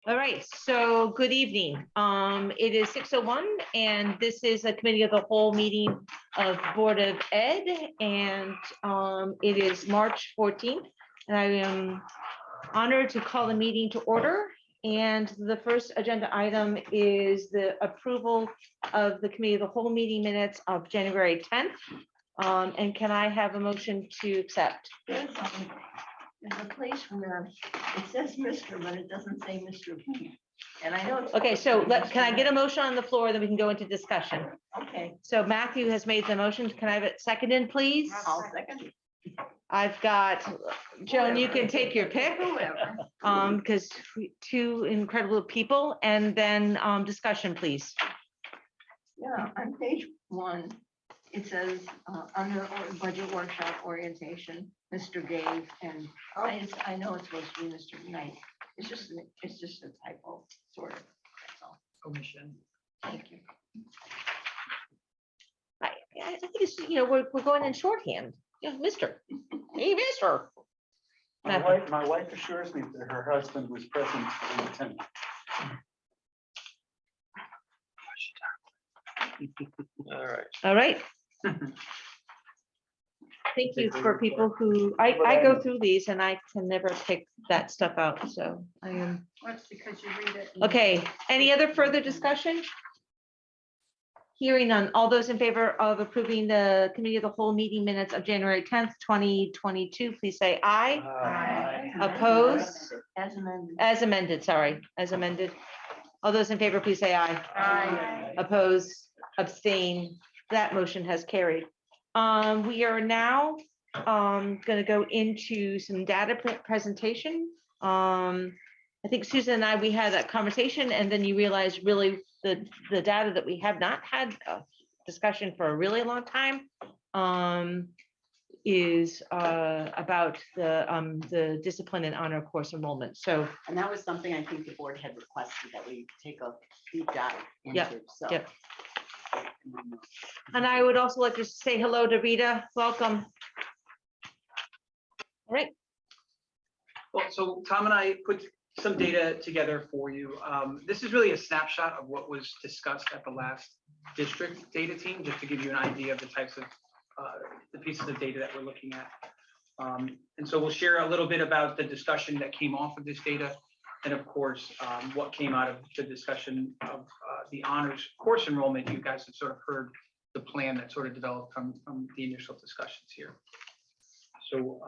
All right, so good evening. It is 6:01 and this is a committee of the whole meeting of Board of Ed, and it is March 14th. And I am honored to call the meeting to order. And the first agenda item is the approval of the committee of the whole meeting minutes of January 10th. And can I have a motion to accept? There's a place where it says Mr., but it doesn't say Mr. P. And I know. it's Okay, so supposed to be can I Mr. get a motion on the floor, then we can go into discussion? Okay, So Matthew has made the motion. Can I have it seconded, please? I'll second. I've got, Joan, you can take your pick, Whoever. because two incredible people, and then discussion, please. Yeah, on page 1, it says under budget workshop orientation, Mr. Gave, and I know it's supposed to be Mr. Knight. It's just a typo, sort of. That's all. Omission. Thank you. I think it's, we're going in shorthand. Yeah, Mr. Hey, Mr. My wife assures me that her husband was present in attendance. All right. All right. Thank you for people who, I go through these and I can never pick that stuff out, so I am. That's because you read it. Okay, any other further discussion? Hearing none. All those in favor of approving the committee of the whole meeting minutes of January 10th, 2022, please say aye. Aye. Opposed? As amended. As amended, sorry, as amended. All those in favor, please say aye. Aye. Oppose, abstain. That motion has carried. We are now going to go into some data presentation. I think Susan and I, we had that conversation, and then you realize really the data that we have not had a discussion for a really long time is about the discipline and honor course enrollment. So And that was something I think the board had requested that we take a deep dive Yep, into, so. yep. And I would also like to say hello to Rita. Welcome. All right. Well, so Tom and I put some data together for you. This is really a snapshot of what was discussed at the last district data team, just to give you an idea of the types of the pieces of data that we're looking at. And so we'll share a little bit about the discussion that came off of this data, and of course, what came out of the discussion of the honors course enrollment. You guys have sort of heard the plan that sort of developed from the initial discussions here. So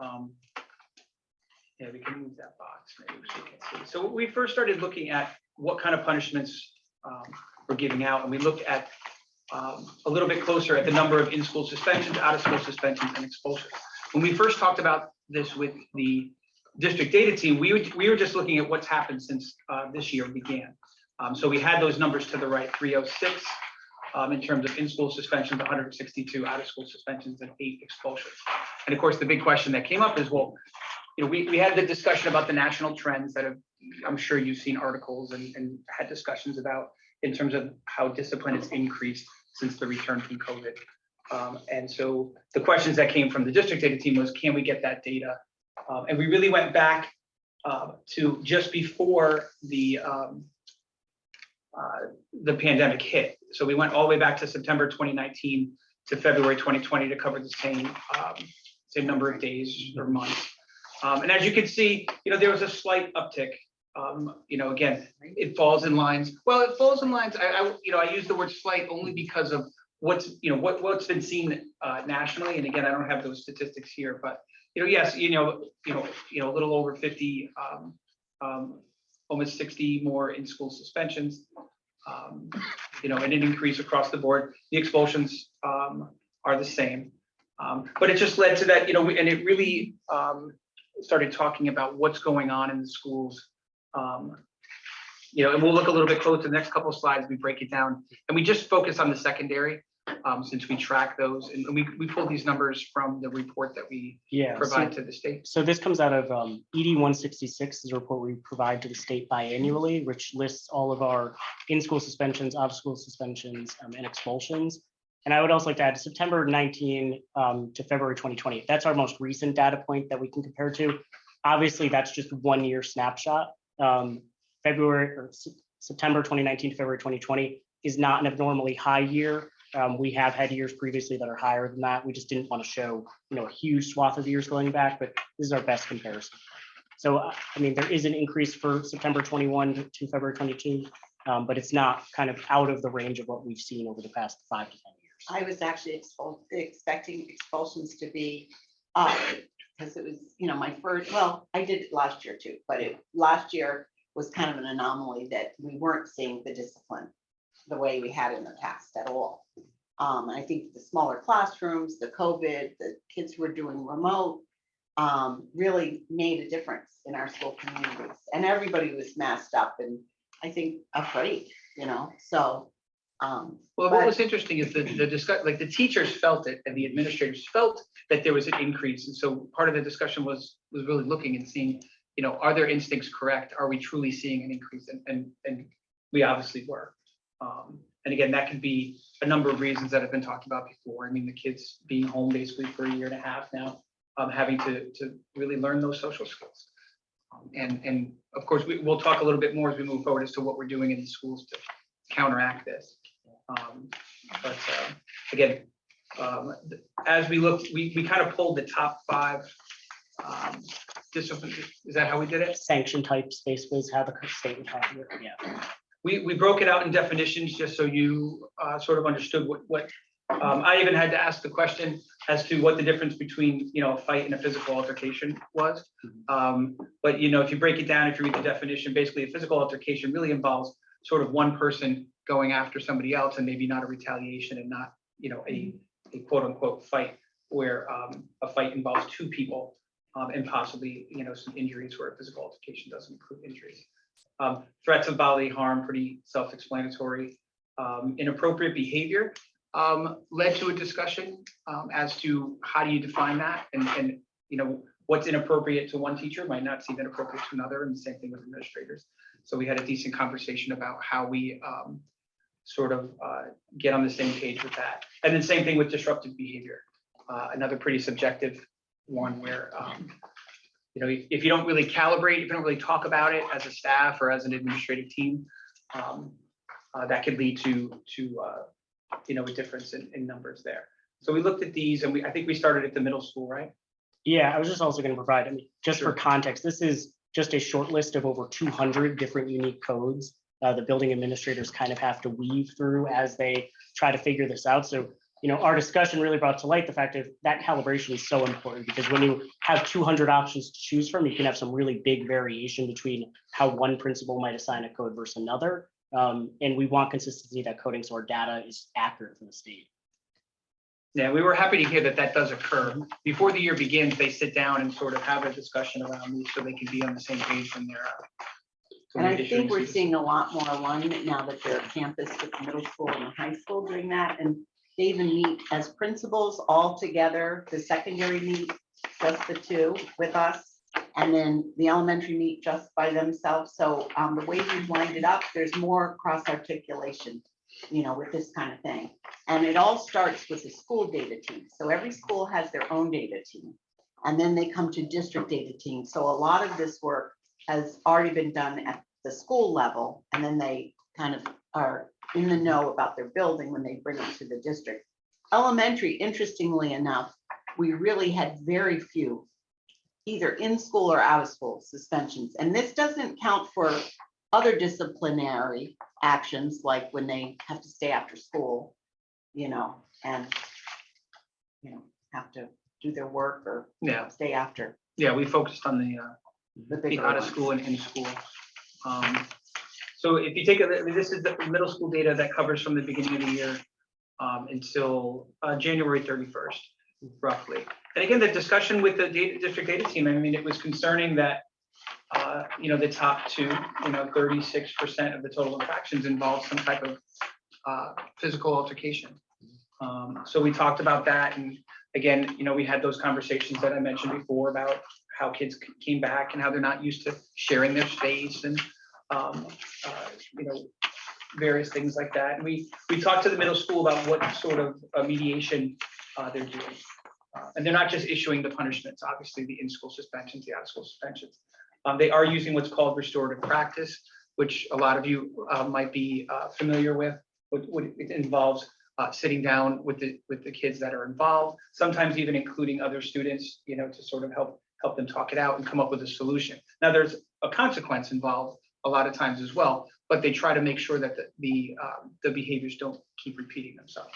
yeah, we can move that box maybe so you can see. So we first started looking at what kind of punishments we're giving out, and we looked at a little bit closer at the number of in-school suspensions, out-of-school suspensions, and expulsions. When we first talked about this with the district data team, we were just looking at what's happened since this year began. So we had those numbers to the right, 306 in terms of in-school suspensions, 162 out-of-school suspensions, and 8 expulsions. And of course, the big question that came up is, well, we had the discussion about the national trends that have, I'm sure you've seen articles and had discussions about in terms of how discipline has increased since the return from COVID. And so the questions that came from the district data team was, can we get that data? And we really went back to just before the pandemic hit. So we went all the way back to September 2019 to February 2020 to cover the same number of days or months. And as you can see, there was a slight uptick. Again, it falls in lines. Well, it falls in lines. I use the word slight only because of what's been seen nationally. And again, I don't have those statistics here, but yes, a little over 50, almost 60 more in-school suspensions. And an increase across the board. The expulsions are the same, but it just led to that. And it really started talking about what's going on in the schools. And we'll look a little bit closer. The next couple of slides, we break it down, and we just focus on the secondary, since we track those, and we pull these numbers from the report that we provide to the state. So this comes out of ED 166 is a report we provide to the state biannually, which lists all of our in-school suspensions, out-of-school suspensions, and expulsions. And I would also like to add September 19 to February 2020. That's our most recent data point that we can compare to. Obviously, that's just 1 year snapshot. September 2019 to February 2020 is not an abnormally high year. We have had years previously that are higher than that. We just didn't want to show, a huge swath of years going back, but this is our best comparison. So, I mean, there is an increase for September 21 to February 22, but it's not kind of out of the range of what we've seen over the past 5 to 10 years. I was actually expecting expulsions to be up because it was, my first, well, I did it last year too, but last year was kind of an anomaly that we weren't seeing the discipline the way we had in the past at all. I think the smaller classrooms, the COVID, the kids who were doing remote really made a difference in our school communities, and everybody was masked up and I think afraid, so. Well, what was interesting is the discussion, like the teachers felt it and the administrators felt that there was an increase. And so part of the discussion was really looking and seeing, are their instincts correct? Are we truly seeing an increase? And we obviously were. And again, that could be a number of reasons that have been talked about before. I mean, the kids being home basically for 1.5 years now, having to really learn those social skills. And of course, we'll talk a little bit more as we move forward as to what we're doing in the schools to counteract this. But again, as we looked, we kind of pulled the top 5 disciplines. Is that how we did it? Sanction types basically is how the state would talk about it. Yeah. We broke it out in definitions just so you sort of understood what I even had to ask the question as to what the difference between, a fight and a physical altercation was. But, if you break it down, if you read the definition, basically a physical altercation really involves sort of one person going after somebody else and maybe not a retaliation and not, a quote unquote fight where a fight involves 2 people and possibly, some injuries where a physical altercation doesn't include injuries. Threats of bodily harm, pretty self-explanatory. Inappropriate behavior led to a discussion as to how do you define that, and what's inappropriate to one teacher might not seem inappropriate to another, and the same thing with administrators. So we had a decent conversation about how we sort of get on the same page with that. And then same thing with disruptive behavior, another pretty subjective one where if you don't really calibrate, if you don't really talk about it as a staff or as an administrative team, that could lead to a difference in numbers there. So we looked at these, and I think we started at the middle school, right? Yeah, I was just also going to provide, just Sure. for context, this is just a short list of over 200 different unique codes. The building administrators kind of have to weave through as they try to figure this out. So, our discussion really brought to light the fact that calibration is so important, because when you have 200 options to choose from, you can have some really big variation between how one principal might assign a code versus another. And we want consistency in that coding so our data is accurate from the state. Yeah, we were happy to hear that does occur. Before the year begins, they sit down and sort of have a discussion around these so they can be on the same page when they're And I think we're seeing a lot more alignment now that they're campus with the middle school and the high school doing that. And they even meet as principals all together. The secondary meet just the 2 with us. And then the elementary meet just by themselves. So the way we've lined it up, there's more cross articulation, with this kind of thing. And it all starts with the school data team. So every school has their own data team. And then they come to district data team. So a lot of this work has already been done at the school level. And then they kind of are in the know about their building when they bring it to the district. Elementary, interestingly enough, we really had very few either in school or out of school suspensions. And this doesn't count for other disciplinary actions, like when they have to stay after school, and, have to do their work or stay after. Yeah, we focused on the bigger out of ones. school and in school. So if you take this is the middle school data that covers from the beginning of the year until January 31st, roughly. And again, the discussion with the district data team, it was concerning that the top 2, 36% of the total infractions involve some type of physical altercation. So we talked about that, and again, we had those conversations that I mentioned before about how kids came back and how they're not used to sharing their space and various things like that. And we talked to the middle school about what sort of mediation they're doing. And they're not just issuing the punishments, obviously the in-school suspensions, the out-of-school suspensions. They are using what's called restorative practice. which a lot of you might be familiar with. It involves sitting down with the kids that are involved, sometimes even including other students, to sort of help them talk it out and come up with a solution. Now, there's a consequence involved a lot of times as well, but they try to make sure that the behaviors don't keep repeating themselves.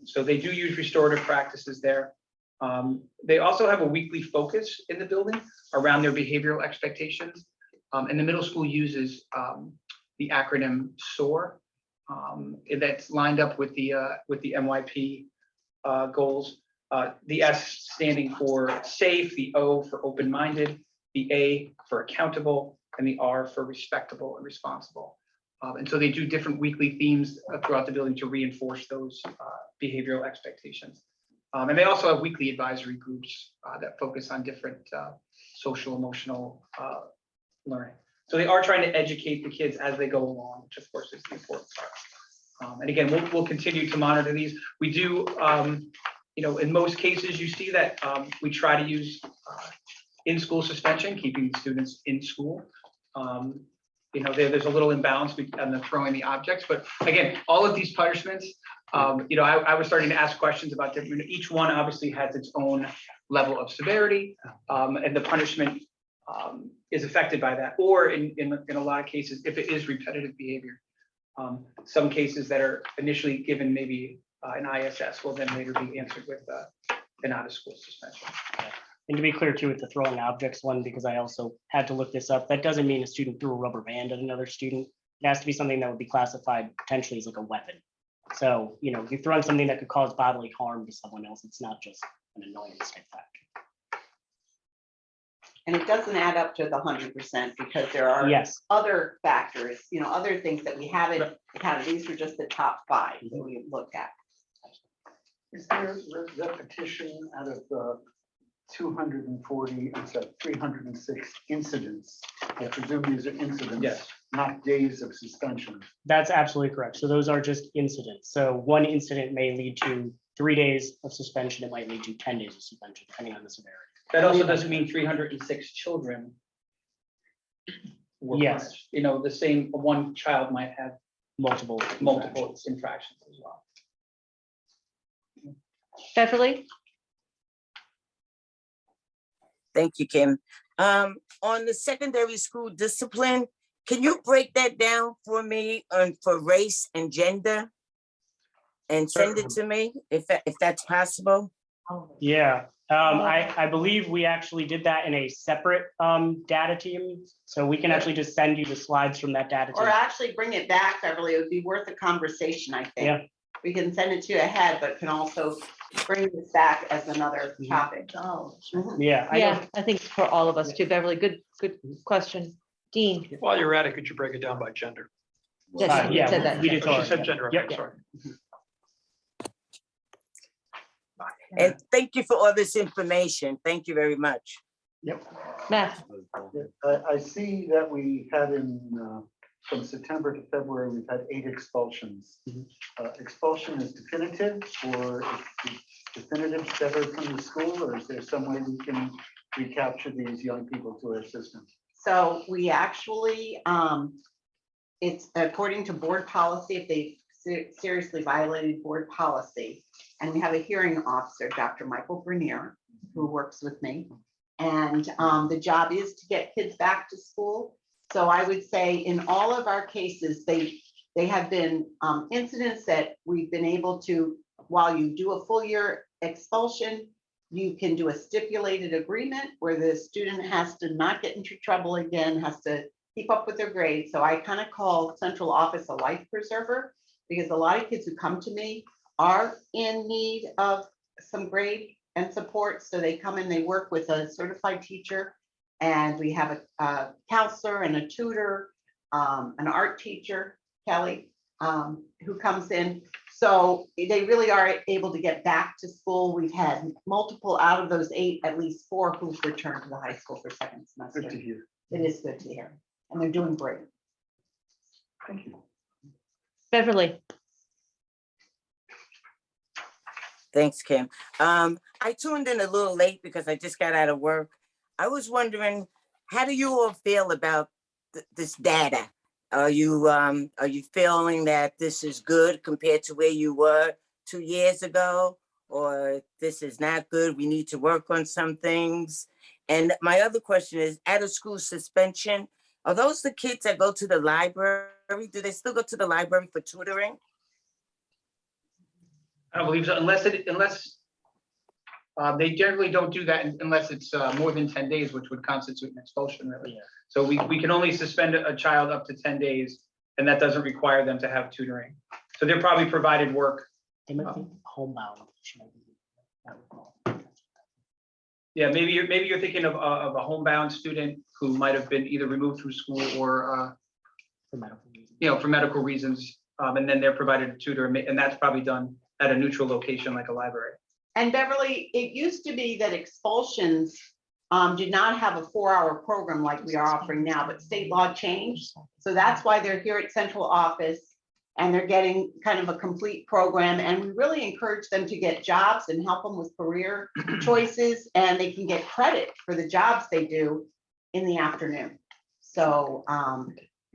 So they do use restorative practices there. They also have a weekly focus in the building around their behavioral expectations. And the middle school uses the acronym SOAR. That's lined up with the MYP goals. The S standing for safe, the O for open-minded, the A for accountable, and the R for respectable and responsible. And so they do different weekly themes throughout the building to reinforce those behavioral expectations. And they also have weekly advisory groups that focus on different social, emotional learning. So they are trying to educate the kids as they go along, which of course is the important part. And again, we'll continue to monitor these. We do, in most cases, you see that we try to use in-school suspension, keeping the students in school. There's a little imbalance on the throwing the objects, but again, all of these punishments, I was starting to ask questions about different, each one obviously has its own level of severity, and the punishment is affected by that, or in a lot of cases, if it is repetitive behavior. Some cases that are initially given maybe an ISS will then later be answered with an out-of-school suspension. And to be clear too, with the throwing objects one, because I also had to look this up, that doesn't mean a student threw a rubber band at another student. It has to be something that would be classified potentially as like a weapon. So, if you're throwing something that could cause bodily harm to someone else, it's not just an annoyance type factor. And it doesn't add up to the 100% because there are Yes. other factors, other things that we haven't counted. These were just the top 5 that we looked at. Is there repetition out of the 240, I'm sorry, 306 incidents? I presume these are incidents, Yes. not days of suspension. That's absolutely correct. So those are just incidents. So one incident may lead to 3 days of suspension. It might lead to 10 days of suspension, depending on the severity. That also doesn't mean 306 children were Yes. punished. The same, one child might have Multiple infractions as well. Beverly? Thank you, Kim. On the secondary school discipline, can you break that down for me for race and gender? And send it to me if that's possible? Yeah, I believe we actually did that in a separate data team. So we can actually just send you the slides from that data team. Or actually bring it back, Beverly. It would be worth a conversation, I think. Yeah. We can send it to you ahead, but can also bring this back as another topic. Oh, Yeah, Yeah, I think for all of us too. Beverly, good question. Dean? While you're at it, could you break it down by gender? Yes, you said that. we did. Oh, she already. said gender, okay, Yep. sorry. And thank you for all this information. Thank you very much. Matt? I see that we had from September to February, we've had 8 expulsions. Expulsion is definitive, or is definitive severed from the school, or is there some way we can recapture these young people to our system? So we actually, it's according to board policy, if they seriously violated board policy. And we have a hearing officer, Dr. Michael Bernier, who works with me. And the job is to get kids back to school. So I would say in all of our cases, they have been incidents that we've been able to, while you do a full year expulsion, you can do a stipulated agreement where the student has to not get into trouble again, has to keep up with their grades. So I kind of call central office a life preserver, because a lot of kids who come to me are in need of some grade and support. So they come in, they work with a certified teacher, and we have a counselor and a tutor, an art teacher, Kelly, who comes in. So they really are able to get back to school. We've had multiple out of those 8, at least 4 who've returned to the high school for second semester. Good to hear. It is good to hear. And they're doing great. Thank you. Beverly? Thanks, Kim. I tuned in a little late because I just got out of work. I was wondering, how do you all feel about this data? Are you feeling that this is good compared to where you were 2 years ago? Or this is not good, we need to work on some things? And my other question is, out of school suspension, are those the kids that go to the library? Do they still go to the library for tutoring? I don't believe so, unless they generally don't do that unless it's more than 10 days, which would constitute an expulsion, really. Yeah. So we can only suspend a child up to 10 days, and that doesn't require them to have tutoring. So they're probably provided work. They might be homebound. She might be- I would call. Yeah, maybe you're thinking of a homebound student who might have been either removed from school or, For medical reasons. for medical reasons. And then they're provided a tutor, and that's probably done at a neutral location like a library. And Beverly, it used to be that expulsions did not have a 4-hour program like we are offering now, but state law changed. So that's why they're here at central office and they're getting kind of a complete program. And we really encourage them to get jobs and help them with career choices, and they can get credit for the jobs they do in the afternoon. So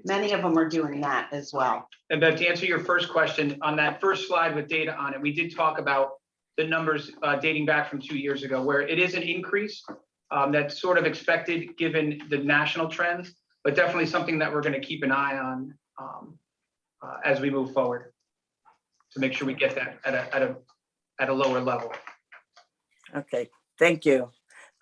many of them are doing that as well. And Bev, to answer your first question, on that first slide with data on it, we did talk about the numbers dating back from 2 years ago, where it is an increase that's sort of expected given the national trends, but definitely something that we're going to keep an eye on as we move forward to make sure we get that at a lower level. Okay, thank you.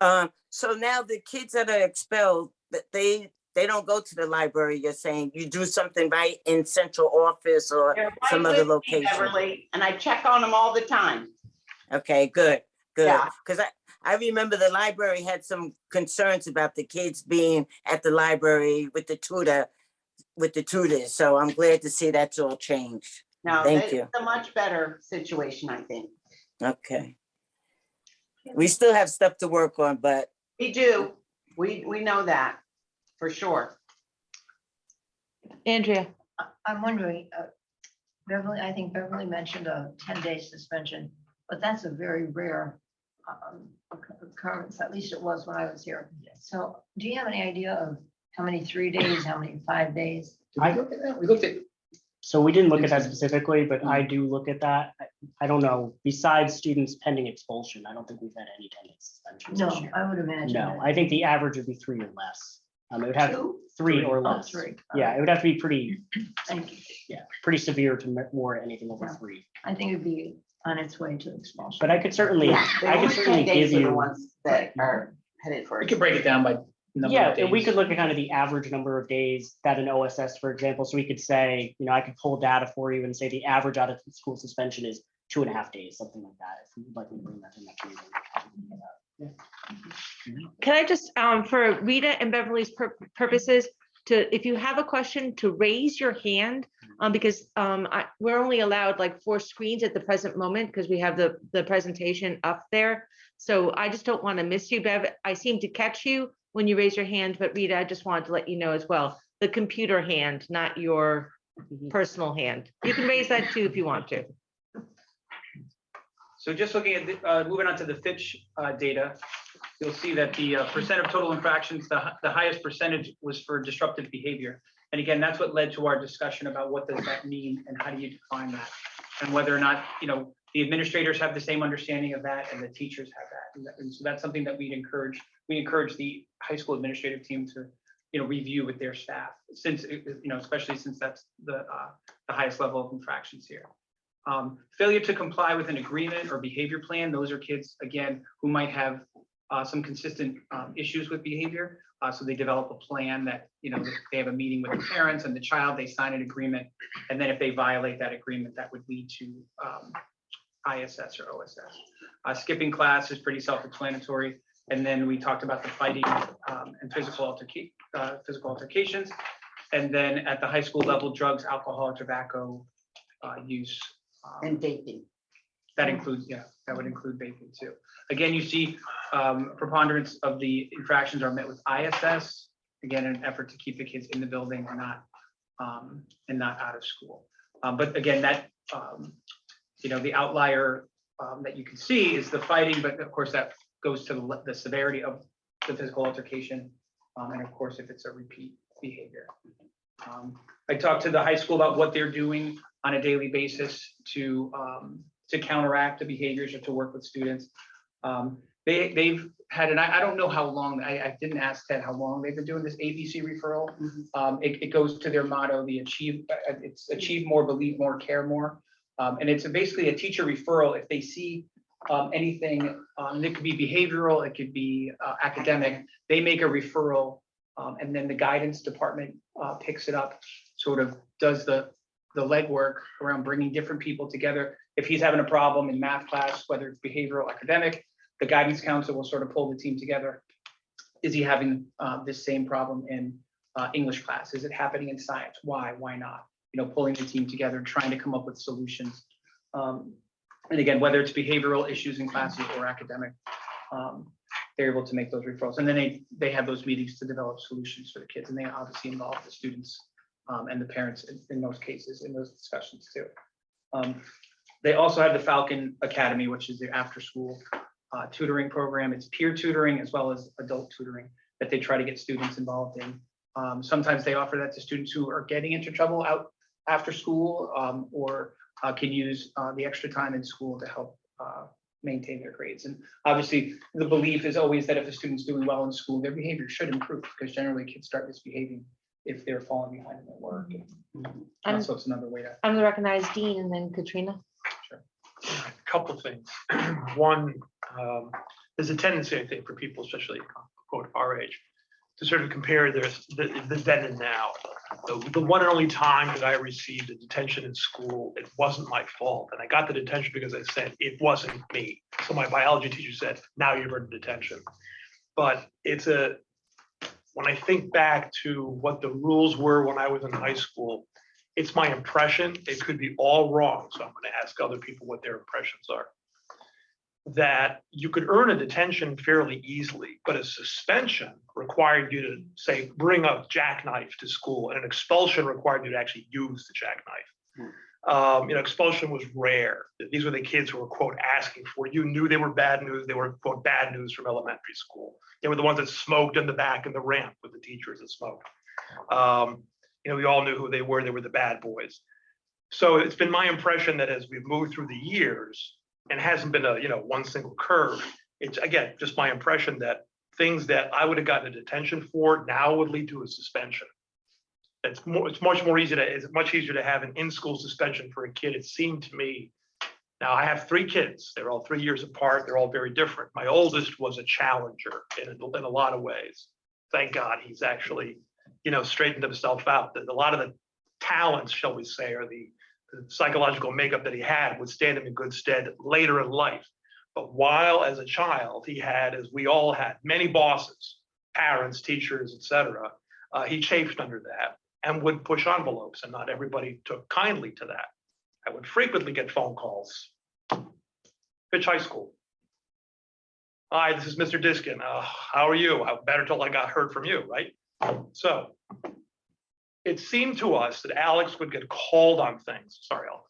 So now the kids that are expelled, that they don't go to the library, you're saying you do something right in central office or They're right some other with me, location? Beverly, and I check on them all the time. Okay, good. Yeah. Because I remember the library had some concerns about the kids being at the library with the tutors. So I'm glad to see that's all changed. No, Thank you. it's a much better situation, I think. Okay. We still have stuff to work on, but We do. We know that for sure. Andrea, I'm wondering, Beverly, I think Beverly mentioned a 10-day suspension, but that's a very rare occurrence, at least it was when I was here. So do you have any idea of how many 3 days, how many 5 days? Did we look at that? We looked at, So we didn't look at that specifically, but I do look at that. I don't know, besides students pending expulsion, I don't think we've had any 10-day suspensions No, this year. I would imagine. No, that. I think the average would be 3 or less. It would have 2? 3 or Oh, less. 3. Yeah, it would have to be pretty, Thank you. pretty severe to warrant anything over Yeah. 3. I think it'd be on its way to expulsion. But I could certainly, Yeah, the I could only certainly 10 days give are the you. ones that are headed for. we could break it down by number Yeah, of and we days. could look at kind of the average number of days that an OSS, for example, so we could say, I could pull data for you and say the average out of school suspension is 2.5 days, something like that. If you'd like me to bring that in next meeting. can I just, for Rita and Beverly's purposes, if you have a question, to raise your hand, because we're only allowed like 4 screens at the present moment because we have the presentation up there. So I just don't want to miss you, Bev. I seem to catch you when you raise your hand, but Rita, I just wanted to let you know as well, the computer hand, not your personal hand. You can raise that too if you want to. So just looking at, moving on to the Fitch data, you'll see that the percent of total infractions, the highest percentage was for disruptive behavior. And again, that's what led to our discussion about what does that mean and how do you define that? And whether or not, the administrators have the same understanding of that and the teachers have that. And so that's something that we encourage the high school administrative team to, review with their staff, since, especially since that's the highest level of infractions here. Failure to comply with an agreement or behavior plan, those are kids, again, who might have some consistent issues with behavior. So they develop a plan that, they have a meeting with the parents and the child, they sign an agreement. And then if they violate that agreement, that would lead to ISS or OSS. Skipping class is pretty self-explanatory. And then we talked about the fighting and physical altercations. And then at the high school level, drugs, alcohol, or tobacco use. And vaping. That includes, that would include vaping too. Again, you see preponderance of the infractions are met with ISS, again, in an effort to keep the kids in the building and not out of school. But again, that, the outlier that you can see is the fighting, but of course that goes to the severity of the physical altercation. And of course, if it's a repeat behavior. I talked to the high school about what they're doing on a daily basis to counteract the behaviors or to work with students. They've had, and I don't know how long, I didn't ask Ted how long they've been doing this ABC referral. It goes to their motto, it's achieve more, believe more, care more. And it's basically a teacher referral. If they see anything, it could be behavioral, it could be academic, they make a referral, and then the guidance department picks it up, sort of does the legwork around bringing different people together. If he's having a problem in math class, whether it's behavioral, academic, the guidance counselor will sort of pull the team together. Is he having this same problem in English class? Is it happening in science? Why? Why not? Pulling the team together and trying to come up with solutions. And again, whether it's behavioral issues in classes or academic, they're able to make those referrals. And then they have those meetings to develop solutions for the kids. And they obviously involve the students and the parents in most cases in those discussions too. They also have the Falcon Academy, which is their after-school tutoring program. It's peer tutoring as well as adult tutoring that they try to get students involved in. Sometimes they offer that to students who are getting into trouble out after school or can use the extra time in school to help maintain their grades. And obviously, the belief is always that if a student's doing well in school, their behavior should improve because generally kids start misbehaving if they're falling behind in their work. So it's another way to. I'm the recognized Dean and then Katrina. A couple things. One, there's a tendency, I think, for people, especially quote our age, to sort of compare the then and now. The one and only time that I received a detention in school, it wasn't my fault. And I got the detention because I said it wasn't me. So my biology teacher said, now you've earned detention. But when I think back to what the rules were when I was in high school, it's my impression, it could be all wrong. So I'm going to ask other people what their impressions are. That you could earn a detention fairly easily, but a suspension required you to, say, bring a jackknife to school, and an expulsion required you to actually use the jackknife. Expulsion was rare. These were the kids who were, quote, asking for it. You knew they were bad news. They were, quote, bad news from elementary school. They were the ones that smoked in the back of the ramp with the teachers that smoked. We all knew who they were. They were the bad boys. So it's been my impression that as we've moved through the years, and hasn't been a one single curve. It's again just my impression that things that I would have gotten a detention for now would lead to a suspension. It's much easier to have an in-school suspension for a kid. It seemed to me. Now I have 3 kids. They're all 3 years apart. They're all very different. My oldest was a challenger in a lot of ways. Thank God he's actually straightened himself out. That a lot of the talents, shall we say, or the psychological makeup that he had would stand him in good stead later in life. But while as a child, he had, as we all had, many bosses, parents, teachers, etc. He chafed under that and would push envelopes, and not everybody took kindly to that. I would frequently get phone calls. Fitch High School. Hi, this is Mr. Diskin. How are you? Better till I got heard from you, right? So it seemed to us that Alex would get called on things. Sorry, Alex.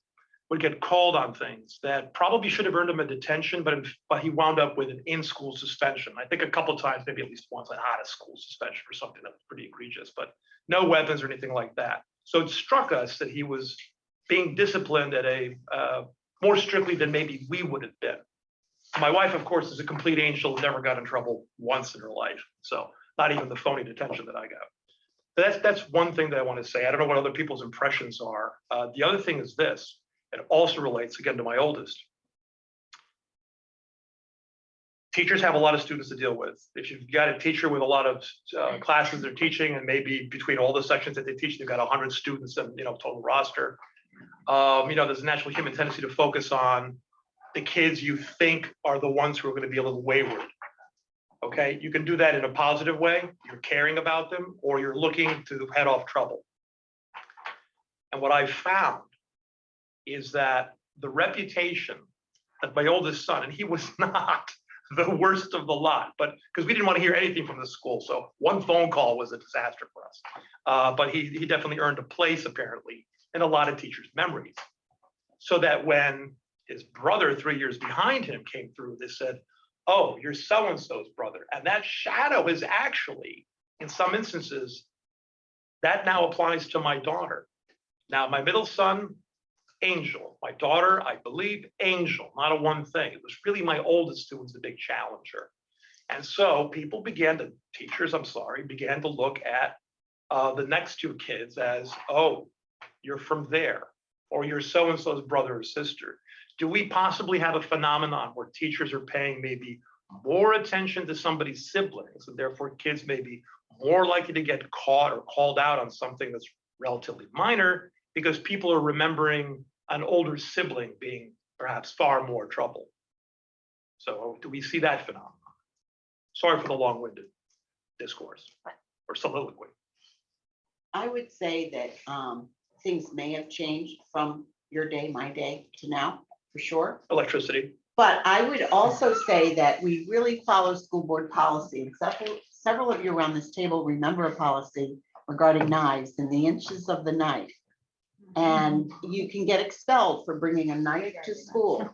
Would get called on things that probably should have earned him a detention, but he wound up with an in-school suspension. I think a couple of times, maybe at least once, an out-of-school suspension for something that was pretty egregious, but no weapons or anything like that. So it struck us that he was being disciplined at a more strictly than maybe we would have been. My wife, of course, is a complete angel, never got in trouble once in her life. So not even the phony detention that I got. That's one thing that I want to say. I don't know what other people's impressions are. The other thing is this. It also relates again to my oldest. Teachers have a lot of students to deal with. If you've got a teacher with a lot of classes they're teaching, and maybe between all the sections that they teach, they've got 100 students and total roster. There's a natural human tendency to focus on the kids you think are the ones who are going to be a little wayward. Okay, you can do that in a positive way. You're caring about them, or you're looking to head off trouble. And what I found is that the reputation that my oldest son, and he was not the worst of the lot, but because we didn't want to hear anything from the school. So one phone call was a disaster for us. But he definitely earned a place, apparently, in a lot of teachers' memories. So that when his brother 3 years behind him came through, they said, oh, you're so-and-so's brother. And that shadow is actually, in some instances, That now applies to my daughter. Now, my middle son, Angel. My daughter, I believe, Angel, not a one thing. It was really my oldest who was the big challenger. And so people began to, teachers, I'm sorry, began to look at the next two kids as, oh, you're from there, or you're so-and-so's brother or sister. Do we possibly have a phenomenon where teachers are paying maybe more attention to somebody's siblings, and therefore kids may be more likely to get caught or called out on something that's relatively minor because people are remembering an older sibling being perhaps far more trouble? So do we see that phenomenon? Sorry for the long-winded discourse or soliloquy. I would say that things may have changed from your day, my day to now, for sure. Electricity. But I would also say that we really follow school board policy. And several of you around this table remember a policy regarding knives and the inches of the knife. And you can get expelled for bringing a knife to school.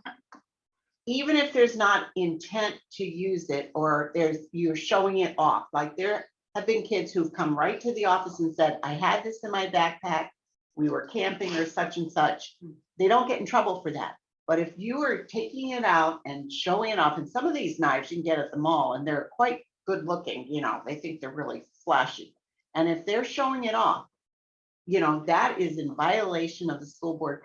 Even if there's not intent to use it, or you're showing it off. Like there have been kids who've come right to the office and said, I had this in my backpack, we were camping or such and such. They don't get in trouble for that. But if you are taking it out and showing it off, and some of these knives you can get at the mall and they're quite good looking, they think they're really flashy. And if they're showing it off, that is in violation of the school board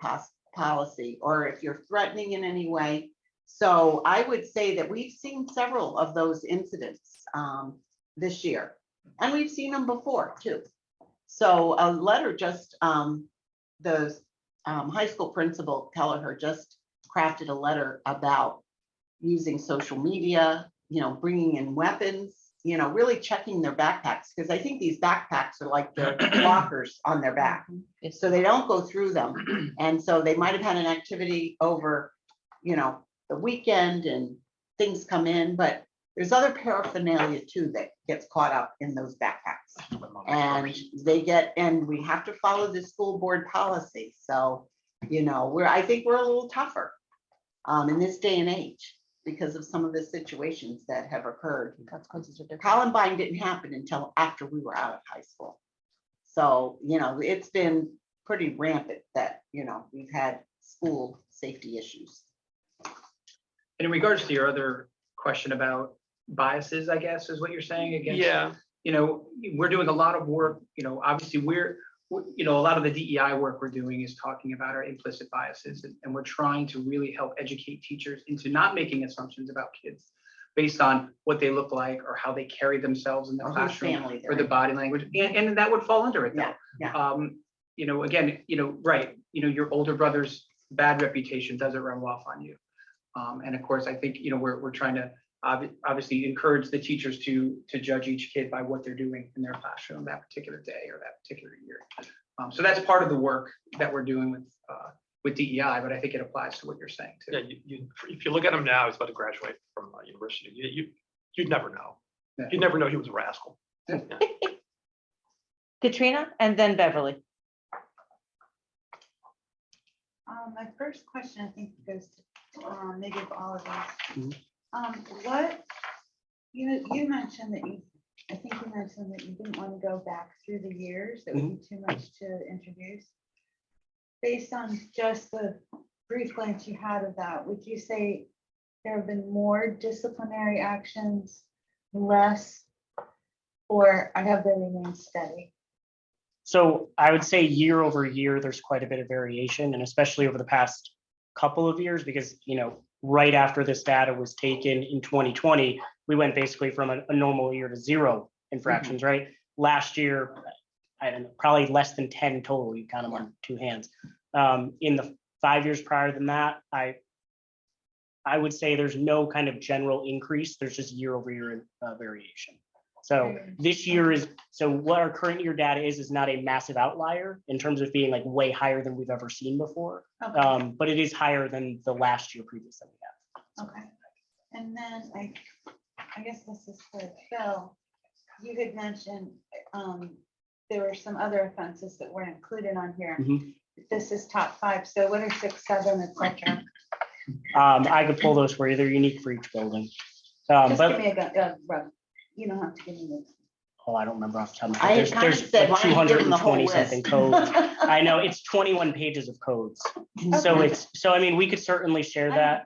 policy, or if you're threatening in any way. So I would say that we've seen several of those incidents this year, and we've seen them before too. So a letter just, the high school principal, Kelleher, just crafted a letter about using social media, bringing in weapons, really checking their backpacks, because I think these backpacks are like their lockers on their back. So they don't go through them. And so they might have had an activity over, the weekend and things come in, but there's other paraphernalia too that gets caught up in those backpacks. And we have to follow the school board policy. So, I think we're a little tougher in this day and age because of some of the situations that have occurred. Columbine didn't happen until after we were out of high school. So, it's been pretty rampant that, we've had school safety issues. And in regards to your other question about biases, I guess, is what you're saying against. Yeah. We're doing a lot of work, obviously a lot of the DEI work we're doing is talking about our implicit biases, and we're trying to really help educate teachers into not making assumptions about kids based on what they look like or how they carry themselves in the classroom or the body language. And that would fall under it though. Yeah. Again, right, your older brother's bad reputation doesn't rub off on you. And of course, I think, we're trying to obviously encourage the teachers to judge each kid by what they're doing in their classroom that particular day or that particular year. So that's part of the work that we're doing with DEI, but I think it applies to what you're saying too. Yeah, if you look at him now, he's about to graduate from university. You'd never know. Yeah. You'd never know he was a rascal. Yeah. Katrina and then Beverly. My first question, I think, goes to maybe of all of us. Mhm. What you mentioned that I think you mentioned that you didn't want to go back through the years. That would be too much to introduce. Based on just the brief glance you had of that, would you say there have been more disciplinary actions, less, or have they remained steady? So I would say year over year, there's quite a bit of variation, and especially over the past couple of years, because, right after this data was taken in 2020, we went basically from a normal year to 0 infractions, right? Last year, I don't know, probably less than 10 total, you count them on 2 hands. In the 5 years prior than that, I would say there's no kind of general increase. There's just year over year variation. So this year what our current year data is not a massive outlier in terms of being like way higher than we've ever seen before. Okay. But it is higher than the last year previous that we have. Okay. And then I guess this is for Phil. You had mentioned there were some other offenses that weren't included on here. Mhm. This is top 5. So what are 6, 7, etc.? I could pull those for you. They're unique for each building. Just But give me a rough. You don't have to give me Oh, I don't remember off the top of my I head. had kind of There's said, like why don't you give them the whole 220 something list? codes. I know, it's 21 pages of codes. So Okay. I mean, we could certainly share that.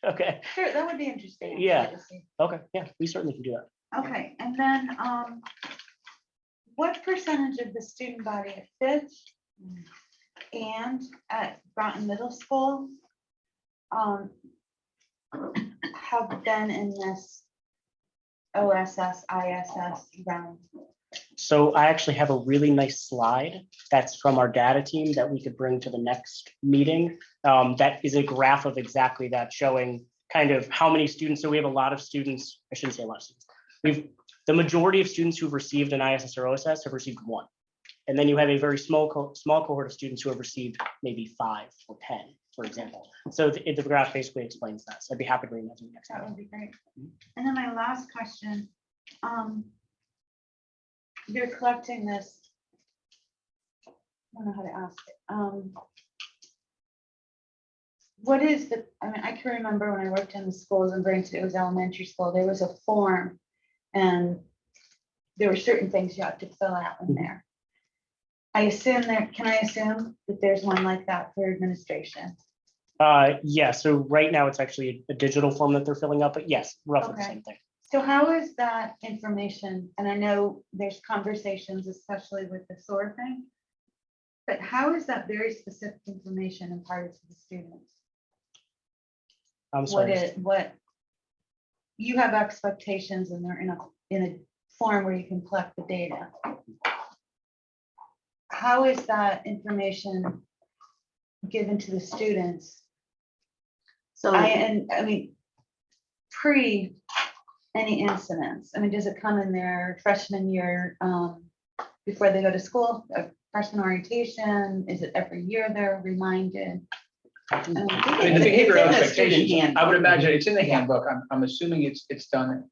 Okay, Sure, that would be interesting. actually, Yeah. to see. okay, yeah, we certainly can do that. Okay, and then, what percentage of the student body at Fitch and at Groton Middle School have been in this OSS, ISS realm? So I actually have a really nice slide that's from our data team that we could bring to the next meeting. That is a graph of exactly that, showing kind of how many students. So we have a lot of students, I shouldn't say a lot of students. The majority of students who've received an ISS or OSS have received one. And then you have a very small cohort of students who have received maybe 5 or 10, for example. So the graph basically explains that. So I'd be happy to bring that to the next That meeting. would be great. And then my last question, you're collecting this. I don't know how to ask it. What is the, I mean, I can remember when I worked in the schools in Groton, it was elementary school, there was a form and there were certain things you had to fill out in there. I assume can I assume that there's one like that for administration? Yeah, so right now it's actually a digital form that they're filling out, but yes, roughly the Okay. same thing. So how is that information, and I know there's conversations, especially with the SOAR thing, but how is that very specific information imparted to the students? I'm sorry. What you have expectations and they're in a form where you can collect the data. How is that information given to the students? So I mean, pre any incidents, I mean, does it come in their freshman year, before they go to school, freshman orientation? Is it every year they're reminded? I mean, the It's in behavioral the student expectations, I handbook. would imagine it's in the Yeah. handbook. I'm assuming it's done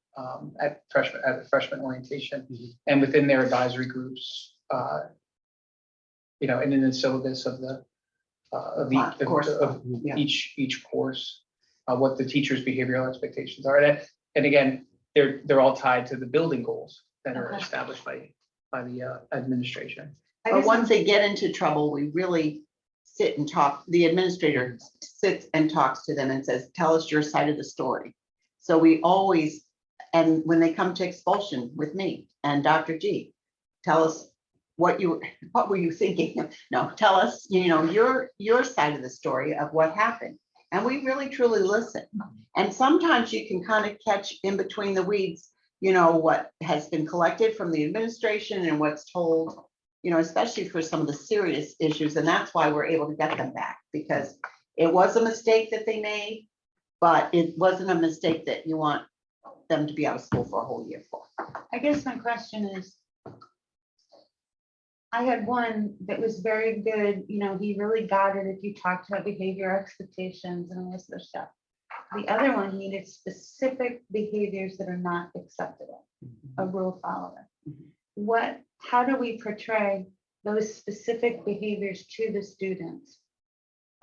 at freshman orientation Mhm. and within their advisory groups. And in the syllabus of the Course, of yeah. each course, what the teacher's behavioral expectations are. And again, they're all tied to the building goals that are Okay. established by the administration. I But guess once they get into trouble, we really sit and talk, the administrator sits and talks to them and says, tell us your side of the story. So we always, and when they come to expulsion with me and Dr. G, tell us what were you thinking? No, tell us, your side of the story of what happened. And we really truly listen. And sometimes you can kind of catch in between the weeds, what has been collected from the administration and what's told, especially for some of the serious issues. And that's why we're able to get them back, because it was a mistake that they made, but it wasn't a mistake that you want them to be out of school for a whole year for. I guess my question is, I had one that was very good, he really got it if you talked about behavior expectations and all this other stuff. The other one needed specific behaviors that are not acceptable, a rule follower. How do we portray those specific behaviors to the students?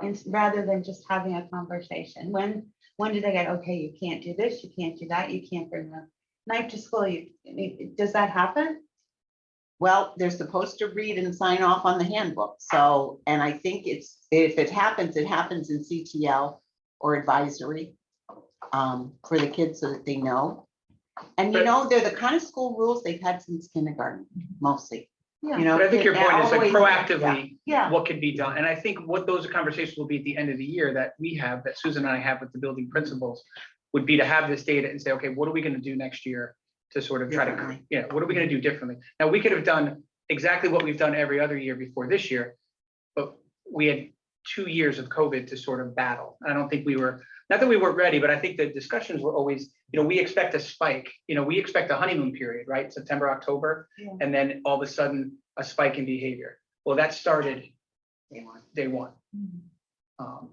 And rather than just having a conversation, when do they get, okay, you can't do this, you can't do that, you can't bring the knife to school, does that happen? Well, they're supposed to read and sign off on the handbook. So, and I think if it happens in CTL or advisory for the kids so that they know. And they're the kind of school rules they've had since kindergarten, mostly. Yeah. But I think your point is like proactively, Yeah. what could be done. And I think what those conversations will be at the end of the year that Susan and I have with the building principals would be to have this data and say, okay, what are we going to do next year to sort of try to, Differently. what are we going to do differently? Now, we could have done exactly what we've done every other year before this year, but we had 2 years of COVID to sort of battle. I don't think not that we weren't ready, but I think the discussions were always, we expect a spike, we expect a honeymoon period, right? September, October, Yeah. and then all of a sudden a spike in behavior. Well, that started day one.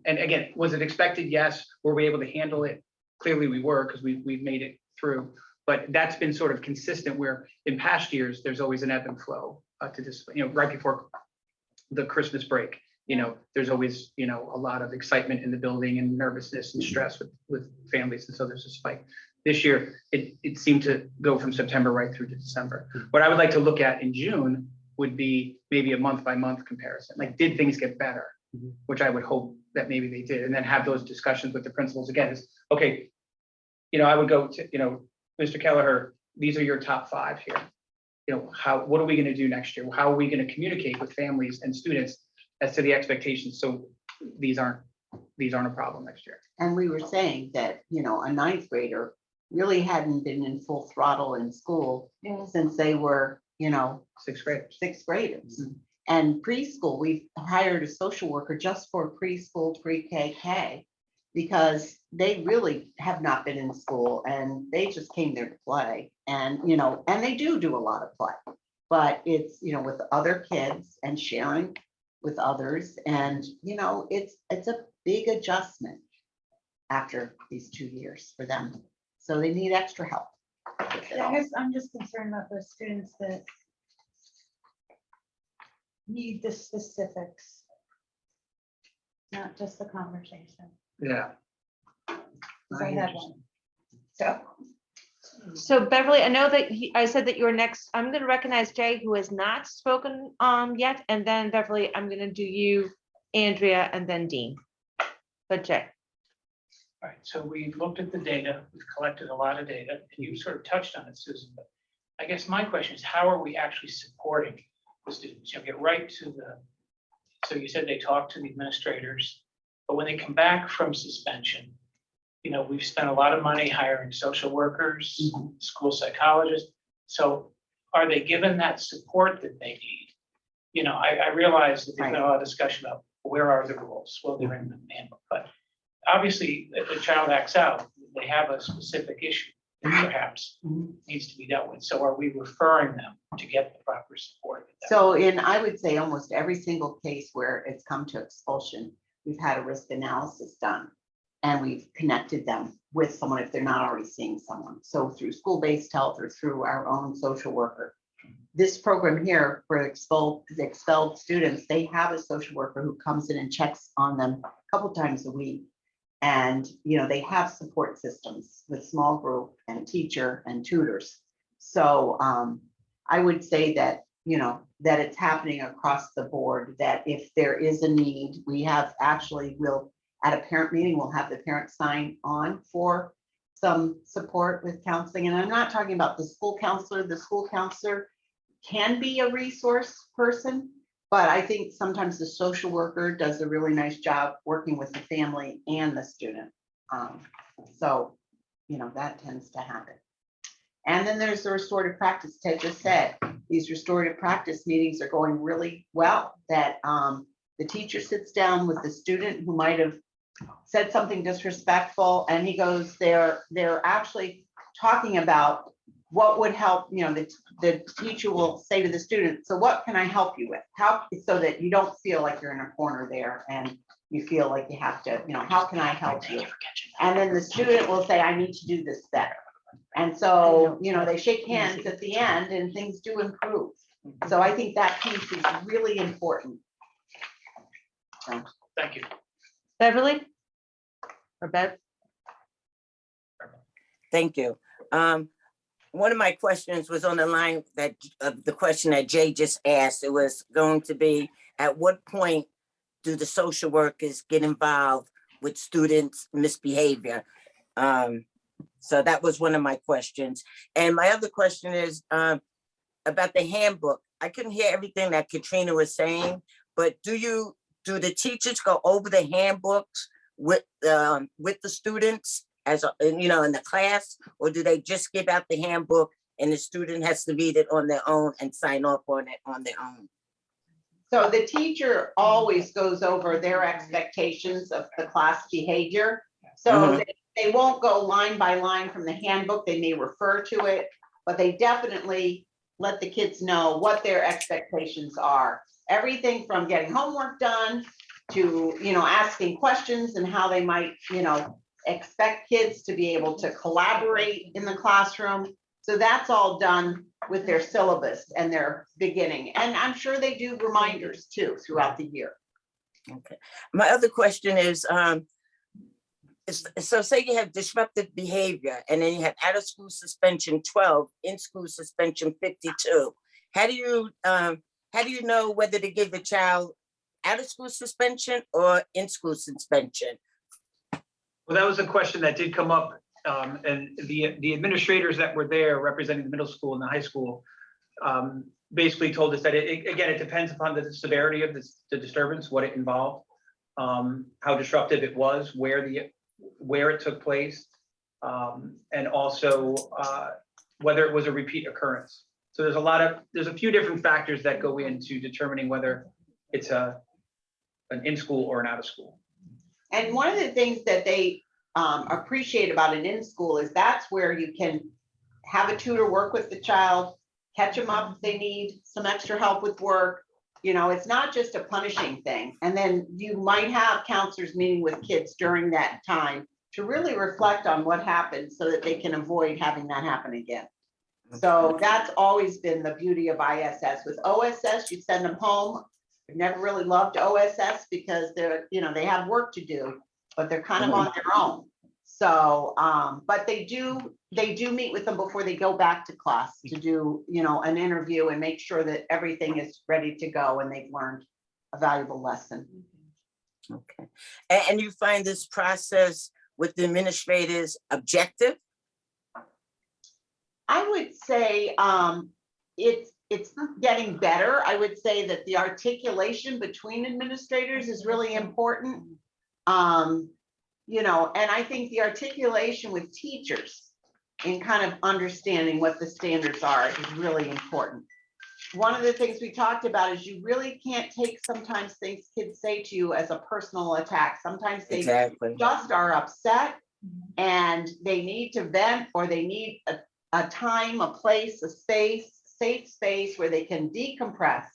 And again, was it expected? Yes. Were we able to handle it? Clearly we were, because we've made it through. But that's been sort of consistent where in past years, there's always an ebb and flow to this, right before the Christmas break, there's always, a lot of excitement in the building and nervousness and stress with families. And so there's a spike. This year, it seemed to go from September right through to December. What I would like to look at in June would be maybe a month by month comparison. Like, did things get better? Which I would hope that maybe they did, and then have those discussions with the principals again. Is okay, I would go to, Mr. Kelleher, these are your top 5 here. What are we going to do next year? How are we going to communicate with families and students as to the expectations? So these aren't a problem next year. And we were saying that, a ninth grader really hadn't been in full throttle in school since they were, 6th graders. sixth graders. And preschool, we've hired a social worker just for preschool, pre-KK, because they really have not been in school and they just came there to play. And, and they do a lot of play, but it's, with other kids and sharing with others. And, it's a big adjustment after these 2 years for them. So they need extra help. with it I all. guess I'm just concerned about those students that need the specifics, not just the conversation. Yeah. 'Cause I had one. So Beverly, I know that I said that you're next. I'm going to recognize Jay, who has not spoken yet, and then Beverly, I'm going to do you, Andrea, and then Dean. But Jay. All right, so we've looked at the data, we've collected a lot of data, and you sort of touched on it, Susan, but I guess my question is, how are we actually supporting the students? Get right to so you said they talk to the administrators, but when they come back from suspension, we've spent a lot of money hiring social workers, school psychologists. So are they given that support that they need? I realize that there's been a lot of discussion about where are the rules? Well, they're in the manual, but obviously, if a child acts out, they have a specific issue that perhaps needs to be dealt with. So are we referring them to get the proper support? So I would say almost every single case where it's come to expulsion, we've had a risk analysis done. And we've connected them with someone if they're not already seeing someone. So through school-based health or through our own social worker. This program here for expelled students, they have a social worker who comes in and checks on them a couple times a week. And, they have support systems with small group and teacher and tutors. So I would say that, that it's happening across the board, that if there is a need, we'll at a parent meeting, we'll have the parents sign on for some support with counseling. And I'm not talking about the school counselor. The school counselor can be a resource person, but I think sometimes the social worker does a really nice job working with the family and the student. So, that tends to happen. And then there's the restorative practice. Ted just said, these restorative practice meetings are going really well, that the teacher sits down with the student who might have said something disrespectful, and he goes, they're actually talking about what would help, the teacher will say to the student, so what can I help you with? So that you don't feel like you're in a corner there and you feel like you have to, how can I help you? And then the student will say, I need to do this better. And so, they shake hands at the end and things do improve. So I think that piece is really important. Thank you. Beverly? Or Bev? Thank you. One of my questions was on the line that the question that Jay just asked. It was going to be, at what point do the social workers get involved with students' misbehavior? So that was one of my questions. And my other question is about the handbook. I couldn't hear everything that Katrina was saying, but do the teachers go over the handbooks with the students in the class, or do they just give out the handbook and the student has to read it on their own and sign off on it on their own? So the teacher always goes over their expectations of the class behavior. So they won't go line by line from the handbook. They may refer to it, but they definitely let the kids know what their expectations are. Everything from getting homework done to, asking questions and how they might, expect kids to be able to collaborate in the classroom. So that's all done with their syllabus and their beginning. And I'm sure they do reminders too throughout the year. Okay. My other question is, So say you have disruptive behavior and then you have out of school suspension 12, in school suspension 52. How do you know whether to give a child out of school suspension or in school suspension? Well, that was a question that did come up, and the administrators that were there representing the middle school and the high school basically told us that again, it depends upon the severity of the disturbance, what it involved, how disruptive it was, where it took place, and also whether it was a repeat occurrence. So there's a few different factors that go into determining whether it's an in-school or an out-of-school. And one of the things that they appreciate about an in-school is that's where you can have a tutor work with the child, catch them up if they need some extra help with work. You know, it's not just a punishing thing. And then you might have counselors meeting with kids during that time to really reflect on what happened so that they can avoid having that happen again. So that's always been the beauty of ISS. With OSS, you send them home. I've never really loved OSS because they're, you know, they have work to do, but they're kind of on their own. So, but they do meet with them before they go back to class to do, you know, an interview and make sure that everything is ready to go and they've learned a valuable lesson. Okay. And you find this process with the administrators objective? I would say it's getting better. I would say that the articulation between administrators is really important. You know, and I think the articulation with teachers in kind of understanding what the standards are is really important. One of the things we talked about is you really can't take sometimes things kids say to you as a personal attack. Sometimes they just are upset and they need to vent, or they need a time, a place, a space, safe space where they can decompress.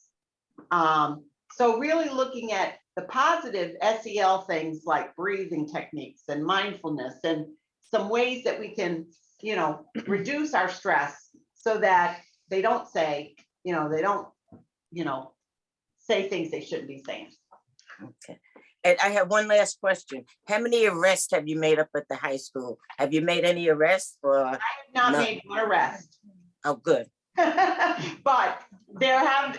So really looking at the positive SEL things like breathing techniques and mindfulness and some ways that we can, you know, reduce our stress so that they don't say, you know, say things they shouldn't be saying. Okay. And I have one last question. How many arrests have you made up at the high school? Have you made any arrests or? I have not made one arrest. Oh, good. But they have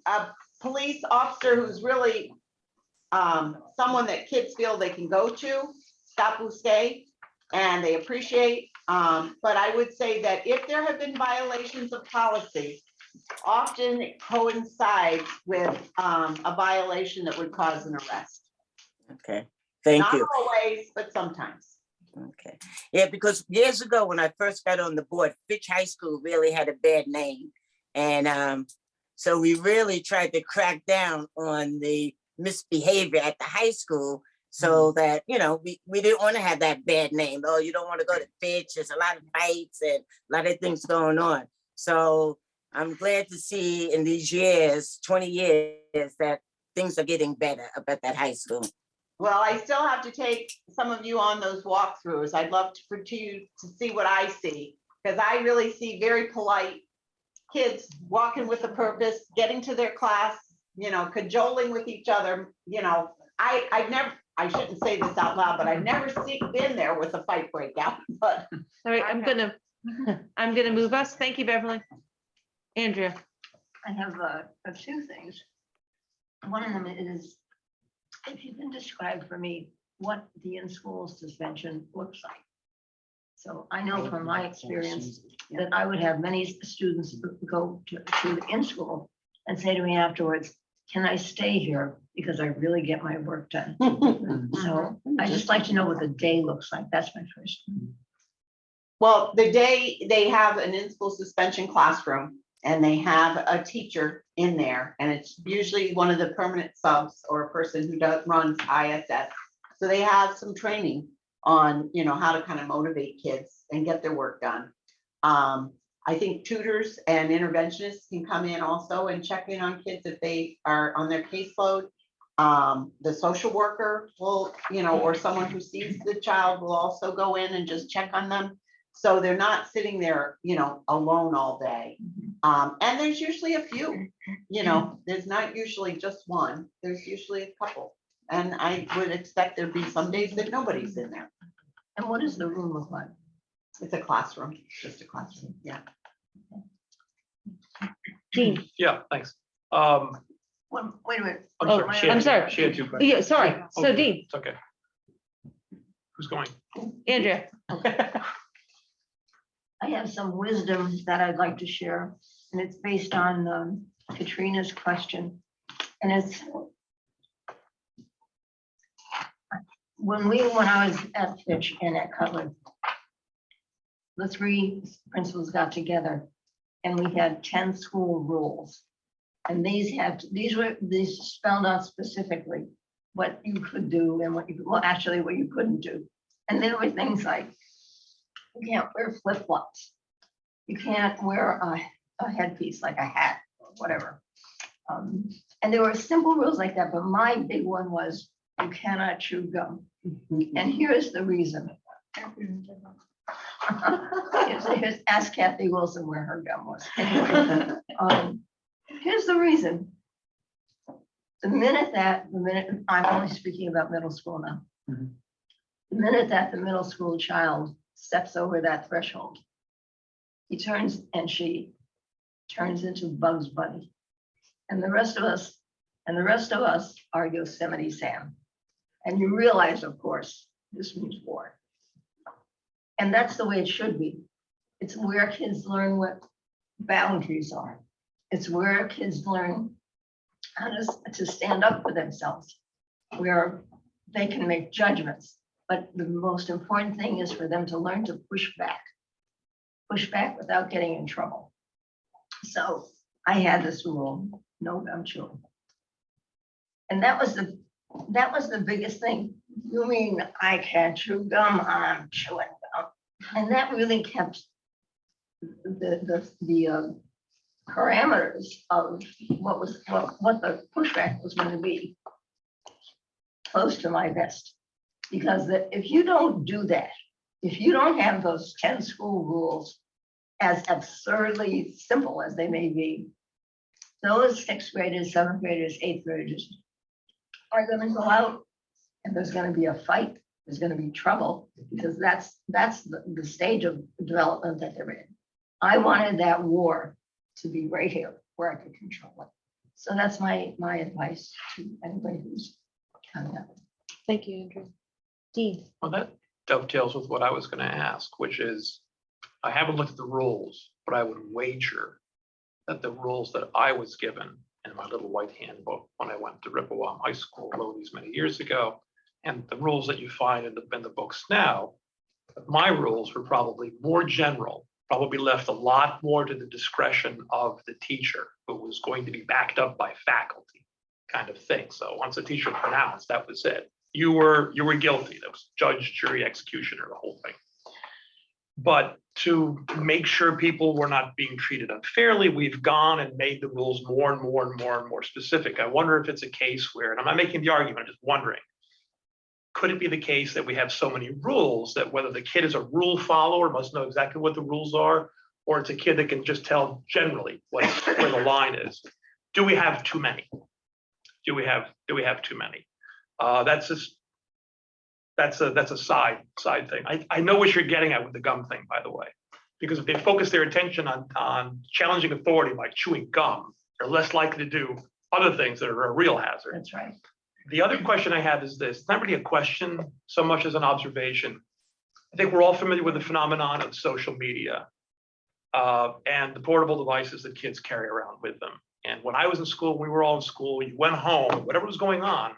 a police officer who's really someone that kids feel they can go to, Stop Bousquet, and they appreciate. But I would say that if there have been violations of policy, often it coincides with a violation that would cause an arrest. Okay, thank you. Not always, but sometimes. Okay, yeah, because years ago when I first got on the board, Fitch High School really had a bad name. And so we really tried to crack down on the misbehavior at the high school so that, you know, we didn't want to have that bad name. Oh, you don't want to go to Fitch. There's a lot of fights and a lot of things going on. So I'm glad to see in these years, 20 years, that things are getting better up at that high school. Well, I still have to take some of you on those walkthroughs. I'd love for you to see what I see, because I really see very polite kids walking with a purpose, getting to their class, you know, cajoling with each other. You know, I shouldn't say this out loud, but I've never been there with a fight breakout. But All right, I'm gonna move us. Thank you, Beverly. Andrea. I have a few things. One of them is, if you can describe for me what the in-school suspension looks like. So I know from my experience that I would have many students go to the in-school and say to me afterwards, can I stay here because I really get my work done? So I just like to know what the day looks like. That's my first one. well, the day they have an in-school suspension classroom and they have a teacher in there, and it's usually one of the permanent subs or a person who runs ISS. So they have some training on, you know, how to kind of motivate kids and get their work done. I think tutors and interventionists can come in also and check in on kids if they are on their caseload. The social worker will, you know, or someone who sees the child will also go in and just check on them. So they're not sitting there, you know, alone all day. And there's usually a few, you know, there's not usually just one, there's usually a couple. And I would expect there'd be some days that nobody's in there. And what does the room look like? It's a classroom, just a classroom, yeah. Dean, Yeah, thanks. Wait a minute. I'm Oh, sorry. she had I'm two- sorry. She had two questions. yeah, sorry. So Okay, Dean, It's okay. Who's going? Andrea, I have some wisdom that I'd like to share, and it's based on Katrina's question. And it's when I was at Fitch and at Cutler, the three principals got together and we had 10 school rules. And these spelled out specifically what you could do and what you couldn't do. And there were things like, you can't wear flip-flops. You can't wear a headpiece like a hat or whatever. And there were simple rules like that, but my big one was you cannot chew gum. And here's the reason. Ask Kathy Wilson where her gum was. Anyway, here's the reason. The minute I'm only speaking about middle school now. Mhm. The minute that the middle school child steps over that threshold, he turns and she turns into Bugs Bunny. And the rest of us are Yosemite Sam. And you realize, of course, this means war. And that's the way it should be. It's where kids learn what boundaries are. It's where kids learn how to stand up for themselves, where they can make judgments. But the most important thing is for them to learn to push back without getting in trouble. So I had this rule, no gum chewing. And that was the biggest thing. You mean I can't chew gum? I'm chewing gum. And that really kept the parameters of what the pushback was going to be close to my vest. Because if you don't do that, if you don't have those 10 school rules, as absurdly simple as they may be, those 6th graders, 7th graders, 8th graders are going to go out and there's going to be a fight. There's going to be trouble because that's the stage of development that they're in. I wanted that war to be right here where I could control it. So that's my advice to anybody who's coming up. thank you, Andrea. Dean, Well, that dovetails with what I was going to ask, which is, I haven't looked at the rules, but I would wager that the rules that I was given in my little white handbook when I went to Rippewa High School, wrote these many years ago, and the rules that you find in the books now, my rules were probably more general, probably left a lot more to the discretion of the teacher, who was going to be backed up by faculty, kind of thing. So once the teacher pronounced, that was it. You were guilty. That was judge, jury, executioner, the whole thing. But to make sure people were not being treated unfairly, we've gone and made the rules more and more and more and more specific. I wonder if it's a case where, and I'm not making the argument, I'm just wondering, could it be the case that we have so many rules that whether the kid is a rule follower, must know exactly what the rules are, or it's a kid that can just tell generally where the line is? Do we have too many? Do we have too many? That's a side thing. I know what you're getting at with the gum thing, by the way, because if they focus their attention on challenging authority by chewing gum, they're less likely to do other things that are a real hazard. That's right. The other question I have is this, it's not really a question so much as an observation. I think we're all familiar with the phenomenon of social media and the portable devices that kids carry around with them. And when I was in school, we were all in school, you went home, whatever was going on,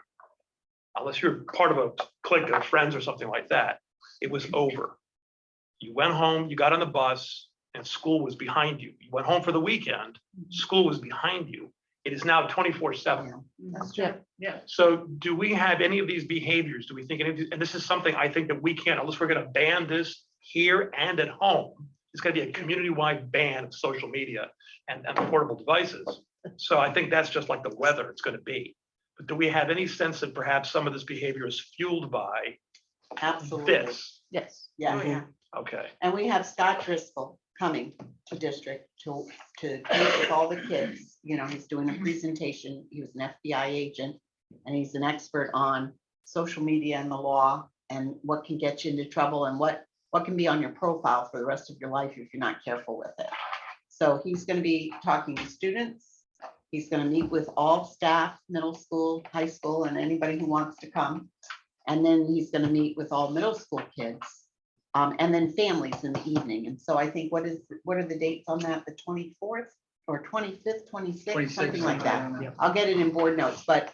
unless you're part of a clique of friends or something like that, it was over. You went home, you got on the bus, and school was behind you. You went home for the weekend, school was behind you. It is now 24/7. That's true. yeah, So do we have any of these behaviors? Do we think any of these, and this is something I think that we can't, unless we're gonna ban this here and at home, it's gonna be a community-wide ban of social media and portable devices. So I think that's just like the weather it's gonna be. But do we have any sense that perhaps some of this behavior is fueled by Absolutely. this? yes. Yeah. Okay, And we have Scott Driscoll coming to district to meet with all the kids. You know, he's doing a presentation. He was an FBI agent And he's an expert on social media and the law and what can get you into trouble and what can be on your profile for the rest of your life if you're not careful with it. So he's going to be talking to students. He's going to meet with all staff, middle school, high school, and anybody who wants to come. And then he's going to meet with all middle school kids. And then families in the evening. And so I think what are the dates on that? The 24th or 25th, 26th, something like that. I'll get it in board notes, but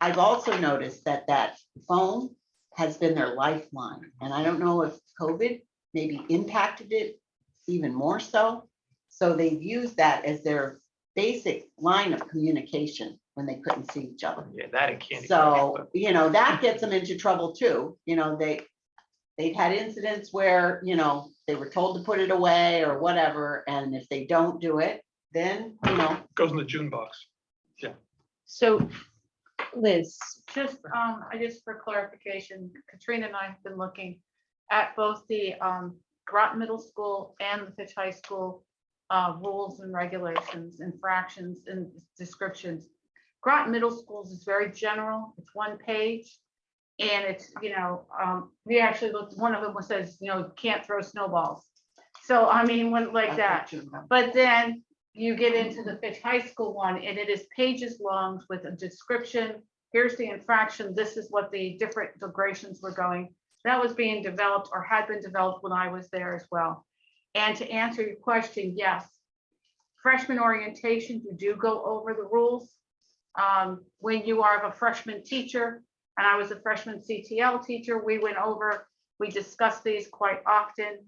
I've also noticed that phone has been their lifeline. And I don't know if COVID maybe impacted it even more so. So they've used that as their basic line of communication when they couldn't see each other. Yeah, that and candy. So, that gets them into trouble too. They've had incidents where, they were told to put it away or whatever. And if they don't do it, then, Goes in the June box. So Liz, Just, for clarification, Katrina and I have been looking at both the Groton Middle School and the Fitch High School rules and regulations, infractions and descriptions. Groton Middle Schools is very general. It's one page. And it's, we actually looked, one of them says, can't throw snowballs. So, I mean, when like that. But then you get into the Fitch High School one and it is pages long with a description. Here's the infraction. This is what the different delegations were going. That was being developed or had been developed when I was there as well. And to answer your question, yes, freshman orientation, you do go over the rules. When you are a freshman teacher, and I was a freshman CTL teacher, we discussed these quite often.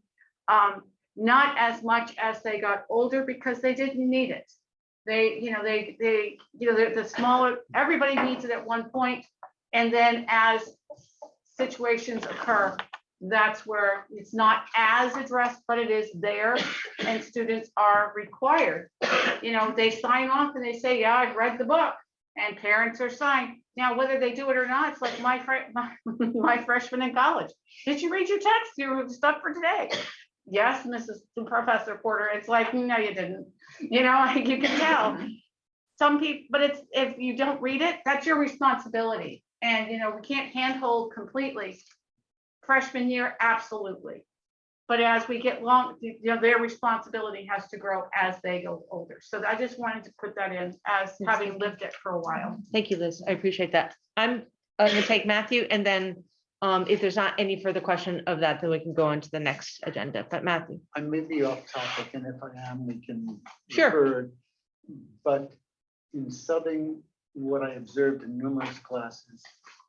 Not as much as they got older because they didn't need it. The smaller, everybody needs it at one point. And then as situations occur, that's where it's not as addressed, but it is there and students are required. They sign off and they say, yeah, I've read the book, and parents are signed. Now, whether they do it or not, it's like my freshman in college. Did you read your text, your stuff for today? Yes, Professor Porter. It's like, no, you didn't. You can tell. Some people, but if you don't read it, that's your responsibility. And we can't handhold completely. Freshman year, absolutely. But as we get long, their responsibility has to grow as they go older. So I just wanted to put that in as having lived it for a while. thank you, Liz. I appreciate that. I'm going to take Matthew, and then if there's not any further question of that, then we can go on to the next agenda. But Matthew. I may be off topic, and if I am, we can. Sure. refer. But in subbing, what I observed in numerous classes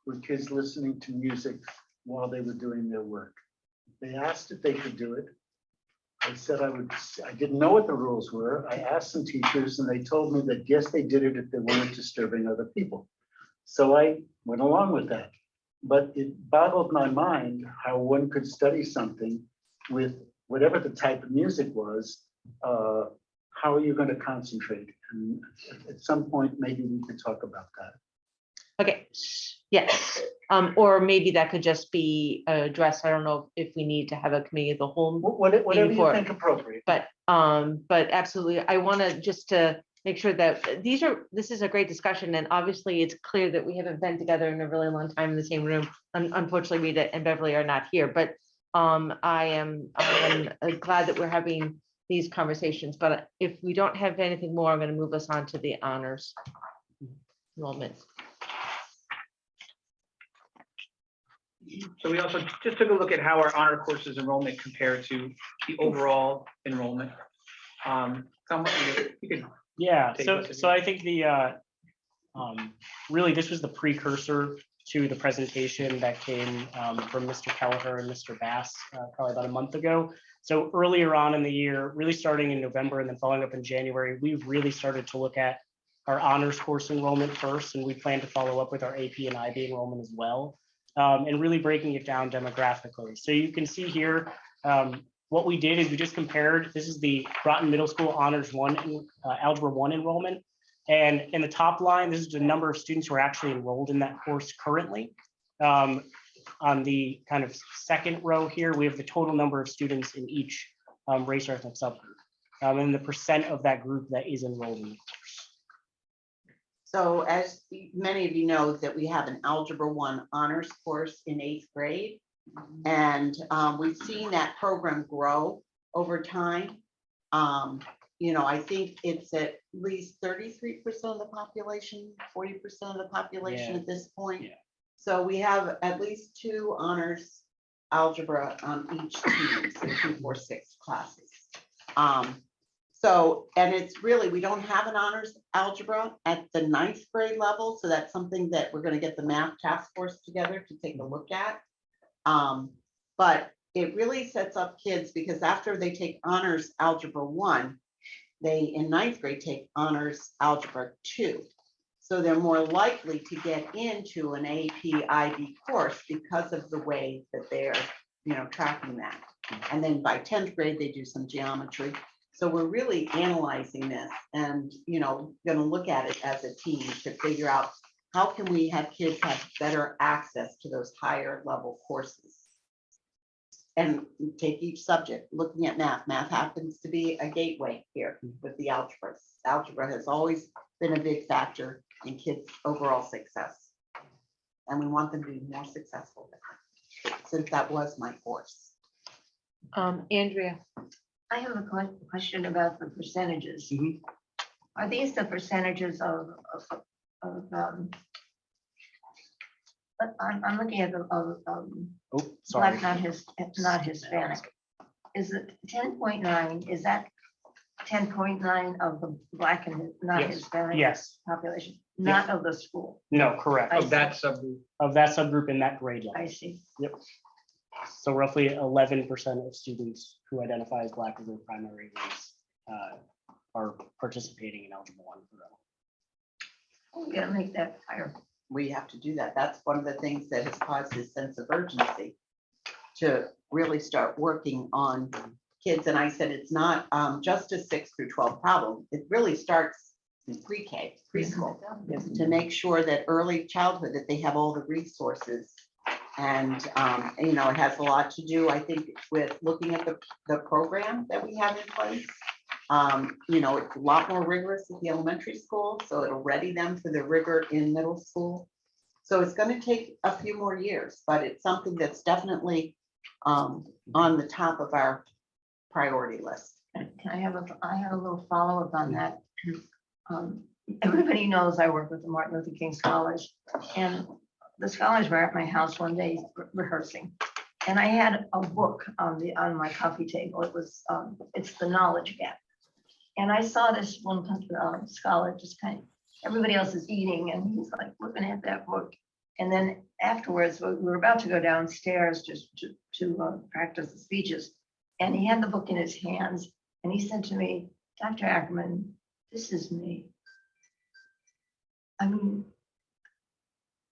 were kids listening to music while they were doing their work. They asked if they could do it. I said I didn't know what the rules were. I asked some teachers and they told me that yes, they did it if they weren't disturbing other people. So I went along with that. But it boggled my mind how one could study something with whatever the type of music was. How are you going to concentrate? And at some point, maybe we could talk about that. Okay, yes. Or maybe that could just be addressed. I don't know if we need to have a committee of the whole, Whatever you for- think appropriate. but absolutely, I want to just to make sure that this is a great discussion, and obviously it's clear that we haven't been together in a really long time in the same room. Unfortunately, Rita and Beverly are not here, but I am glad that we're having these conversations. But if we don't have anything more, I'm going to move us on to the honors enrollment. So we also just took a look at how our honor courses enrollment compared to the overall enrollment. Tom, you could. Yeah, Take so this if so you- I think really this was the precursor to the presentation that came from Mr. Kelleher and Mr. Bass probably about a month ago. So earlier on in the year, really starting in November and then following up in January, we've really started to look at our honors course enrollment first, and we plan to follow up with our AP and IB enrollment as well, and really breaking it down demographically. So you can see here, what we did is we just compared, this is the Groton Middle School Honors 1 Algebra 1 enrollment. And in the top line, this is the number of students who are actually enrolled in that course currently. On the kind of second row here, we have the total number of students in each race or ethnic subgroup, and the percent of that group that is enrolled in the course. So as many of you know, that we have an Algebra 1 honors course in 8th grade. And we've seen that program grow over time. I think it's at least 33% of the population, 40% of the population Yeah. at this point. Yeah. So we have at least 2 honors algebra on each team, so 2, 4, 6 classes. And it's really, we don't have an honors algebra at the 9th grade level, so that's something that we're going to get the math task force together to take a look at. But it really sets up kids, because after they take honors algebra 1, they in 9th grade take honors algebra 2. So they're more likely to get into an AP IB course because of the way that they're, tracking that. And then by 10th grade, they do some geometry. So we're really analyzing this and, going to look at it as a team to figure out how can we have kids have better access to those higher level courses. And take each subject, looking at math. Math happens to be a gateway here with the algebra. Algebra has always been a big factor in kids' overall success. And we want them to be more successful, since that was my course. Andrea, I have a question about the percentages. Mhm. Are these the percentages of but I'm looking at the, Oh, sorry. Black, not Hispanic. Is it 10.9, is that 10.9 of the Black and not Yes. Hispanic Yes, population, not of the school? no, correct. Of that subgroup. Of that subgroup in that grade level. I see. So roughly 11% of students who identify as Black as their primary race are participating in Algebra 1 for them. We gotta make that higher. We have to do that. That's one of the things that has caused this sense of urgency to really start working on kids. And I said, it's not just a 6 through 12 problem. It really starts in pre-K, preschool, to make sure that early childhood, that they have all the resources. And, it has a lot to do, I think, with looking at the program that we have in place. It's a lot more rigorous at the elementary school, so it'll ready them for the rigor in middle school. So it's going to take a few more years, but it's something that's definitely on the top of our priority list. I have a little follow-up on that. Everybody knows I work with the Martin Luther King Scholars, and the scholars were at my house one day rehearsing. And I had a book on my coffee table. It was, it's The Knowledge Gap. And I saw this one scholar just everybody else is eating, and he's like looking at that book. And then afterwards, we were about to go downstairs just to practice the speeches. And he had the book in his hands, and he said to me, "Dr. Ackerman, this is me." I mean,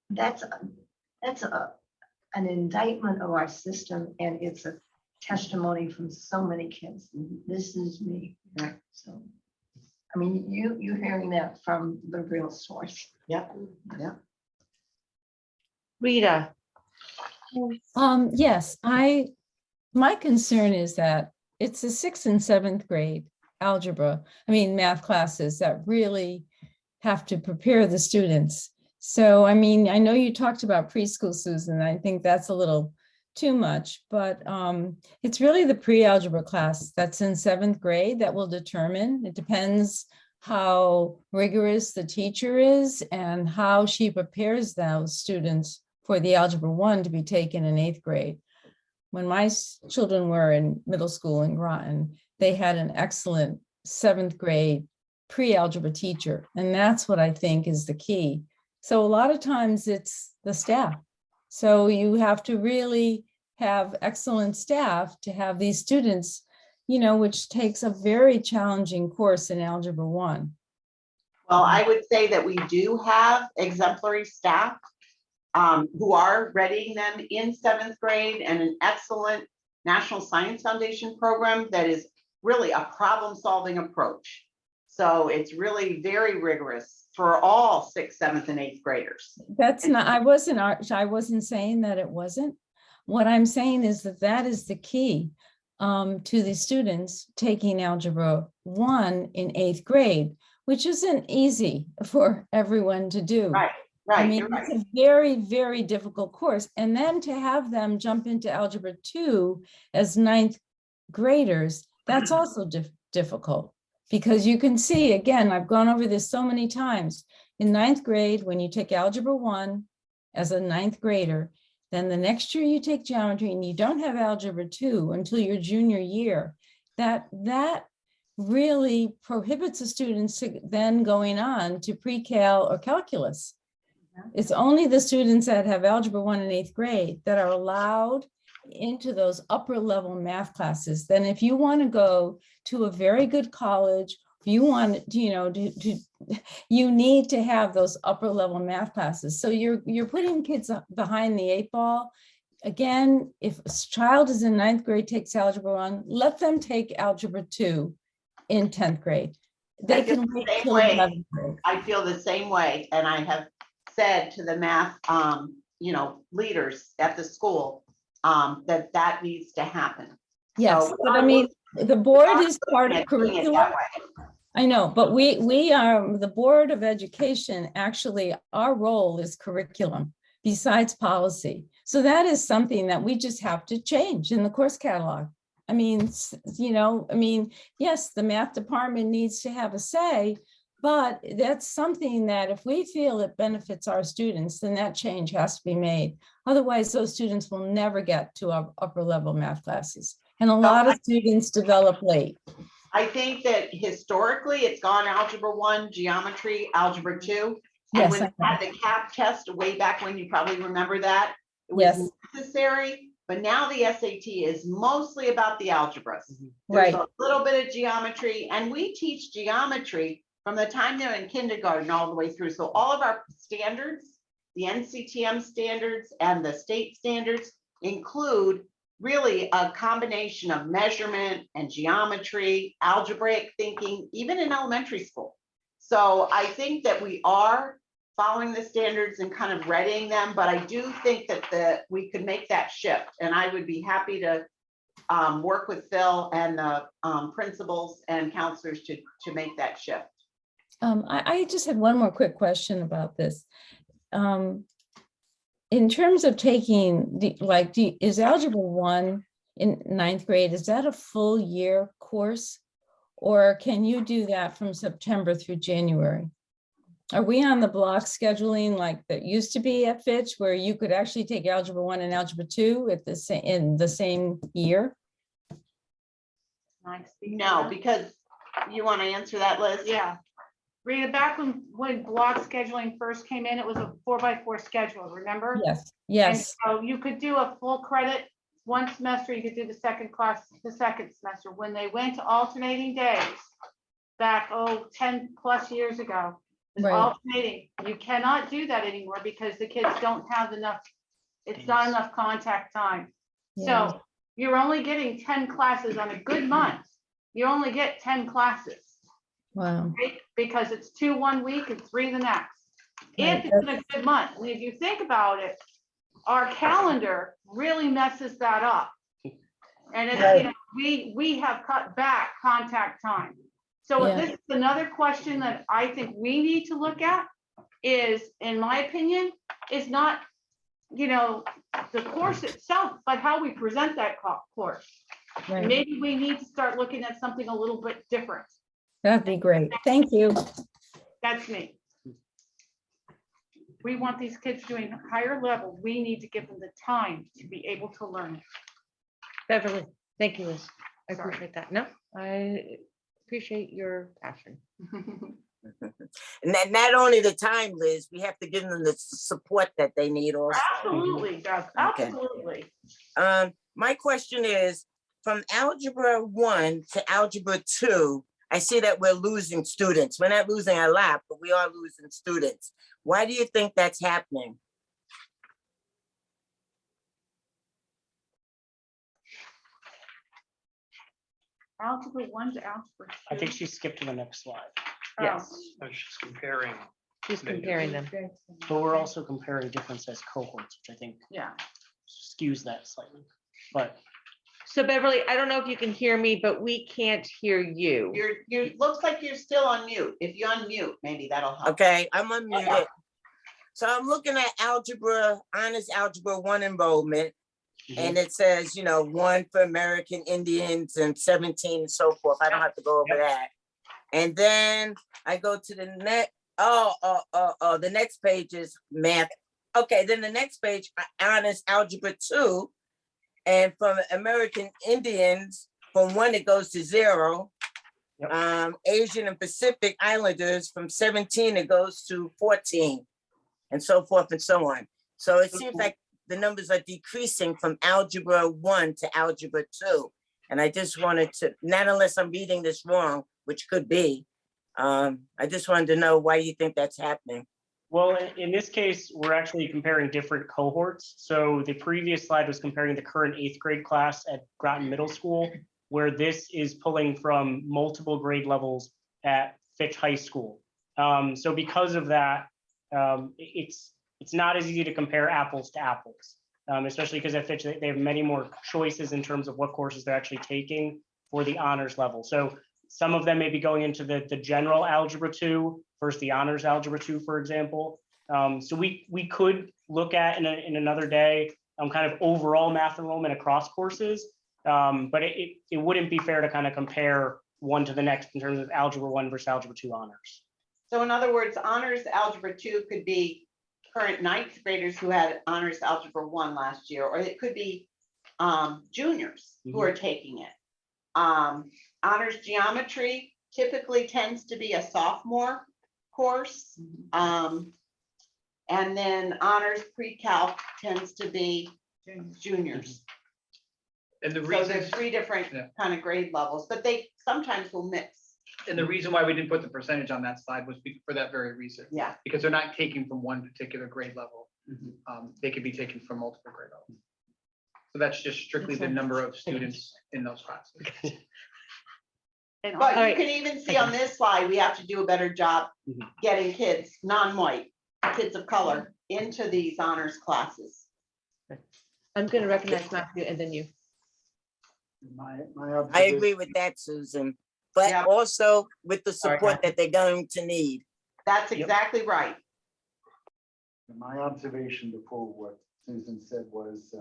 that's an indictment of our system, and it's a testimony from so many kids. This is me. So, I mean, you're hearing that from the real source. Yep. Rita, Yes, my concern is that it's the 6th and 7th grade math classes that really have to prepare the students. So, I know you talked about preschool, Susan. I think that's a little too much, but it's really the pre-algebra class that's in 7th grade that will determine. It depends how rigorous the teacher is and how she prepares those students for the Algebra 1 to be taken in 8th grade. When my children were in middle school in Groton, they had an excellent 7th grade pre-algebra teacher, and that's what I think is the key. So a lot of times it's the staff. So you have to really have excellent staff to have these students, which takes a very challenging course in Algebra 1. Well, I would say that we do have exemplary staff who are readying them in 7th grade, and an excellent National Science Foundation program that is really a problem-solving approach. So it's really very rigorous for all 6th, 7th, and 8th graders. That's not, I wasn't saying that it wasn't. What I'm saying is that is the key. to the students taking Algebra 1 in 8th grade, which isn't easy for everyone to do. Right, I right, mean, you're right. it's a very, very difficult course. And then to have them jump into Algebra 2 as 9th graders, that's also difficult. Because you can see, again, I've gone over this so many times. In 9th grade, when you take Algebra 1 as a 9th grader, then the next year you take geometry and you don't have Algebra 2 until your junior year. That really prohibits the students to then going on to pre-cal or calculus. It's only the students that have Algebra 1 in 8th grade that are allowed into those upper level math classes. Then if you want to go to a very good college, if you want, you know, you need to have those upper level math classes. So you're putting kids behind the 8 ball. Again, if a child is in 9th grade, takes Algebra 1, let them take Algebra 2 in 10th grade. They can wait till 11th grade. I feel the same way, and I have said to the math, you know, leaders at the school, that needs to happen. Yes, So, but I mean, the board is part of doing it curriculum. that way. I know, but we are, the Board of Education, actually, our role is curriculum besides policy. So that is something that we just have to change in the course catalog. I mean, you know, I mean, yes, the math department needs to have a say, but that's something that if we feel it benefits our students, then that change has to be made. Otherwise, those students will never get to our upper level math classes. And a lot of students develop late. I think that historically, it's gone Algebra 1, geometry, Algebra 2. And Yes, when I they had the CAP test way back when, you probably remember that, it Yes. was necessary, but now the SAT is mostly about the algebras. Right. There's a little bit of geometry, and we teach geometry from the time they're in kindergarten all the way through. So all of our standards, the NCTM standards and the state standards, include really a combination of measurement and geometry, algebraic thinking, even in elementary school. So I think that we are following the standards and kind of readying them, but I do think that we could make that shift. And I would be happy to work with Phil and the principals and counselors to make that shift. I just had one more quick question about this. In terms of taking is Algebra 1 in 9th grade, is that a full year course? Or can you do that from September through January? Are we on the block scheduling like that used to be at Fitch, where you could actually take Algebra 1 and Algebra 2 in the same year? No, because you want to answer that, Liz? Yeah. Rita, back when block scheduling first came in, it was a 4x4 schedule, remember? Yes, yes. And so you could do a full credit one semester, you could do the second class the second semester. When they went to alternating days, back, 10 plus years ago, it was Right. alternating. You cannot do that anymore because the kids don't have enough, it's not enough contact time. Yeah. So you're only getting 10 classes on a good month. You only get 10 classes. Wow. Right? Because it's 2 1 week and 3 the next. Right, If it's in a good month, and if you think about it, our calendar really messes that up. And it's, Right. you know, we have cut back contact time. So Yeah. this is another question that I think we need to look at is, in my opinion, is not, you know, the course itself, but how we present that course. Right. Maybe we need to start looking at something a little bit different. That'd be great. Thank you. That's me. We want these kids doing higher level. We need to give them the time to be able to learn it. Beverly, thank you, Liz. I Sorry. appreciate that. No, I appreciate your passion. And that not only the time, Liz, we have to give them the support that they need also. Absolutely, Doug, absolutely. My question is, from Algebra 1 to Algebra 2, I see that we're losing students. We're not losing a lot, but we are losing students. Why do you think that's happening? Algebra 1 to algebra 2. I think she skipped to the next slide, Oh. Yes. I was just comparing. She's comparing them. but we're also comparing different size cohorts, which I think Yeah. skews that slightly. But So Beverly, I don't know if you can hear me, but we can't hear you. Looks like you're still on mute. If you unmute, maybe that'll help. Okay, I'm unmuted. So I'm looking at algebra, honors algebra 1 enrollment. And it says, 1 for American Indians and 17 and so forth. I don't have to go over that. And then I go to the next, the next page is math. Okay, then the next page, honors algebra 2. And from American Indians, from 1 it goes to 0. Asian and Pacific Islanders, from 17 it goes to 14, and so forth and so on. So it seems like the numbers are decreasing from algebra 1 to algebra 2. And I just wanted to, not unless I'm reading this wrong, which could be, I just wanted to know why you think that's happening. Well, in this case, we're actually comparing different cohorts. So the previous slide was comparing the current 8th grade class at Groton Middle School, where this is pulling from multiple grade levels at Fitch High School. So because of that, it's not as easy to compare apples to apples, especially because at Fitch, they have many more choices in terms of what courses they're actually taking for the honors level. So some of them may be going into the general algebra 2 versus the honors algebra 2, for example. So we could look at in another day kind of overall math enrollment across courses, but it wouldn't be fair to kind of compare one to the next in terms of algebra 1 versus algebra 2 honors. So in other words, honors algebra 2 could be current 9th graders who had honors algebra 1 last year, or it could be juniors who are taking it. Honors geometry typically tends to be a sophomore course. And then honors pre-calc tends to be juniors. And the So reason, there's 3 different kind of grade levels, but they sometimes will mix. and the reason why we didn't put the percentage on that slide was for that very reason. Yeah. Because they're not taking from one particular grade level. They could be taken from multiple grade levels. So that's just strictly the number of students in those classes. And But All you right. can even see on this slide, we have to do a better job getting kids, non-white, kids of color, into these honors classes. I'm going to recognize Matthew and then you. My I observation, agree with that, Susan, but Yeah. also with the support that they're going to need. That's exactly right. my observation before what Susan said was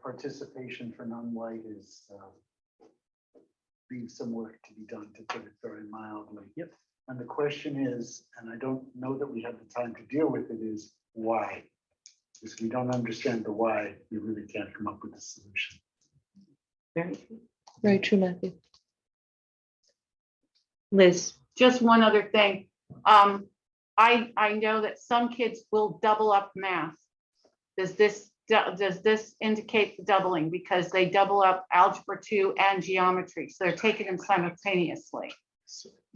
participation for non-white is leaves some work to be done, to put it very mildly. Yep. And the question is, and I don't know that we have the time to deal with it, is why? If we don't understand the why, we really can't come up with a solution. Very true, Matthew. Liz. just one other thing. I know that some kids will double up math. Does this indicate the doubling? Because they double up algebra 2 and geometry, so they're taking them simultaneously,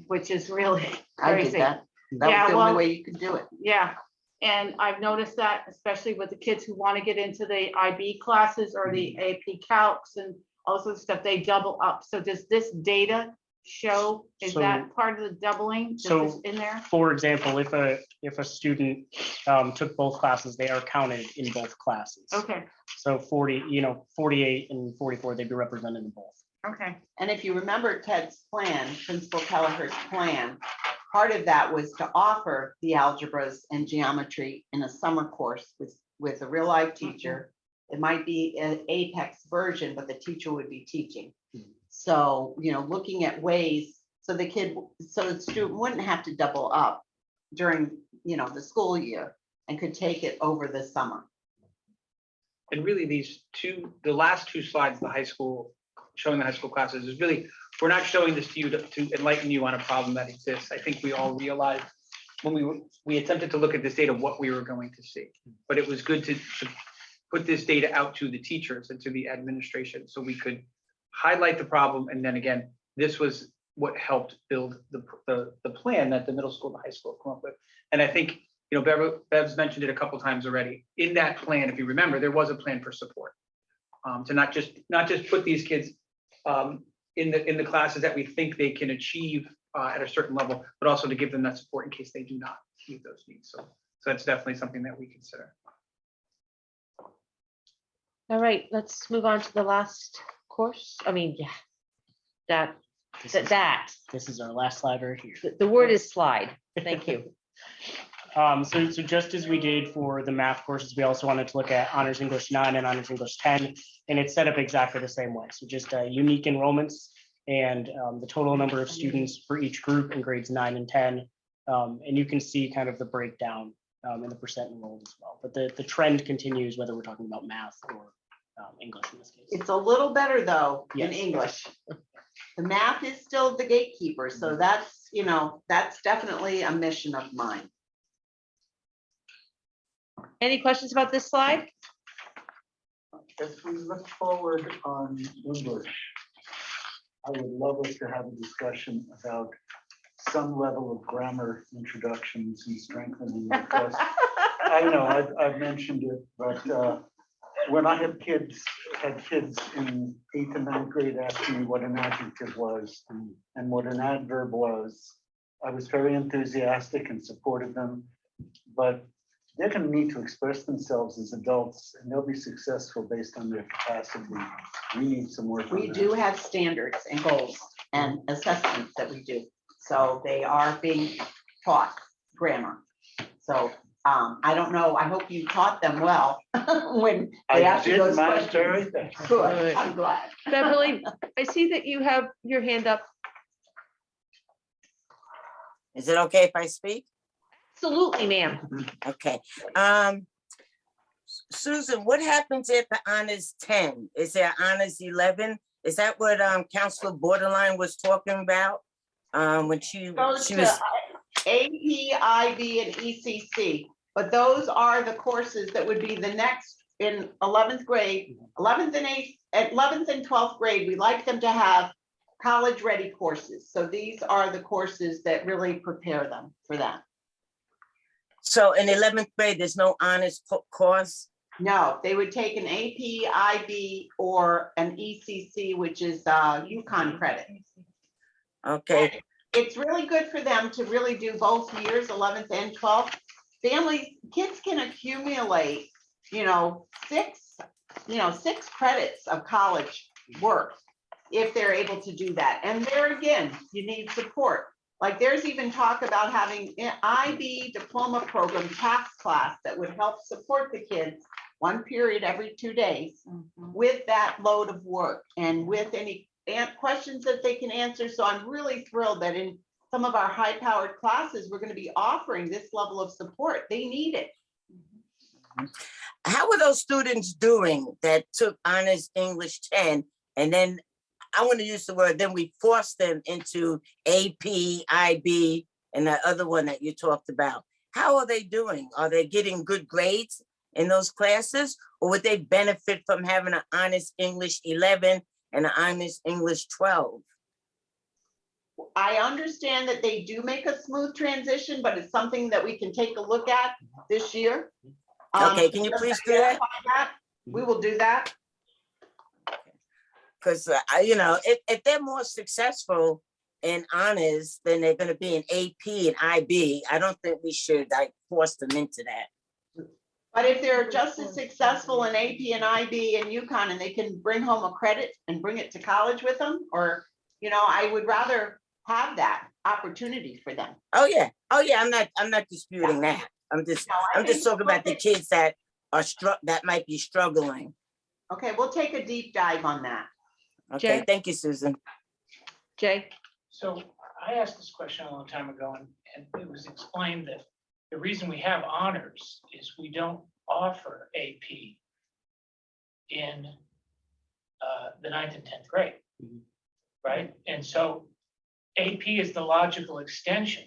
which is really I did crazy. that. That Yeah, was the well- only way you could do it. Yeah, and I've noticed that especially with the kids who want to get into the IB classes or the AP calcs and all sorts of stuff, they double up. So does this data show, is So- that part of the doubling? Is so- this in there? For example, if a student took both classes, they are counted in both classes. Okay, So 48 and 44, they'd be represented in both. okay. And if you remember Ted's plan, Principal Kelleher's plan, part of that was to offer the algebras and geometry in a summer course with a real life teacher. It might be an Apex version, but the teacher would be teaching. So, looking at ways, so the student wouldn't have to double up during, the school year and could take it over the summer. And really the last two slides, the high school, showing the high school classes is really, we're not showing this to you to enlighten you on a problem that exists. I think we all realized when we attempted to look at this data, what we were going to see. But it was good to put this data out to the teachers and to the administration so we could highlight the problem. And then again, this was what helped build the plan that the middle school and the high school come up with. And I think, Bev's mentioned it a couple times already. In that plan, if you remember, there was a plan for support. To not just put these kids in the classes that we think they can achieve at a certain level, but also to give them that support in case they do not meet those needs. So that's definitely something that we consider. All right, let's move on to the last course. I mean, yeah, that, This is our last slide right here. the word is slide. Thank you. So just as we did for the math courses, we also wanted to look at Honors English 9 and Honors English 10, and it's set up exactly the same way. So just unique enrollments and the total number of students for each group in grades 9 and 10. And you can see kind of the breakdown in the percent enrolled as well. But the trend continues whether we're talking about math or English in this case. It's a little better though in Yes. English. The math is still the gatekeeper, so that's, you know, that's definitely a mission of mine. Any questions about this slide? As we look forward on English, I would love us to have a discussion about some level of grammar introductions and strengthening the course. I know I've mentioned it, but when I had kids in 8th and 9th grade asking me what an adjective was and what an adverb was, I was very enthusiastic and supported them, but they're going to need to express themselves as adults, and they'll be successful based on their capacity. We need some work. We do have standards and goals and assessments that we do. So they are being taught grammar. So I don't know, I hope you taught them well when they asked you those questions. Good, I'm glad. Beverly, I see that you have your hand up. Is it okay if I speak? Absolutely, ma'am. Okay. Susan, what happens at the honors 10? Is there honors 11? Is that what Counselor Borderline was talking about? When she Goes was, to AP, IB, and ECC, but those are the courses that would be the next in 11th grade, 11th and 8th, at 11th and 12th grade, we like them to have college-ready courses. So these are the courses that really prepare them for that. so in 11th grade, there's no honors course? No, they would take an AP, IB, or an ECC, which is UConn credit. Okay, It's really good for them to really do both years, 11th and 12th. Families, kids can accumulate, you know, six credits of college work if they're able to do that. And there again, you need support. Like there's even talk about having an IB diploma program tax class that would help support the kids one period every 2 days with that load of work and with any questions that they can answer. So I'm really thrilled that in some of our high-powered classes, we're going to be offering this level of support. They need it. how are those students doing that took honors English 10 and then I want to use the word, then we forced them into AP, IB, and that other one that you talked about. How are they doing? Are they getting good grades in those classes? Or would they benefit from having an honors English 11 and an honors English 12? I understand that they do make a smooth transition, but it's something that we can take a look at this year. Okay, can you please do that? We will do that. Because, you know, if they're more successful in honors, then they're going to be in AP and IB. I don't think we should like force them into that. But if they're just as successful in AP and IB and UConn and they can bring home a credit and bring it to college with them, or, you know, I would rather have that opportunity for them. Oh yeah, I'm not disputing that. I'm just talking about the kids that are that might be struggling. Okay, we'll take a deep dive on that. Okay, Jay? thank you, Susan. Jay? So I asked this question a long time ago, and it was explained that the reason we have honors is we don't offer AP in the 9th and 10th grade, right? And so AP is the logical extension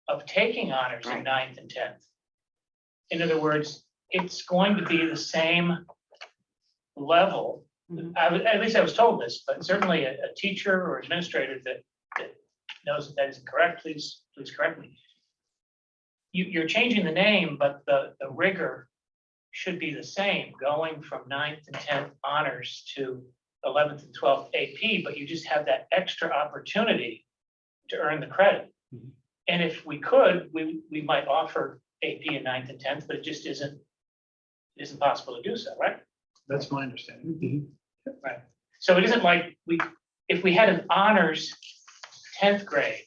of taking honors in 9th and 10th. In other words, it's going to be the same level. At least I was told this, but certainly a teacher or administrator that knows that isn't correct, please correct me. You're changing the name, but the rigor should be the same, going from 9th and 10th honors to 11th and 12th AP, but you just have that extra opportunity to earn the credit. And if we could, we might offer AP in 9th and 10th, but it just isn't possible to do so, right? That's my understanding. Right. So it isn't like if we had an honors 10th grade,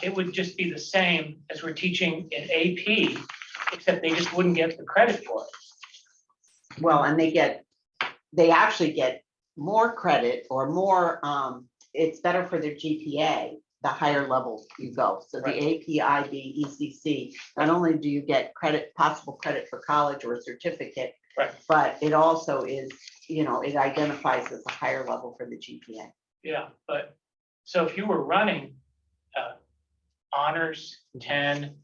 it would just be the same as we're teaching in AP, except they just wouldn't get the credit for it. Well, and they actually get more credit or more, it's better for their GPA, the higher level you go. So the Right. AP, IB, ECC, not only do you get possible credit for college or a certificate, Right. but it also is, it identifies as a higher level for the GPA. Yeah, but, so if you were running honors 10,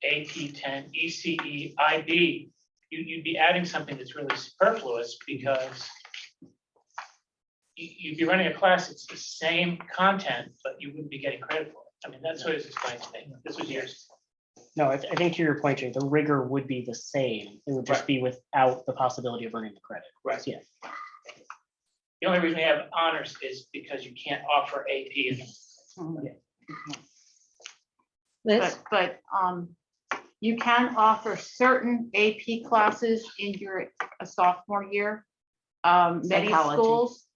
AP 10, ECE, IB, you'd be adding something that's really superfluous because you'd be running a class that's the same content, but you wouldn't be getting credit for it. I mean, that's what it was explained to me. This was years. No, I think to your point, Jay, the rigor would be the same. It would just Right. be without the possibility of earning the credit. Right. Yeah. The only reason we have honors is because you can't offer AP. Liz? But you can offer certain AP classes in your sophomore year. Many Psychology. schools,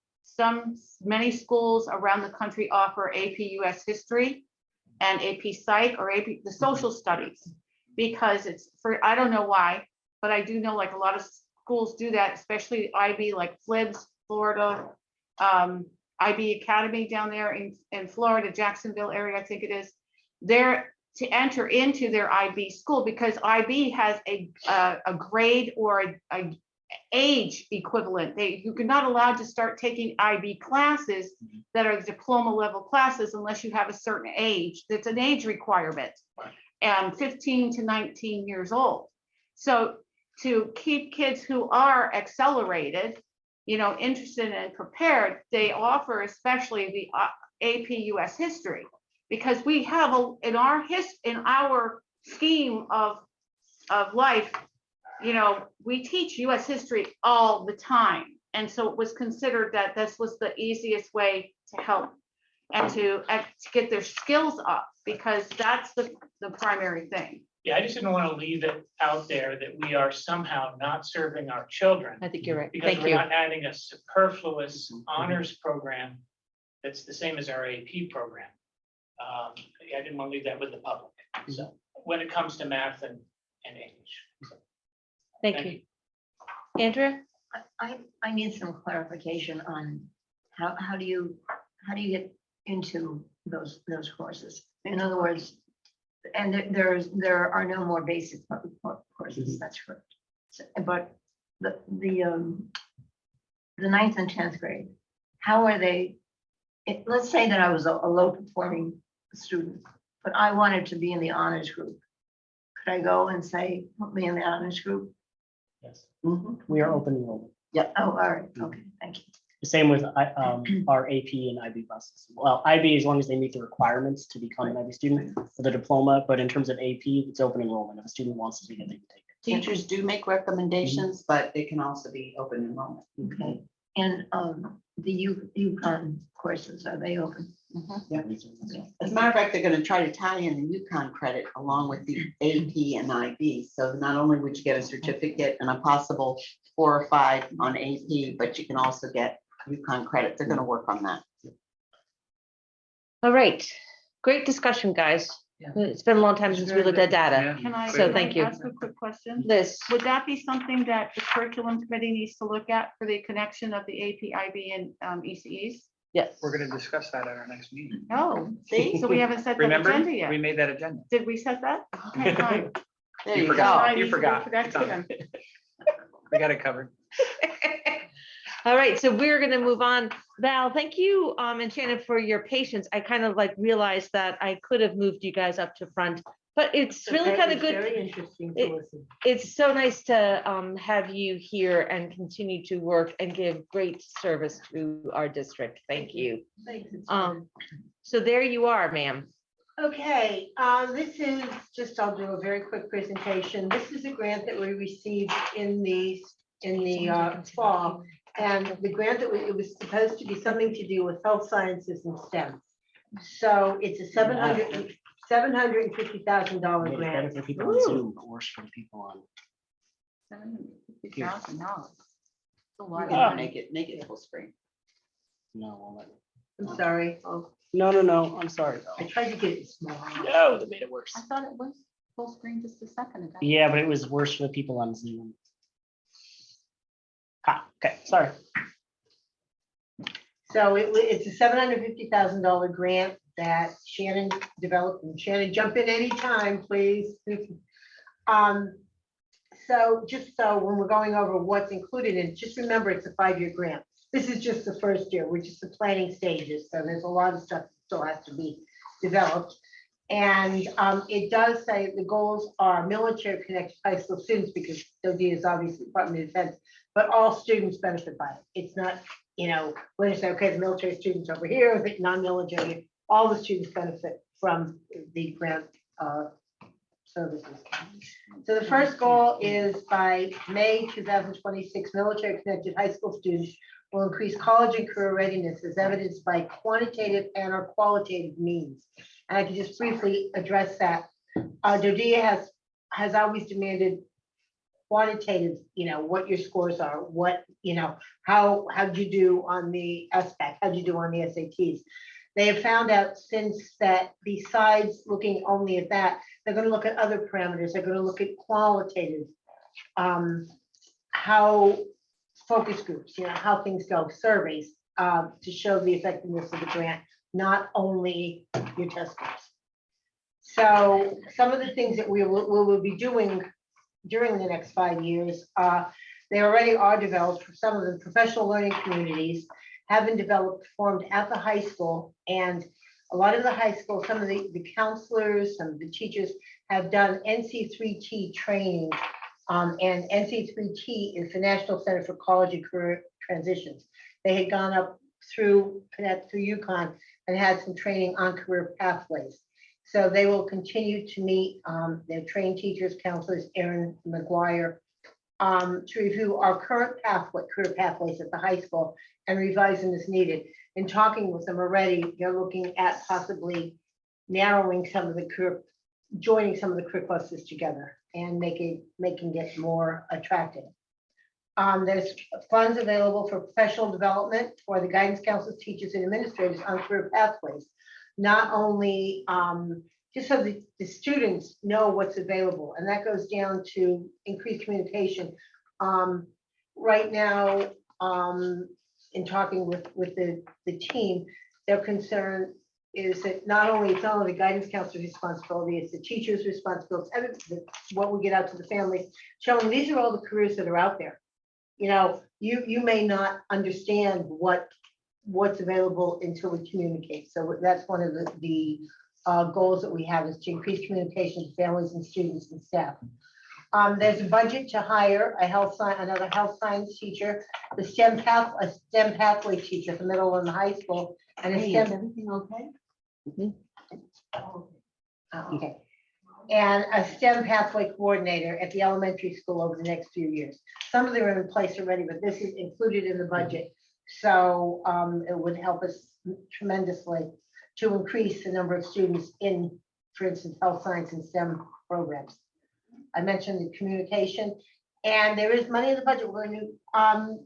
many schools around the country offer AP US History and AP Psych or AP, the social studies. Because it's for, I don't know why, but I do know like a lot of schools do that, especially IB, like FLIBS, Florida, IB Academy down there in Florida, Jacksonville area, I think it is. They're to enter into their IB school because IB has a grade or a age equivalent. You're not allowed to start taking IB classes that are diploma level classes unless you have a certain age. It's an age requirement, and 15 to 19 years old. So to keep kids who are accelerated, interested and prepared, they offer especially the AP US History, because we have in our scheme of life, we teach US history all the time. And so it was considered that this was the easiest way to help and to get their skills up, because that's the primary thing. Yeah, I just didn't want to leave it out there that we are somehow not serving our children I think you're right. because Thank we're you. not adding a superfluous honors program that's the same as our AP program. I didn't want to leave that with the public. So when it comes to math and English. So, Thank you. Andrea? I need some clarification on how do you get into those courses? In other words, and there are no more basic courses, that's correct. But the 9th and 10th grade, how are they? Let's say that I was a low performing student, but I wanted to be in the honors group. Could I go and say, put me in the honors group? Yes. Mm-hmm. We are open enrollment. Oh, all right, okay, thank you. The same with our AP and IB buses. Well, IB, as long as they meet the requirements to become an IB student for the diploma, but in terms of AP, it's open enrollment. If a student wants to take it, they can take it. Teachers do make recommendations, but it can also be open enrollment. Okay, and the UConn courses, are they open? Yeah. As a matter of fact, they're going to try to tie in the UConn credit along with the AP and IB. So not only would you get a certificate and a possible 4 or 5 on AP, but you can also get UConn credit. They're going to work on that. All right. Great discussion, guys. Yeah. It's been a long time since we looked at data. Can I So thank you. ask a quick question? Liz? Would that be something that the curriculum committee needs to look at for the connection of the AP, IB, and ECEs? Yes. We're going to discuss that at our next meeting. Oh, see, so we haven't set that Remember, agenda yet. we made that agenda. Did we set that? Okay, fine. There You you forgot. go. I need You to go forgot. for that It's on then. We got it covered. All right, so we're gonna move on. Val, thank you, and Shannon, for your patience. I kind of realized that I could have moved you guys up to front, but it's really kind of good. Very interesting to listen. It's so nice to have you here and continue to work and give great service to our district. Thank you. Thanks. So there you are, ma'am. Okay, this is just, I'll do a very quick presentation. This is a grant that we received in the fall. And the grant it was supposed to be something to do with health sciences and STEM. So it's a $750,000 Made it better grant. for people on Zoom, but worse for the people on. $750,000. A You lot. can make it full screen. No, I'm sorry. Oh, no, I'm sorry. I tried to get it small. No, that made it worse. I thought it was full screen just a second ago. Yeah, but it was worse for the people on Zoom. Okay, sorry. So it's a $750,000 grant that Shannon developed, and Shannon, jump in anytime, please. So just so when we're going over what's included in, just remember it's a 5-year grant. This is just the first year, which is the planning stages. So there's a lot of stuff that still has to be developed. And it does say the goals are military connected high school students, because DOD is obviously Department of Defense, but all students benefit by it. It's not, when you say, okay, the military students over here, the non-military, all the students benefit from the grant services. So the first goal is by May 2026, military connected high school students will increase college and career readiness as evidenced by quantitative and or qualitative means. And I can just briefly address that. DODEA has always demanded quantitative, what your scores are, what, how'd you do on the SBAC, how'd you do on the SATs. They have found out since that besides looking only at that, they're going to look at other parameters. They're going to look at qualitative, how focus groups, how things go, surveys, to show the effectiveness of the grant, not only your test scores. So some of the things that we will be doing during the next 5 years, they already are developed. For some of the professional learning communities have been developed, formed at the high school, and a lot of the high school, some of the counselors, some of the teachers have done NC3T training, and NC3T is the National Center for College and Career Transitions. They had gone up through UConn and had some training on career pathways. So they will continue to meet, they've trained teachers, counselors, Erin McGuire, to review our current career pathways at the high school and revise them as needed. In talking with them already, they're looking at possibly narrowing some of the career, joining some of the career clusters together and making it more attractive. There's funds available for professional development for the guidance counselors, teachers, and administrators on career pathways. Not only just so the students know what's available, and that goes down to increased communication. Right now, in talking with the team, their concern is that it's not only the guidance counselor's responsibility, it's the teacher's responsibility, and what we get out to the families, showing these are all the careers that are out there. You may not understand what's available until we communicate. So that's one of the goals that we have, is to increase communication to families and students and staff. There's a budget to hire another health science teacher, a STEM pathway teacher for middle and high school, and a Hey, STEM. is everything okay? Okay. And a STEM pathway coordinator at the elementary school over the next few years. Some of them are in place already, but this is included in the budget. So it would help us tremendously to increase the number of students in, for instance, health science and STEM programs. I mentioned the communication, and there is money in the budget. We're going to,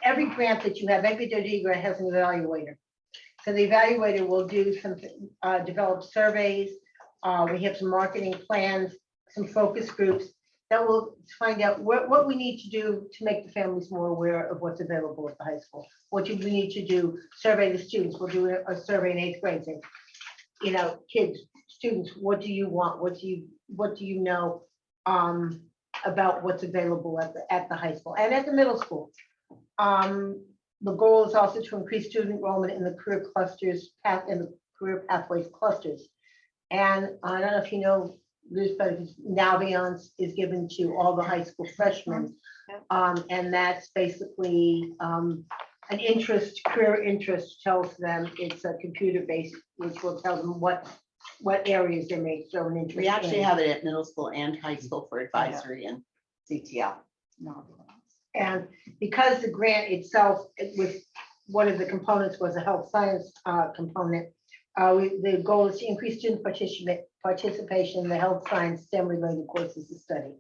every grant that you have, every DOD grant has an evaluator. So the evaluator will do some, develop surveys. We have some marketing plans, some focus groups that will find out what we need to do to make the families more aware of what's available at the high school. What do we need to do? Survey the students. We'll do a survey in 8th grade. Say, kids, students, what do you want? What do you know about what's available at the high school and at the middle school? The goal is also to increase student enrollment in the career clusters, in the career pathways clusters. And I don't know if you know, Naviance is given to all the high school freshmen. And that's basically an interest, career interest tells them it's a computer based, which will tell them what areas they may show an interest in. We actually have it at middle school and high school for advisory and CTL. And because the grant itself, with one of the components was a health science component, the goal is to increase student participation in the health science STEM related courses of study.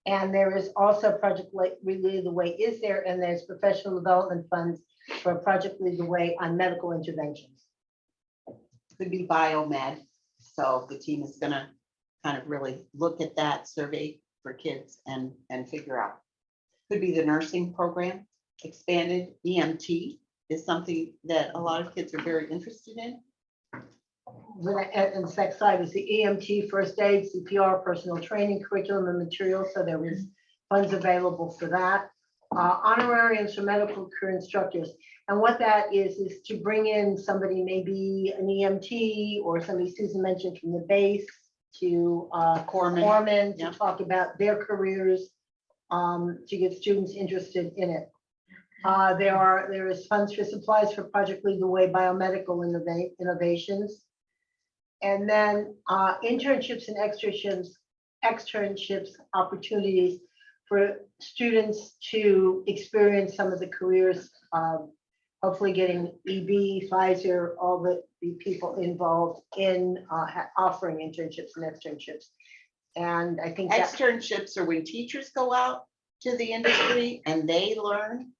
And there is also Project Lead the Way is there, and there's professional development funds for Project Lead the Way on medical interventions. Could be biomed. So the team is gonna kind of really look at that survey for kids and figure out. Could be the nursing program, expanded EMT is something that a lot of kids are very interested in. And the next slide is the EMT, first aid, CPR, personal training, curriculum and materials. So there was funds available for that. Honorariums for medical career instructors. And what that is to bring in somebody, maybe an EMT or somebody Susan mentioned from the base to corpsmen to yeah. talk about their careers, to get students interested in it. There is funds for supplies for Project Lead the Way biomedical innovations. And then internships and externships opportunities for students to experience some of the careers, hopefully getting EB, Pfizer, all the people involved in offering internships and externships. And I think that Externships are when teachers go out to the industry and they learn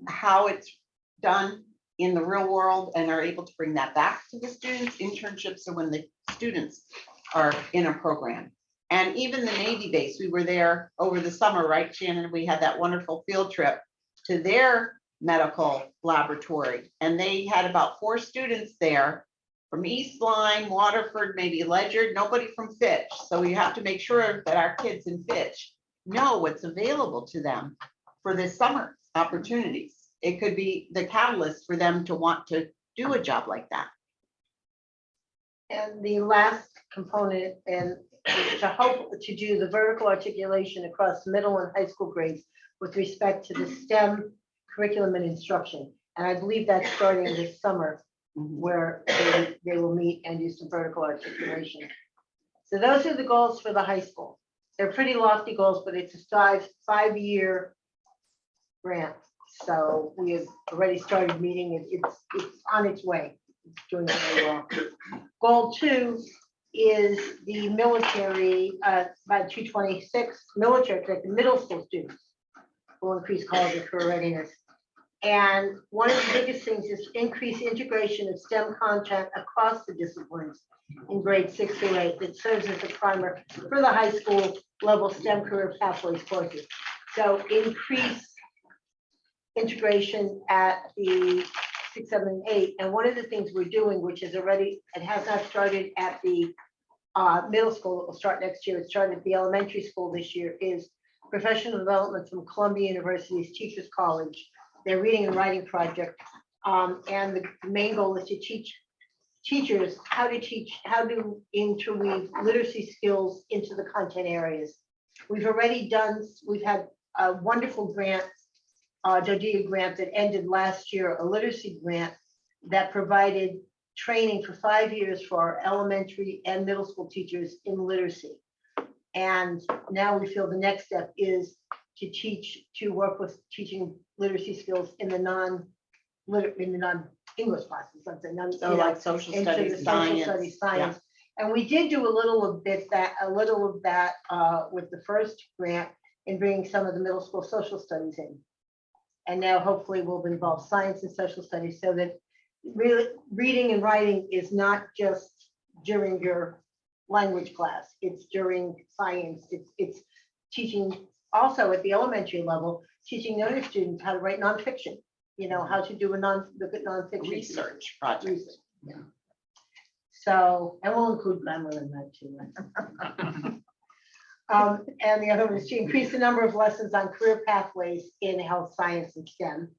how it's done in the real world and are able to bring that back to the students. Internships are when the students are in a program. And even the Navy base, we were there over the summer, right, Shannon? We had that wonderful field trip to their medical laboratory. And they had about 4 students there from East Line, Waterford, maybe Ledyard, nobody from Fitch. So we have to make sure that our kids in Fitch know what's available to them for this summer opportunities. It could be the catalyst for them to want to do a job like that. And the last component and is to hope to do the vertical articulation across middle and high school grades with respect to the STEM curriculum and instruction. And I believe that's starting this summer, where they will meet and do some vertical articulation. So those are the goals for the high school. They're pretty lofty goals, but it's a 5-year grant. So we have already started meeting it. It's on its way. It's doing very well. Goal 2 is the military, by 226 military, like the middle school students will increase college and career readiness. And one of the biggest things is increase integration of STEM content across the disciplines in grades 6 through 8 that serves as a primer for the high school level STEM career pathways courses. So increase integration at the 6, 7, and 8. And one of the things we're doing, which is already, it has not started at the middle school, it will start next year. It started at the elementary school this year, is professional development from Columbia University's Teachers College, their reading and writing project. And the main goal is to teach teachers how to interweave literacy skills into the content areas. We've had a wonderful grant, Dodea grant that ended last year, a literacy grant that provided training for 5 years for our elementary and middle school teachers in literacy. And now we feel the next step is to work with teaching literacy skills in the non-English classes, something. So like social studies, science. And we did do a little of that with the first grant in bringing some of the middle school social studies in. And now hopefully we'll involve science and social studies so that really reading and writing is not just during your language class, it's during science, it's teaching also at the elementary level, teaching younger students how to write nonfiction, how to do look at nonfiction. Research project. Yeah. So, and we'll include grammar in that too. And the other one is to increase the number of lessons on career pathways in health, science, and STEM.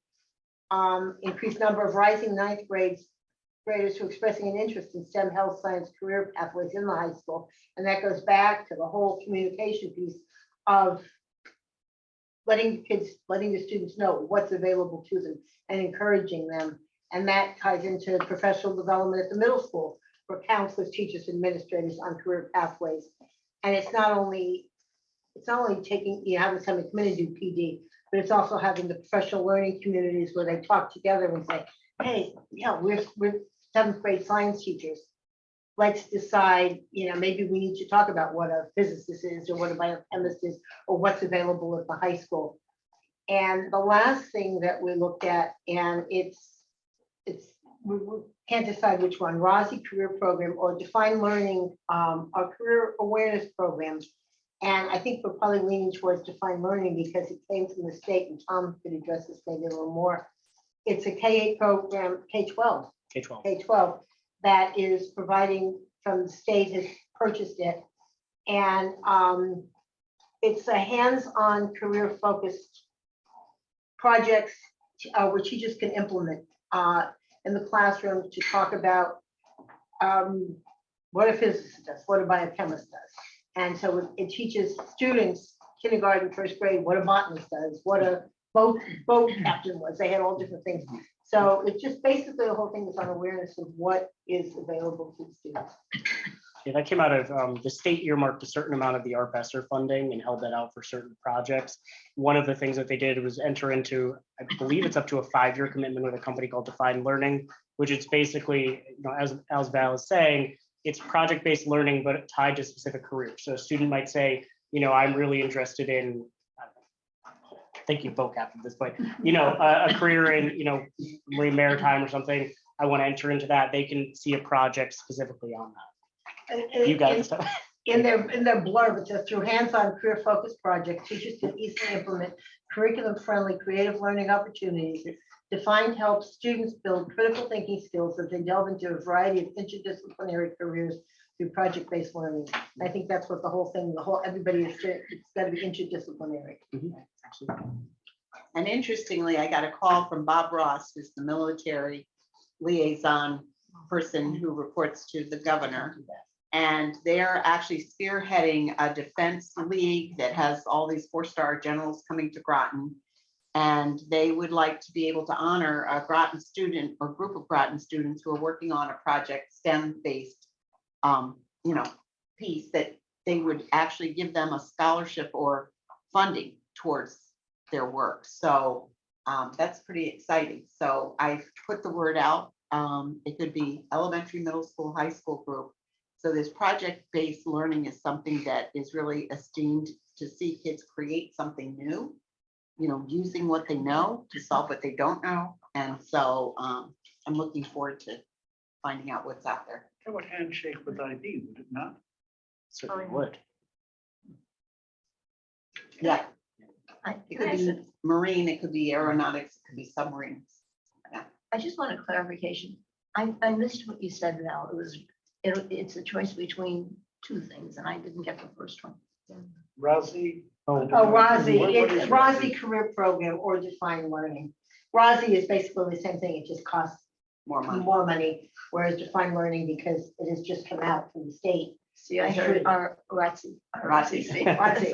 Increase number of rising ninth graders who are expressing an interest in STEM, health, science, career pathways in the high school. And that goes back to the whole communication piece of letting the students know what's available to them and encouraging them. And that ties into professional development at the middle school for counselors, teachers, administrators on career pathways. And it's not only taking, having somebody come in and do PD, but it's also having the professional learning communities where they talk together and say, hey, we're 7th grade science teachers. let's decide, maybe we need to talk about what a physicist is or what a biochemist is or what's available at the high school. And the last thing that we looked at, and we can't decide which one, ROSI career program or defined learning, our career awareness programs. And I think we're probably leaning towards defined learning because it came from the state, and Tom could address this maybe a little more. It's a K-8 program, K-12, K-12. K-12, that is providing from the state has purchased it. And it's a hands-on career-focused projects where teachers can implement in the classroom to talk about what a physicist does, what a biochemist does. And so it teaches students, kindergarten, first grade, what a botanist does, what a boat captain was. They had all different things. So it's just basically the whole thing is on awareness of what is available to the students. Yeah, that came out of the state earmarked a certain amount of the Art Besser funding and held that out for certain projects. One of the things that they did was enter into, I believe it's up to a 5-year commitment with a company called Defined Learning, which is basically, as Val is saying, it's project-based learning, but tied to specific careers. So a student might say, I'm really interested in, thank you, boat captain at this point, a career in, marine maritime or something. I want to enter into that. They can see a project specifically on that. You guys. In their blurb, it says through hands-on career-focused projects, teachers can easily implement curriculum-friendly creative learning opportunities. Defined helps students build critical thinking skills as they delve into a variety of interdisciplinary careers through project-based learning. And I think that's what the whole thing, everybody is, it's got to be interdisciplinary. Absolutely. And interestingly, I got a call from Bob Ross, who's the military liaison person who reports to the governor. And they're actually spearheading a defense league that has all these 4-star generals coming to Groton. And they would like to be able to honor a Groton student or group of Groton students who are working on a project STEM-based, piece that they would actually give them a scholarship or funding towards their work. So that's pretty exciting. So I've put the word out. It could be elementary, middle school, high school group. So this project-based learning is something that is really esteemed to see kids create something new, using what they know to solve what they don't know. And so I'm looking forward to finding out what's out there. That would handshake with ID, would it not? Certainly would. Yeah. It could be marine, it could be aeronautics, it could be submarines. I just want a clarification. I missed what you said, Val. It's a choice between 2 things, and I didn't get the first one. Rosie? ROSI, What it's is ROSI career program or defined learning. ROSI is basically the same thing. It just costs More money. more money, whereas defined learning, because it has just come out from the state. See, I heard ROTC. ROTC. ROTC.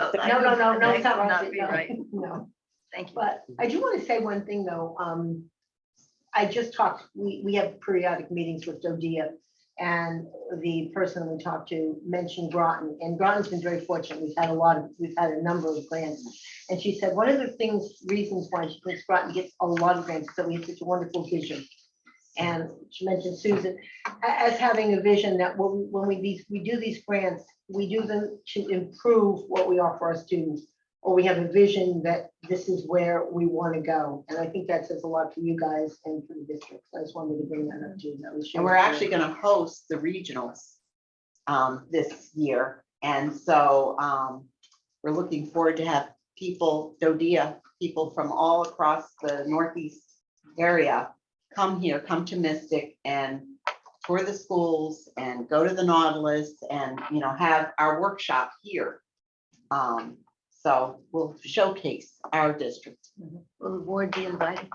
No, it's not ROTC. Be right. No. Thank you. But I do want to say one thing, though. I just talked, we have periodic meetings with DODEA, and the person we talked to mentioned Groton, and Groton's been very fortunate. We've had a number of grants. And she said, one of the reasons why she thinks Groton gets a lot of grants, is that we have such a wonderful vision. And she mentioned Susan as having a vision that when we do these grants, we do them to improve what we offer our students, or we have a vision that this is where we want to go. And I think that says a lot for you guys and for the district. So I just wanted to bring that up too. And we're actually going to host the regionals this year. And so we're looking forward to have DODEA people from all across the Northeast area come here, come to Mystic and tour the schools and go to the Nautilus and, have our workshop here. So we'll showcase our district. Will the board be invited?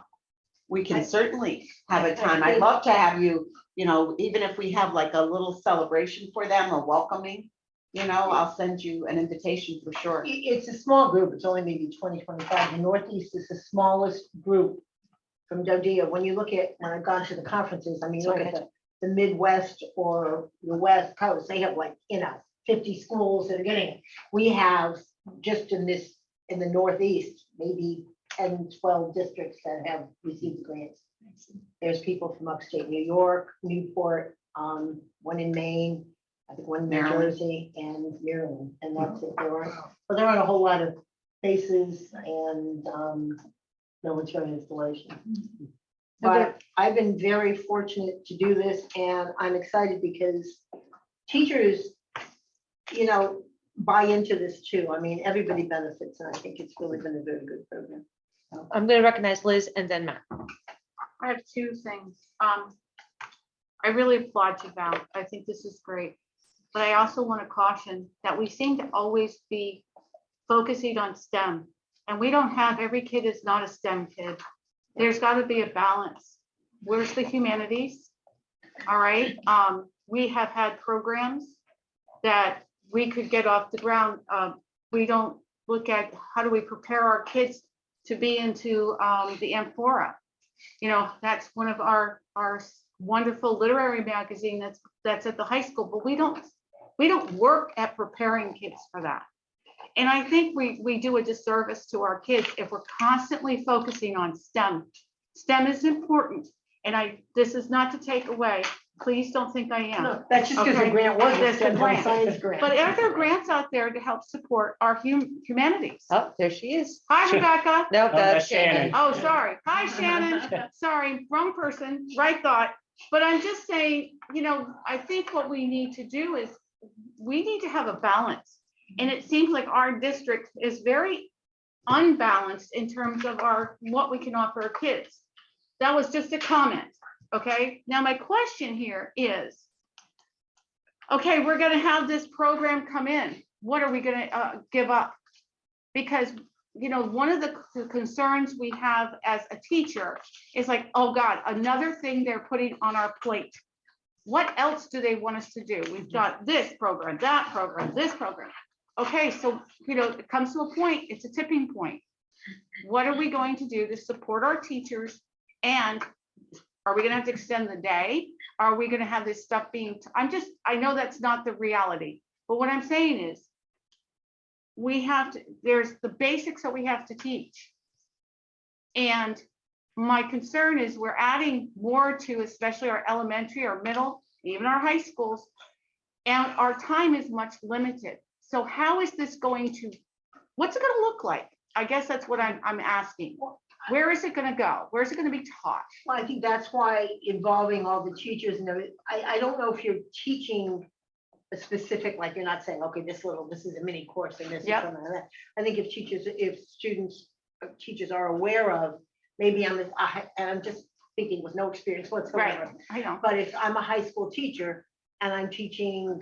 We can certainly have a time. I'd love to have you, even if we have like a little celebration for them or welcoming, I'll send you an invitation for sure. It's a small group. It's only maybe 20, 25. The Northeast is the smallest group from DODEA. When I've gone to the conferences, look at the Midwest or the West Coast, they have 50 schools that are getting it. We have just in the Northeast, maybe 10, 12 districts that have received grants. There's people from upstate New York, Newport, one in Maine, I think one in New Maryland. Jersey, and Maryland, and that's it. But there aren't a whole lot of bases and military installation. But I've been very fortunate to do this, and I'm excited because teachers, buy into this too. I mean, everybody benefits, and I think it's really been a very good program. I'm going to recognize Liz and then Matt. I have two things. I really applaud you, Val. I think this is great. But I also want to caution that we seem to always be focusing on STEM. And we don't have, every kid is not a STEM kid. There's got to be a balance. Where's the humanities? All right. We have had programs that we could get off the ground. We don't look at how do we prepare our kids to be into the Amphora. That's one of our wonderful literary magazine that's at the high school, but we don't work at preparing kids for that. And I think we do a disservice to our kids if we're constantly focusing on STEM. STEM is important, and this is not to take away. Please don't think I am. No, that's just because Okay. the grant was a That's the STEM grant. science grant. But are there grants out there to help support our humanities? Oh, there she is. Hi, Rebecca. No, that's that's Shannon. Shannon. Oh, sorry. Hi, Shannon. Sorry, wrong person, right thought. But I'm just saying, I think what we need to do is we need to have a balance. And it seems like our district is very unbalanced in terms of what we can offer our kids. That was just a comment. Okay. Now my question here is, okay, we're going to have this program come in. What are we going to give up? Because one of the concerns we have as a teacher is like, oh God, another thing they're putting on our plate. What else do they want us to do? We've got this program, that program, this program. Okay, so, it comes to a point, it's a tipping point. What are we going to do to support our teachers? And are we gonna have to extend the day? Are we gonna have this stuff I know that's not the reality, but what I'm saying is, there's the basics that we have to teach. And my concern is we're adding more to especially our elementary, our middle, even our high schools, and our time is much limited. So how is this what's it gonna look like? I guess that's what I'm asking. Where is it gonna go? Where's it gonna be taught? Well, I think that's why involving all the teachers and I don't know if you're teaching a specific, like you're not saying, okay, this is a mini course and this is Yep. something like that. I think if teachers are aware of, maybe and I'm just speaking with no experience whatsoever. Right, I know. But if I'm a high school teacher and I'm teaching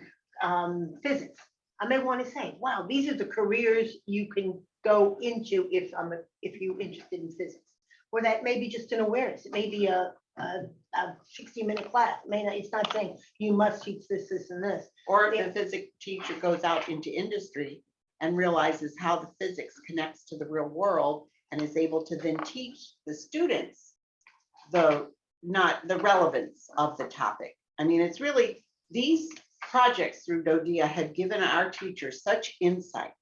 physics, I may want to say, wow, these are the careers you can go into if you're interested in physics. Or that may be just an awareness. It may be a 60-minute class. It's not saying you must teach this, this, and this. Or if the physics teacher goes out into industry and realizes how the physics connects to the real world and is able to then teach the students the relevance of the topic. I mean, it's really, these projects through DODEA had given our teachers such insight,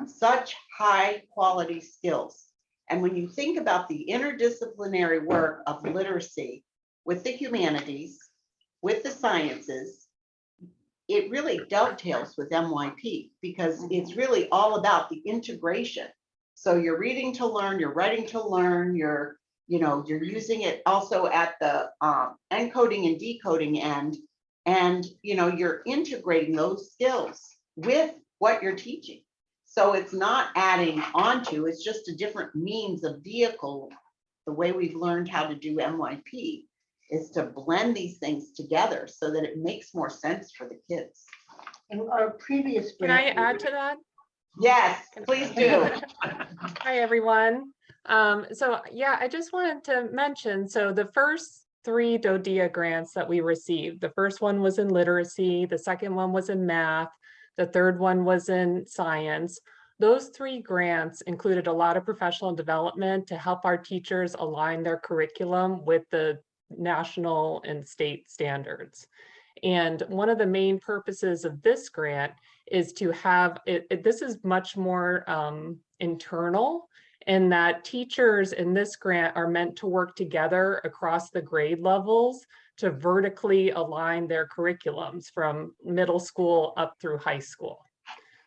such high quality skills. And when you think about the interdisciplinary work of literacy with the humanities, with the sciences, it really dovetails with MYP because it's really all about the integration. So you're reading to learn, you're writing to learn, you're using it also at the encoding and decoding end, and you're integrating those skills with what you're teaching. So it's not adding onto, it's just a different means of vehicle. The way we've learned how to do MYP is to blend these things together so that it makes more sense for the kids. And our previous. Can I add to that? Yes, please do. Hi, everyone. So yeah, I just wanted to mention, so the first 3 DODEA grants that we received, the first one was in literacy, the second one was in math, the third one was in science. Those 3 grants included a lot of professional development to help our teachers align their curriculum with the national and state standards. And one of the main purposes of this grant is to have this is much more internal, in that teachers in this grant are meant to work together across the grade levels to vertically align their curriculums from middle school up through high school.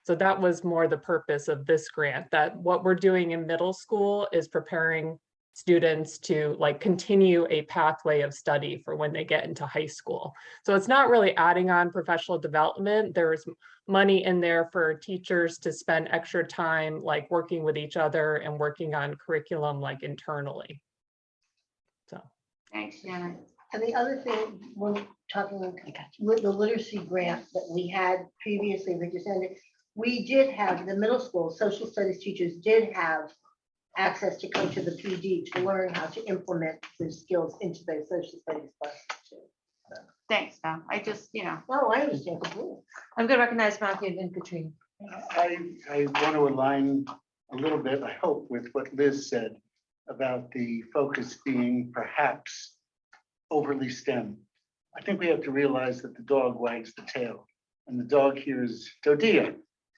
So that was more the purpose of this grant, that what we're doing in middle school is preparing students to like continue a pathway of study for when they get into high school. So it's not really adding on professional development. There's money in there for teachers to spend extra time like working with each other and working on curriculum like internally. So. Thanks, Shannon. And the other thing, when talking with the literacy grant that we had previously, we just ended, we did have the middle school social studies teachers did have access to come to the PD to learn how to implement those skills into their social studies classes too. Thanks, Tom. I just, No, I understand completely. I'm going to recognize Matthew and Katrina. I want to align a little bit, I hope, with what Liz said about the focus being perhaps overly STEM. I think we have to realize that the dog wags the tail, and the dog here is Dodia,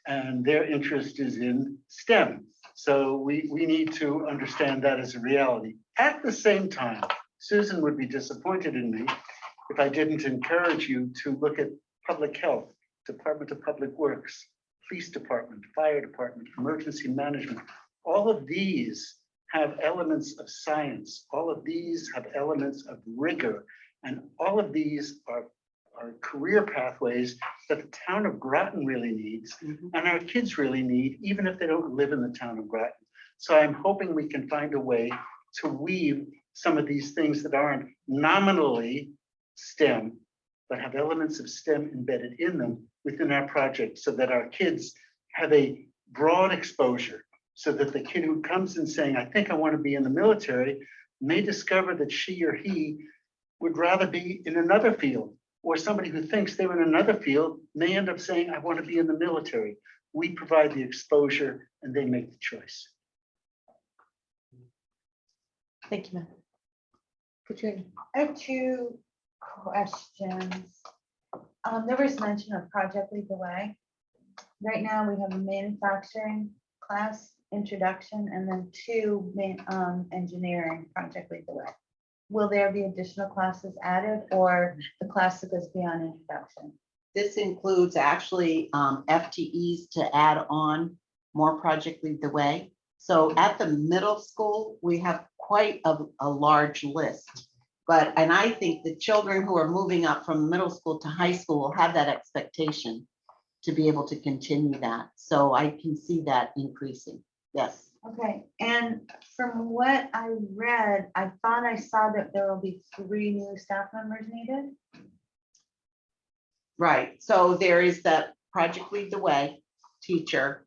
and their interest is in STEM. So we need to understand that as a reality. At the same time, Susan would be disappointed in me if I didn't encourage you to look at public health, Department of Public Works, Police Department, Fire Department, Emergency Management. All of these have elements of science. All of these have elements of rigor. And all of these are career pathways that the town of Groton really needs, and our kids really need, even if they don't live in the town of Groton. So I'm hoping we can find a way to weave some of these things that aren't nominally STEM, but have elements of STEM embedded in them within our project, so that our kids have a broad exposure, so that the kid who comes in saying, I think I want to be in the military, may discover that she or he would rather be in another field, or somebody who thinks they're in another field may end up saying, I want to be in the military. We provide the exposure and they make the choice. Thank you, Matt. Katrina. I have two questions. There was mention of Project Lead the Way. Right now, we have a manufacturing class introduction and then two engineering Project Lead the Way. Will there be additional classes added or the class that goes beyond introduction? This includes actually FTEs to add on more Project Lead the Way. So at the middle school, we have quite a large list. And I think the children who are moving up from middle school to high school will have that expectation to be able to continue that. So I can see that increasing. Yes. Okay, and from what I read, I thought I saw that there will be 3 new staff members needed. Right, so there is that Project Lead the Way teacher.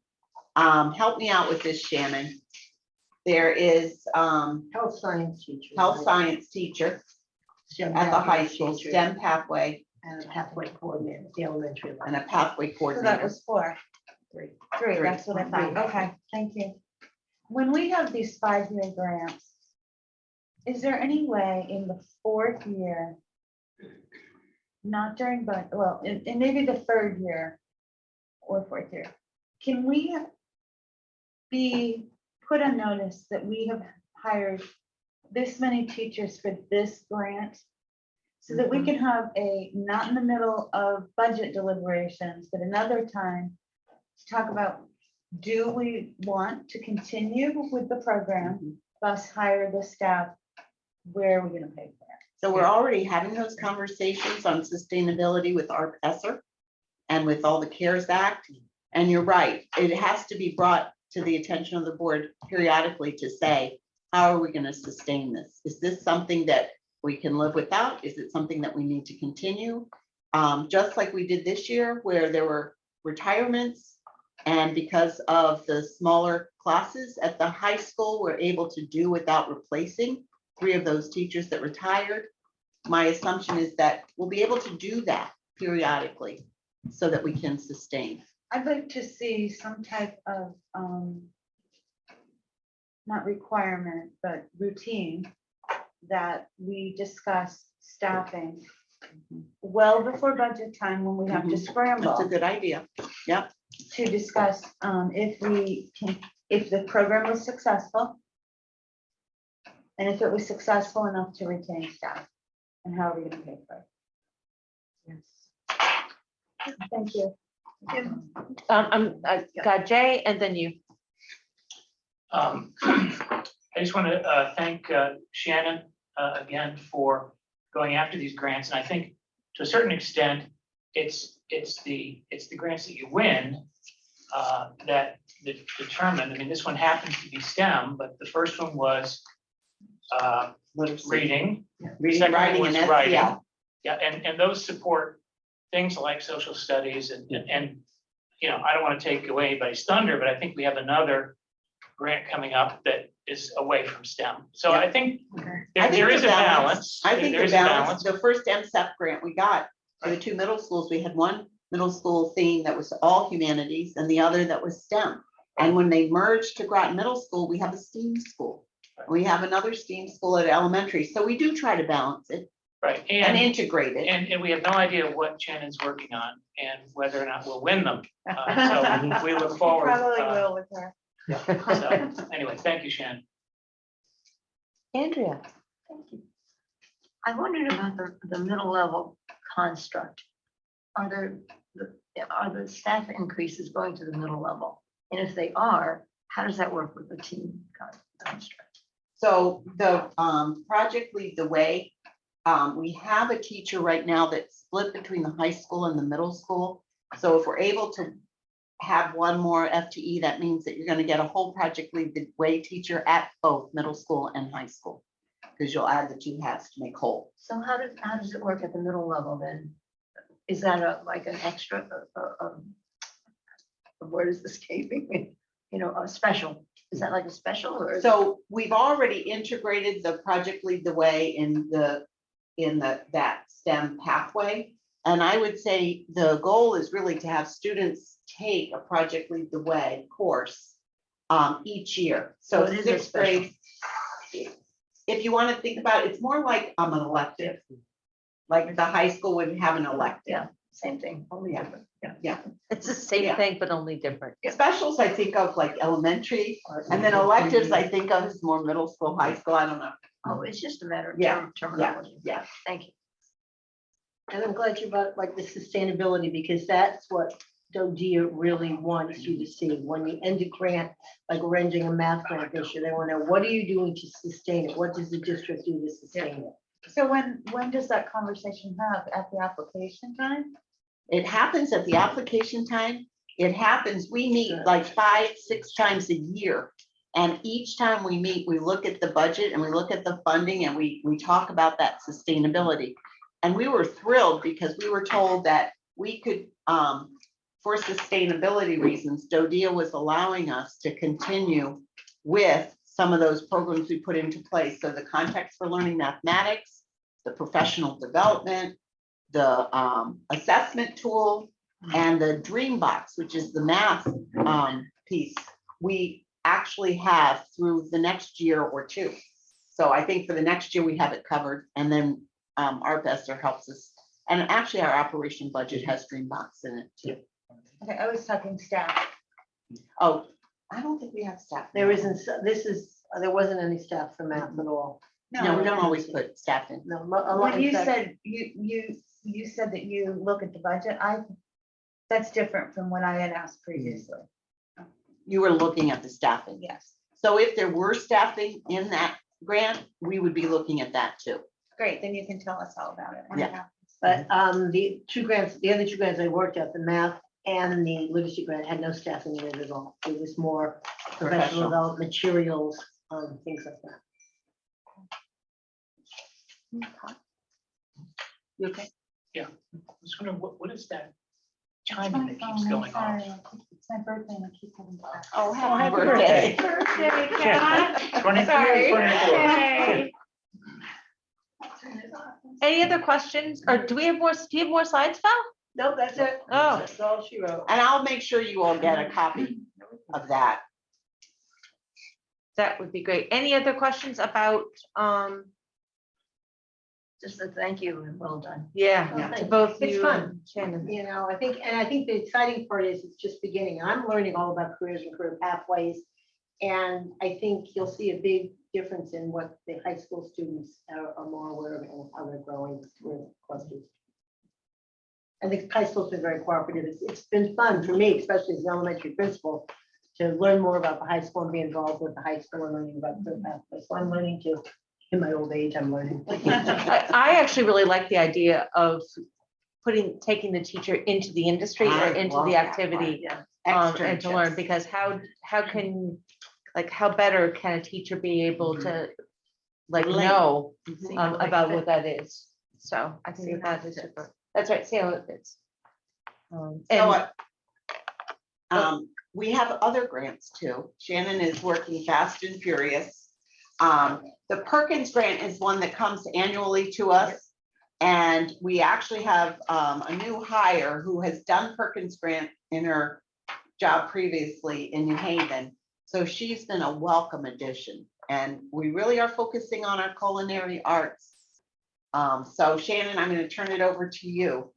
Help me out with this, Shannon. There is Health science teacher. health science teacher STEM at the high pathway school, teacher, STEM pathway, and a pathway coordinator, at the elementary level. and a pathway So that coordinator. was 4. 3. 3, that's what I thought. Okay, thank you. When we have these 5-year grants, is there any way in the 4th year, not during, but well, in maybe the 3rd year or 4th year, can we be put on notice that we have hired this many teachers for this grant? So that we can have not in the middle of budget deliberations, but another time to talk about, do we want to continue with the program, thus hire the staff? Where are we going to pay for it? So we're already having those conversations on sustainability with our ESSER and with all the CARES Act. And you're right, it has to be brought to the attention of the board periodically to say, how are we going to sustain this? Is this something that we can live without? Is it something that we need to continue? Just like we did this year, where there were retirements, and because of the smaller classes at the high school, we're able to do without replacing 3 of those teachers that retired. My assumption is that we'll be able to do that periodically so that we can sustain. I'd like to see some type of, not requirement, but routine that we discuss staffing well before budget time when we have to That's a scramble good idea. Yep. to discuss if we can if the program was successful. And if it was successful enough to retain staff, and how are we gonna pay for it? Yes. Thank you. I got Jay and then you. I just want to thank Shannon again for going after these grants. And I think to a certain extent, it's the grants that you win that determine. I mean, this one happens to be STEM, but the first one was reading. Reading, Second one writing, was and writing. SEL. Yeah, and those support things like social studies and, you know, I don't want to take away anybody's thunder, but I think we have another grant coming up that is away from STEM. So I think there is a balance. I think There the is a balance, the first MSEP grant we got for the two middle schools, we had one middle school theme that was all humanities and the other that was STEM. And when they merged to Groton Middle School, we have a STEAM school. We have another STEAM school at elementary. So we do try to balance it Right, and integrate it. and we have no idea what Shannon's working on and whether or not we'll win them. So we look forward. Probably will with her. So anyway, thank you, Shannon. Andrea. Thank you. I wondered about the middle level construct. Are the staff increases going to the middle level? And if they are, how does that work with the team construct? So the project Lead the Way, we have a teacher right now that's split between the high school and the middle school. So if we're able to have one more FTE, that means that you're going to get a whole Project Lead the Way teacher at both middle school and high school, because you'll add the two hats to make whole. So how does it work at the middle level then? Is that like an extra, the word is escaping me, you know, a special? Is that like a special or? So we've already integrated the Project Lead the Way in that STEM pathway. And I would say the goal is really to have students take a Project Lead the Way course each year. So it is a sixth grade, if you want to think about it, it's more like an elective. Like the high school would have an elective. Yeah, same thing, only different. Yeah. It's the same Yeah. thing, but only different. Specials I think of like elementary, and then electives I think of as more middle school, high school, I don't know. Oh, it's just a matter of Yeah, terminology. yeah. Thank you. And I'm glad you brought like the sustainability, because that's what DODEA really wants you to see. When you end a grant, like we're ending a math grant this year, they want to know, what are you doing to sustain it? What does the district do to sustain it? So when does that conversation have? At the application time? It happens at the application time. It happens, we meet like 5-6 times a year. And each time we meet, we look at the budget and we look at the funding and we talk about that sustainability. And we were thrilled because we were told that we could, for sustainability reasons, DODEA was allowing us to continue with some of those programs we put into place. So the Context for Learning Mathematics, the professional development, the assessment tool, and the Dream Box, which is the math piece, we actually have through the next year or two. So I think for the next year, we have it covered. And then our Besser helps us. And actually our operation budget has Dream Box in it too. Okay, I was talking staff. Oh, I don't think we have staff. There isn't, there wasn't any staff for math at all. No, we don't always put staff in. No, a lot. When you in fact, said, you said that you look at the budget, that's different from what I had asked previously. You were looking at the staffing. Yes, So if there were staffing in that grant, we would be looking at that too. great, then you can tell us all about it. when it Yeah. happens. But the other two grants I worked at, the math and the literacy grant, had no staffing in it at all. It was more professional Professional. development materials, things like that. You okay? Yeah. I was wondering, what is that It's chiming my that keeps phone, I'm going off? sorry. It's my birthday and I keep having to. Oh, happy birthday. Birthday, Kat. 24, Sorry. 24. Yay. Any other questions? Or do you have more slides, Val? Nope, that's it. Oh. That's all she wrote. And I'll make sure you all get a copy of that. That would be great. Any other questions about, Just a thank you and well done. yeah, to both It's you fun. and Shannon? You know, I think the exciting part is it's just beginning. I'm learning all about careers and career pathways. And I think you'll see a big difference in what the high school students are more aware of and how they're growing with clusters. And the high school's been very cooperative. It's been fun for me, especially as the elementary principal, to learn more about the high school and be involved with the high school and learning about the pathway. So I'm learning to, in my old age, I'm learning. I actually really like the idea of taking the teacher into the industry or I into love the that activity. part. And to learn, Externships. because how better can a teacher be able to Relate. know Mhm. how it about fits. what that is? So I See think how that it is fits. super. That's right, see how it fits. So And we have other grants too. Shannon is working fast and furious. The Perkins grant is one that comes annually to us. And we actually have a new hire who has done Perkins grant in her job previously in New Haven. So she's been a welcome addition, and we really are focusing on our culinary arts. So Shannon, I'm going to turn it over to you.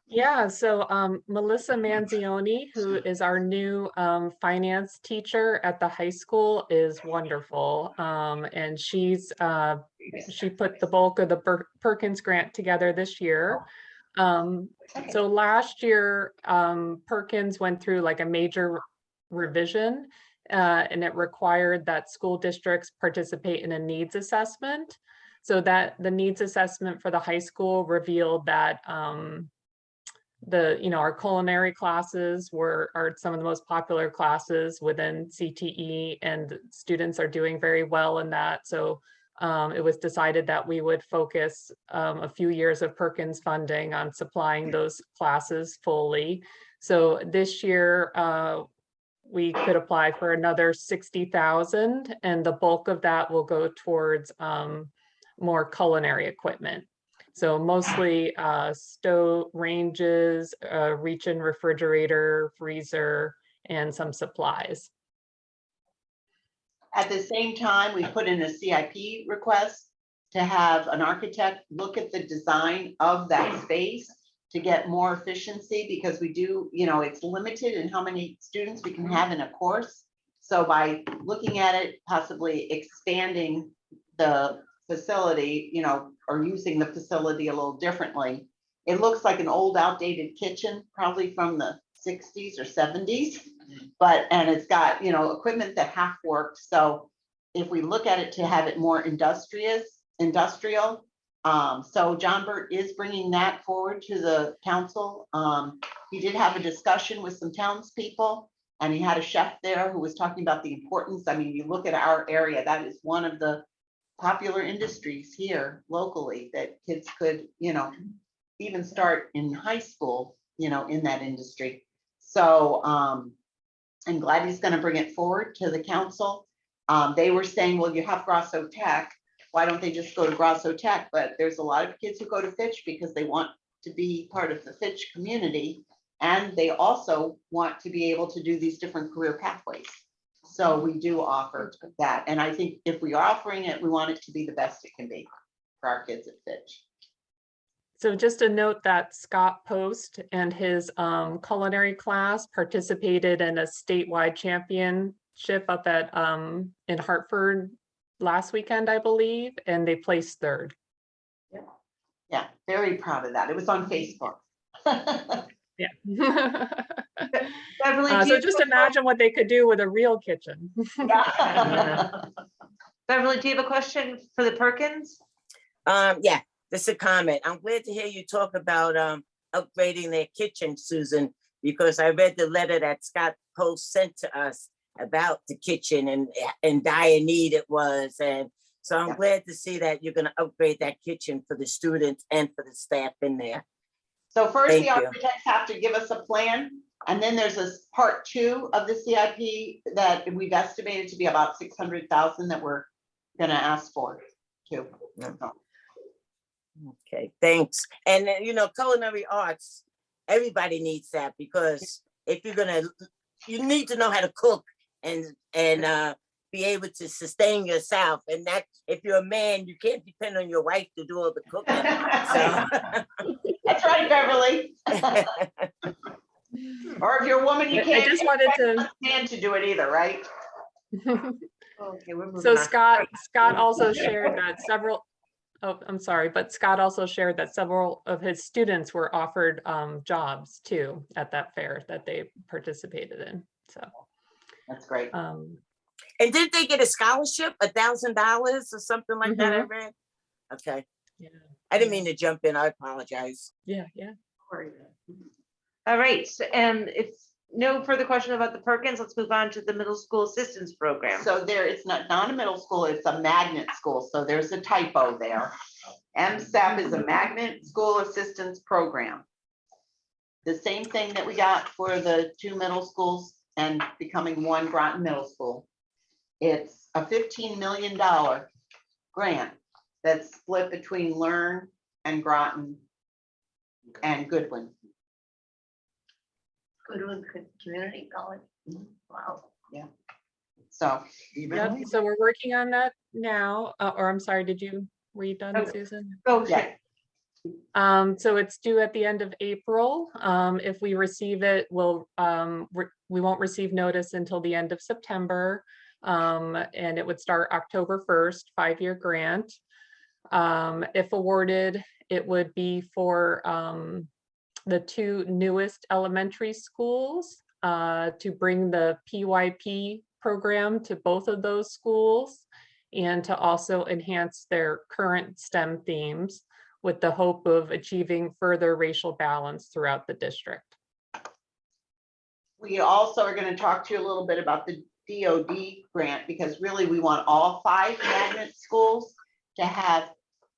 Yeah, so Melissa Manzioni, who is our new finance teacher at the high school, is wonderful. And she put the bulk of the Perkins grant together this year. So last year, Perkins went through like a major revision, and it required that school districts participate in a needs assessment. So that the needs assessment for the high school revealed that our culinary classes are some of the most popular classes within CTE, and students are doing very well in that. So it was decided that we would focus a few years of Perkins funding on supplying those classes fully. So this year, we could apply for another 60,000, and the bulk of that will go towards more culinary equipment. So mostly stove, ranges, reach-in refrigerator, freezer, and some supplies. At the same time, we put in a CIP request to have an architect look at the design of that space to get more efficiency, because we do, it's limited in how many students we can have in a course. So by looking at it, possibly expanding the facility, or using the facility a little differently. It looks like an old outdated kitchen, probably from the 60s or 70s, and it's got, equipment that half worked. So if we look at it to have it more industrial, so John Burt is bringing that forward to the council. He did have a discussion with some townspeople, and he had a chef there who was talking about the importance. I mean, you look at our area, that is one of the popular industries here locally that kids could, even start in high school, in that industry. So I'm glad he's going to bring it forward to the council. They were saying, well, you have Grosso Tech. Why don't they just go to Grosso Tech? But there's a lot of kids who go to Fitch because they want to be part of the Fitch community. And they also want to be able to do these different career pathways. So we do offer that. And I think if we are offering it, we want it to be the best it can be for our kids at Fitch. So just a note that Scott Post and his culinary class participated in a statewide championship up at in Hartford last weekend, I believe, and they placed third. Yeah, very proud of that. It was on Facebook. Yeah. Beverly, So just imagine what they could do with a real kitchen. Beverly, do you have a question for the Perkins? Yeah, this is a comment. I'm glad to hear you talk about upgrading their kitchen, Susan, because I read the letter that Scott Post sent to us about the kitchen and dire need it was. And so I'm glad to see that you're going to upgrade that kitchen for the students and for the staff in there. So first, Thank the you. architects have to give us a plan, and then there's a part 2 of the CIP that we've estimated to be about 600,000 that we're gonna ask for too. Okay, thanks. And culinary arts, everybody needs that, because if you need to know how to cook and be able to sustain yourself. And that if you're a man, you can't depend on your wife to do all the cooking. So. That's right, Beverly. Or if you're a woman, you I can't. just wanted to. Man to do it either, right? Okay, we're moving So on. Scott also shared that several, oh, I'm sorry, but Scott also shared that several of his students were offered jobs too at that fair that they participated in. So That's great. And did they get a scholarship, $1,000 or something like that? I read. Okay, yeah, I didn't mean to jump in. I apologize. yeah. All right, so, if no further question about the Perkins, let's move on to the middle school assistance program. So there, it's not a middle school, it's a magnet school. So there's a typo there. MSAP is a magnet school assistance program. The same thing that we got for the 2 middle schools and becoming 1 Groton Middle School. It's a $15 million grant that's split between Learn and Groton and Goodwin. Goodwin Community College. Wow. So. Yep, so we're working on that now, or I'm sorry, were you done, Susan? Oh, Yeah. So it's due at the end of April. If we receive it, we won't receive notice until the end of September. And it would start October 1st, 5-year grant. If awarded, it would be for the 2 newest elementary schools to bring the PYP program to both of those schools and to also enhance their current STEM themes with the hope of achieving further racial balance throughout the district. We also are going to talk to you a little bit about the DOD grant, because really we want all 5 magnet schools to have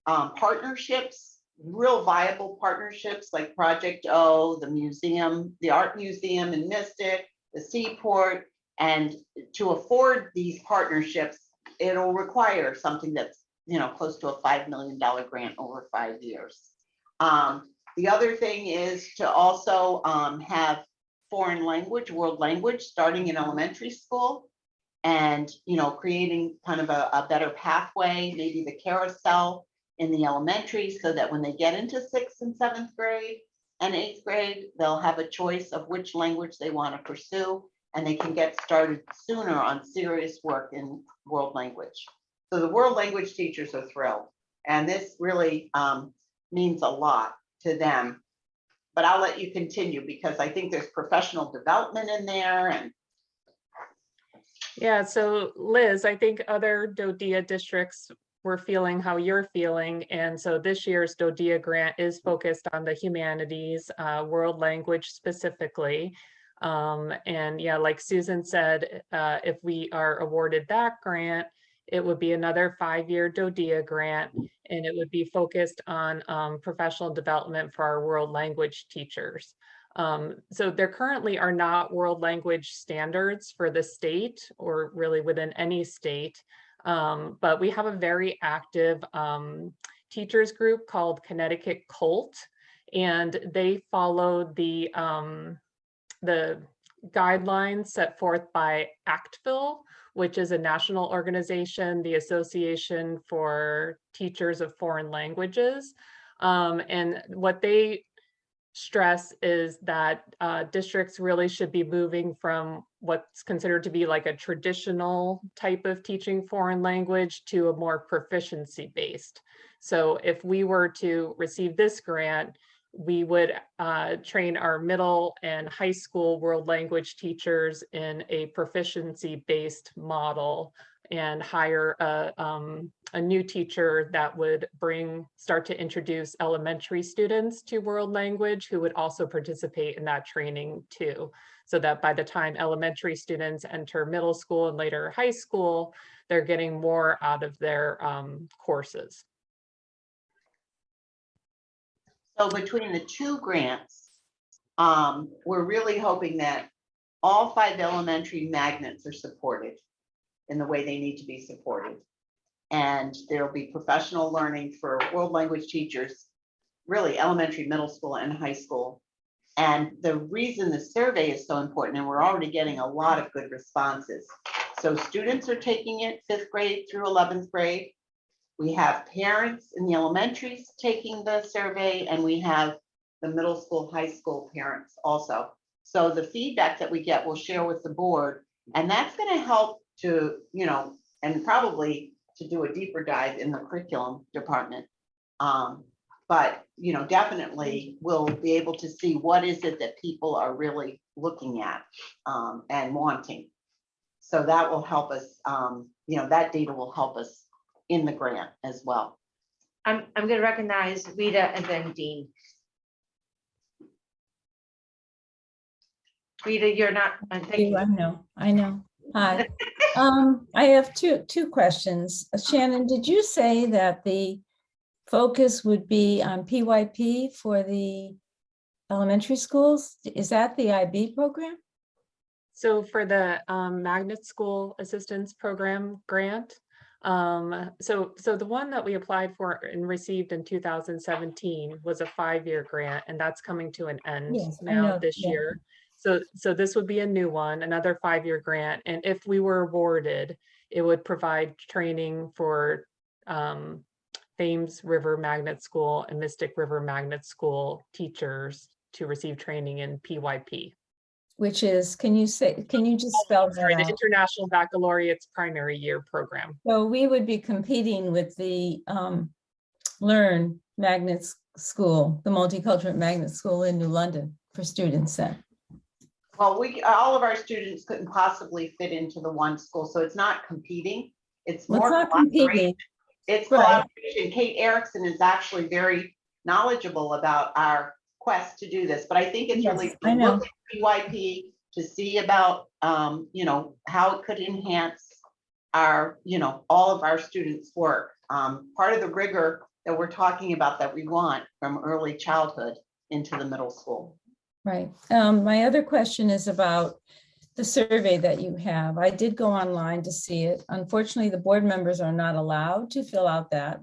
partnerships, real viable partnerships like Project O, the museum, the art museum in Mystic, the Seaport. And to afford these partnerships, it'll require something that's, close to a $5 million grant over 5 years. The other thing is to also have foreign language, world language, starting in elementary school, and creating kind of a better pathway, maybe the carousel in the elementary, so that when they get into 6th and 7th grade and 8th grade, they'll have a choice of which language they want to pursue, and they can get started sooner on serious work in world language. So the world language teachers are thrilled, and this really means a lot to them. But I'll let you continue, because I think there's professional development in there. And yeah, so Liz, I think other DODEA districts were feeling how you're feeling. And so this year's DODEA grant is focused on the humanities, world language specifically. And yeah, like Susan said, if we are awarded that grant, it would be another 5-year DODEA grant, and it would be focused on professional development for our world language teachers. So there currently are not world language standards for the state, or really within any state, but we have a very active teachers group called Connecticut COLT, and they follow the guidelines set forth by ACTFL, which is a national organization, the Association for Teachers of Foreign Languages. And what they stress is that districts really should be moving from what's considered to be like a traditional type of teaching foreign language to a more proficiency based. So if we were to receive this grant, we would train our middle and high school world language teachers in a proficiency-based model and hire a new teacher that would start to introduce elementary students to world language, who would also participate in that training too. So that by the time elementary students enter middle school and later high school, they're getting more out of their courses. so between the 2 grants, we're really hoping that all 5 elementary magnets are supported in the way they need to be supported. And there'll be professional learning for world language teachers, really elementary, middle school, and high school. And the reason the survey is so important, and we're already getting a lot of good responses. So students are taking it 5th grade through 11th grade. We have parents in the elementaries taking the survey, and we have the middle school, high school parents also. So the feedback that we get, we'll share with the board, and that's gonna help to, and probably to do a deeper dive in the curriculum department. But, definitely we'll be able to see what is it that people are really looking at and wanting. So that will help us, that data will help us in the grant as well. I'm gonna recognize Rita and then Dean. Rita, you're not, thank you. I know. Hi. I have two questions. Shannon, did you say that the focus would be on PYP for the elementary schools? Is that the IB program? So for the Magnet School Assistance Program grant, so the one that we applied for and received in 2017 was a 5-year grant, and that's coming to an end Yes, I now know, this yeah. year. So this would be a new one, another 5-year grant, and if we were awarded, it would provide training for Thames River Magnet School and Mystic River Magnet School teachers to receive training in PYP. Which is, can you just spell that Sorry, the out? International Baccalaureate's primary year program. So we would be competing with the Learn Magnet School, the Multicultural Magnet School in New London for students then. Well, all of our students couldn't possibly fit into the one school, so it's not competing. It's Well, more it's not collaboration. competing. It's Right. collaboration. Kate Erickson is actually very knowledgeable about our quest to do this, but I think it's Yes, really I to know. look at PYP to see about, how it could enhance our, all of our students' work. Part of the rigor that we're talking about that we want from early childhood into the middle school. Right. My other question is about the survey that you have. I did go online to see it. Unfortunately, the board members are not allowed to fill out that.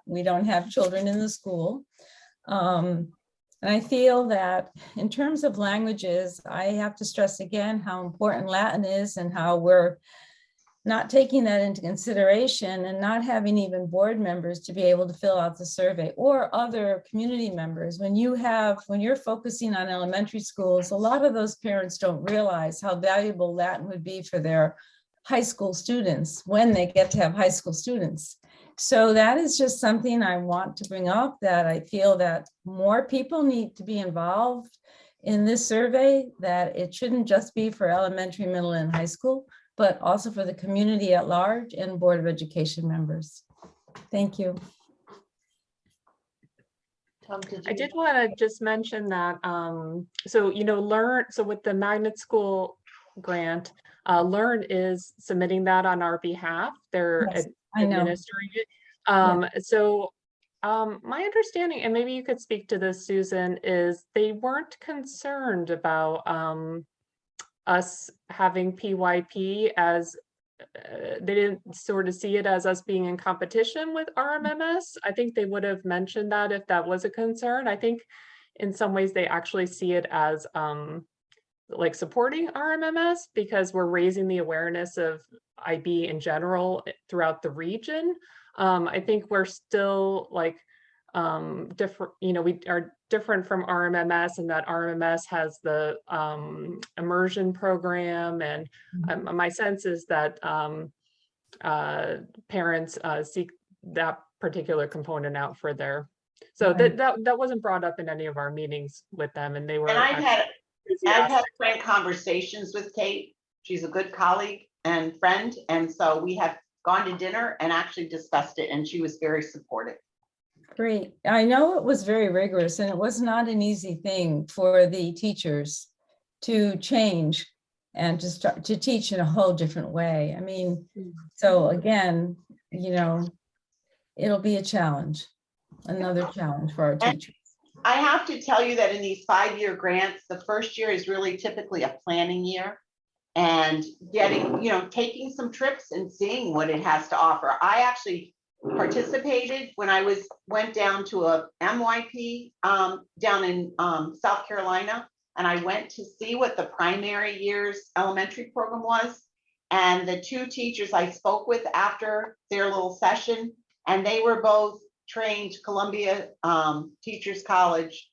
We don't have children in the school. And I feel that in terms of languages, I have to stress again how important Latin is and how we're not taking that into consideration and not having even board members to be able to fill out the survey or other community members. When you're focusing on elementary schools, a lot of those parents don't realize how valuable Latin would be for their high school students when they get to have high school students. So that is just something I want to bring up, that I feel that more people need to be involved in this survey, that it shouldn't just be for elementary, middle, and high school, but also for the community at large and Board of Education members. Thank you. Tom, I did want to just mention that, so with the Magnet School grant, Learn is submitting that on our behalf. They're Yes, I know. administering it. So my understanding, and maybe you could speak to this, Susan, is they weren't concerned about us having PYP as they didn't sort of see it as us being in competition with RMMS. I think they would have mentioned that if that was a concern. I think in some ways they actually see it as like supporting RMMS because we're raising the awareness of IB in general throughout the region. I think we're still like different, we are different from RMMS, and that RMMS has the immersion program, and my sense is that parents seek that particular component out for their, so Right. that wasn't brought up in any of our meetings with them, and they were And I've had enthusiastic. frank conversations with Kate. She's a good colleague and friend, and so we have gone to dinner and actually discussed it, and she was very supportive. Great. I know it was very rigorous and it was not an easy thing for the teachers to change and to start to teach in a whole different way. I mean, so again, it'll be a challenge, another challenge for our teachers. I have to tell you that in these 5-year grants, the first year is really typically a planning year and getting, taking some trips and seeing what it has to offer. I actually participated when I went down to a MYP down in South Carolina, and I went to see what the primary year's elementary program was. And the 2 teachers I spoke with after their little session, and they were both trained Columbia Teachers College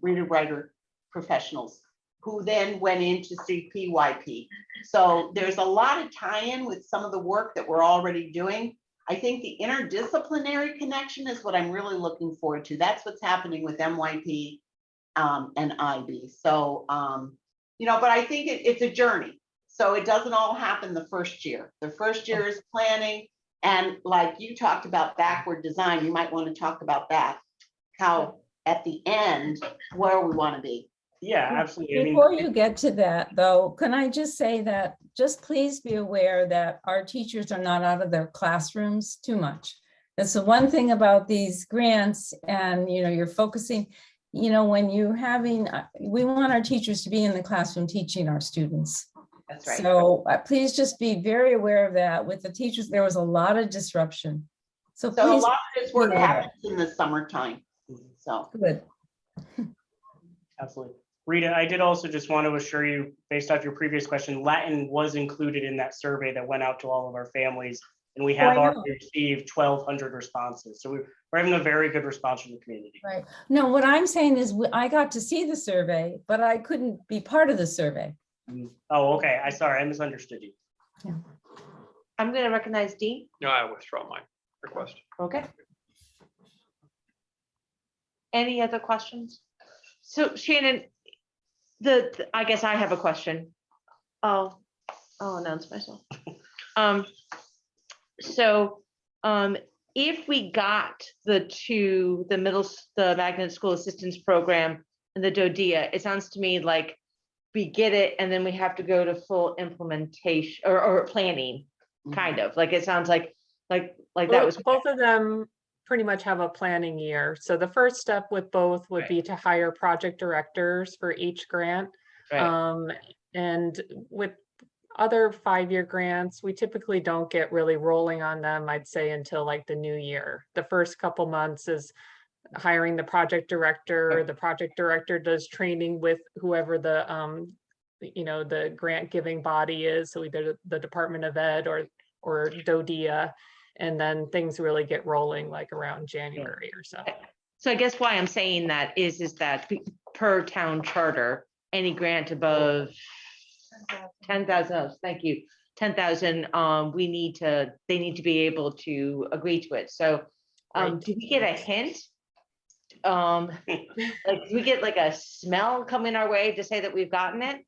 reader writer professionals. who then went into CPYP. So there's a lot of tie-in with some of the work that we're already doing. I think the interdisciplinary connection is what I'm really looking forward to. That's what's happening with MYP and IB. So, but I think it's a journey. So it doesn't all happen the first year. The first year is planning. And like you talked about backward design, you might want to talk about that. How at the end, where we want to be. Yeah, absolutely. I mean, Before you get to that, though, can I just say that, just please be aware that our teachers are not out of their classrooms too much. That's the one thing about these grants, and, you're focusing, when you're having, we want our teachers to be in the classroom teaching our students. That's right. So please just be very aware of that. With the teachers, there was a lot of disruption. So a please. lot of this work be aware. happens in the summertime. So. Good. absolutely. Rita, I did also just want to assure you, based off your previous question, Latin was included in that survey that went out to all of our families. And we have I know. already received 1,200 responses. So we're having a very good response from the community. Right. No, what I'm saying is I got to see the survey, but I couldn't be part of the survey. Oh, okay. I misunderstood you. I'm going to recognize Dean. No, I withdraw my request. Okay. Any other questions? So Shannon, I guess I have a question. I'll announce myself. If we got the Magnet School Assistance Program and the DODEA, it sounds to me like we get it and then we have to go to full implementation or planning, kind of like, it sounds like that was. Both of them pretty much have a planning year. So the first step with both would be to hire project directors for each grant. Right. And with other 5-year grants, we typically don't get really rolling on them, I'd say, until like the new year. The first couple months is hiring the project director. The project director does training with whoever the grant giving body is. So either the Department of Ed or DODEA. And then things really get rolling like around January or so. So I guess why I'm saying that is that per town charter, any grant above $10,000, thank you, 10,000, they need to be able to agree to it. So do we get a hint? Like, do we get like a smell coming our way to say that we've gotten it?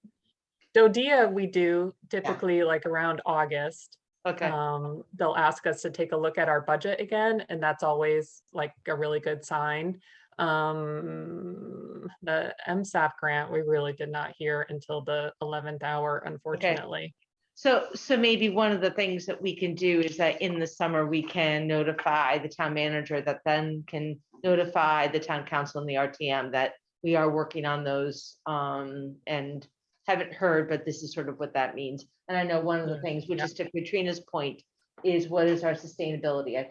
DODEA, we do typically like around August. Okay. They'll ask us to take a look at our budget again, and that's always like a really good sign. The MSAP grant, we really did not hear until the 11th hour, unfortunately. Okay. So maybe one of the things that we can do is that in the summer, we can notify the town manager that then can notify the town council and the RTM that we are working on those, and haven't heard, but this is sort of what that means. And I know one of the things, which is to Katrina's point, is what is our sustainability? I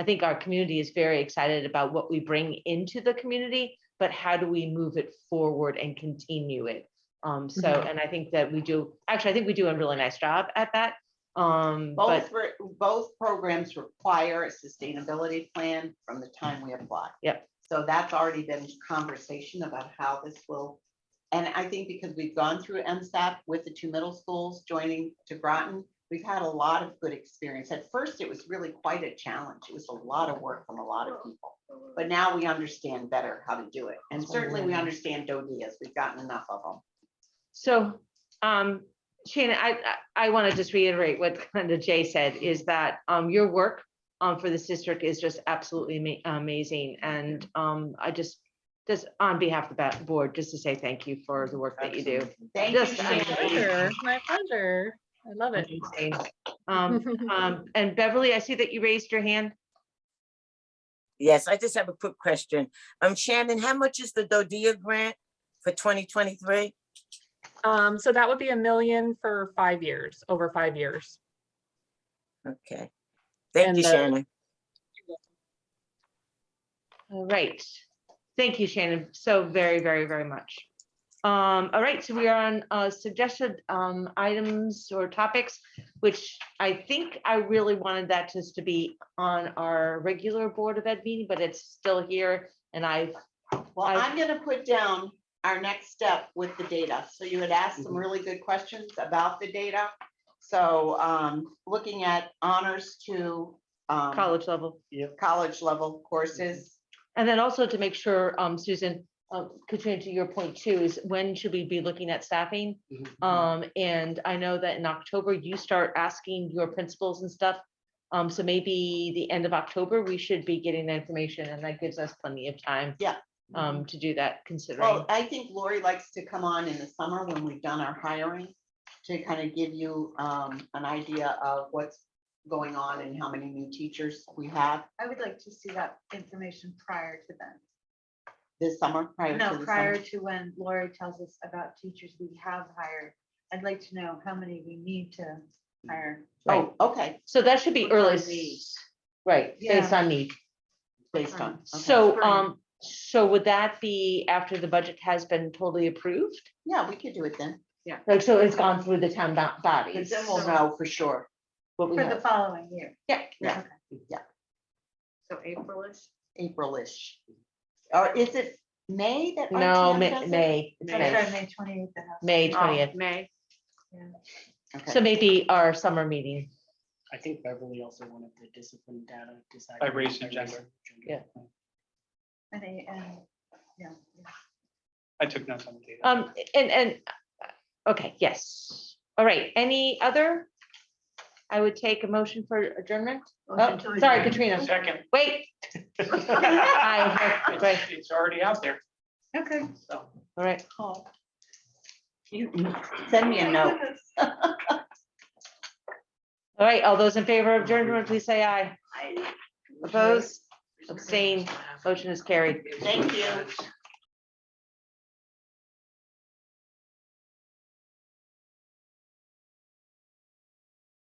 think our community is very excited about what we bring into the community, but how do we move it forward and continue it? And I think that we do a really nice job at that. Both programs require a sustainability plan from the time we apply. Yep. So that's already been conversation about how this will. And I think because we've gone through MSAP with the 2 middle schools joining to Groton, we've had a lot of good experience. At first, it was really quite a challenge. It was a lot of work from a lot of people. But now we understand better how to do it. And certainly we understand DODEAs. We've gotten enough of them. So, Shannon, I want to just reiterate what kind of Jay said, is that your work for this district is just absolutely amazing. And I just on behalf of the board, just to say thank you for the work that you do. Thank Just, you, My Shannon. pleasure. I love it. And Beverly, I see that you raised your hand. Yes, I just have a quick question. Shannon, how much is the DODEA grant for 2023? So that would be $1 million for 5 years, over 5 years. Okay. Thank And you, Shannon. All right. Thank you, Shannon, so very, very, very much. All right, so we are on suggested items or topics, which I think I really wanted that just to be on our regular Board of Ed meeting, but it's still here. And Well, I'm going to put down our next step with the data. So you had asked some really good questions about the data. So looking at honors to College level. college level courses. And then also to make sure, Susan, Katrina, to your point too, is when should we be looking at staffing? And I know that in October, you start asking your principals and stuff. So maybe the end of October, we should be getting the information, and that gives us plenty of time. Yeah. To do that, considering. Well, I think Lori likes to come on in the summer when we've done our hiring to kind of give you an idea of what's going on and how many new teachers we have I would like to see that information prior to then. this summer, prior to No, the prior summer. to when Lori tells us about teachers we have hired. I'd like to know how many we need to hire. Right. Oh, okay, So that should be What's our early, need? right, based Yeah. on need. based on. okay. So, Spring. so would that be after the budget has been totally approved? Yeah, we could do it then. Like, so it's gone through the town But bodies? then we'll know for sure what we For the have, following year. Yeah, yeah, So April-ish. April-ish. Or is it May that? our no, TM May, does it? May, I'm May, sorry, May 28th. that has to May be- 20th. May. Okay. So maybe our summer meeting. I think Beverly also wanted the discipline data. By race and gender. Yeah. And yeah. I took notes on the data. And, okay, yes. All right, any other? I would take a motion for adjournment. Oh, Motion to sorry, adjourn. Katrina, Second. wait. Aye, right, It's already out there, Okay. so. all right. You send me a note. All right, all those in favor of adjournment, please say aye. Opposed, abstain, motion is carried. Thank you.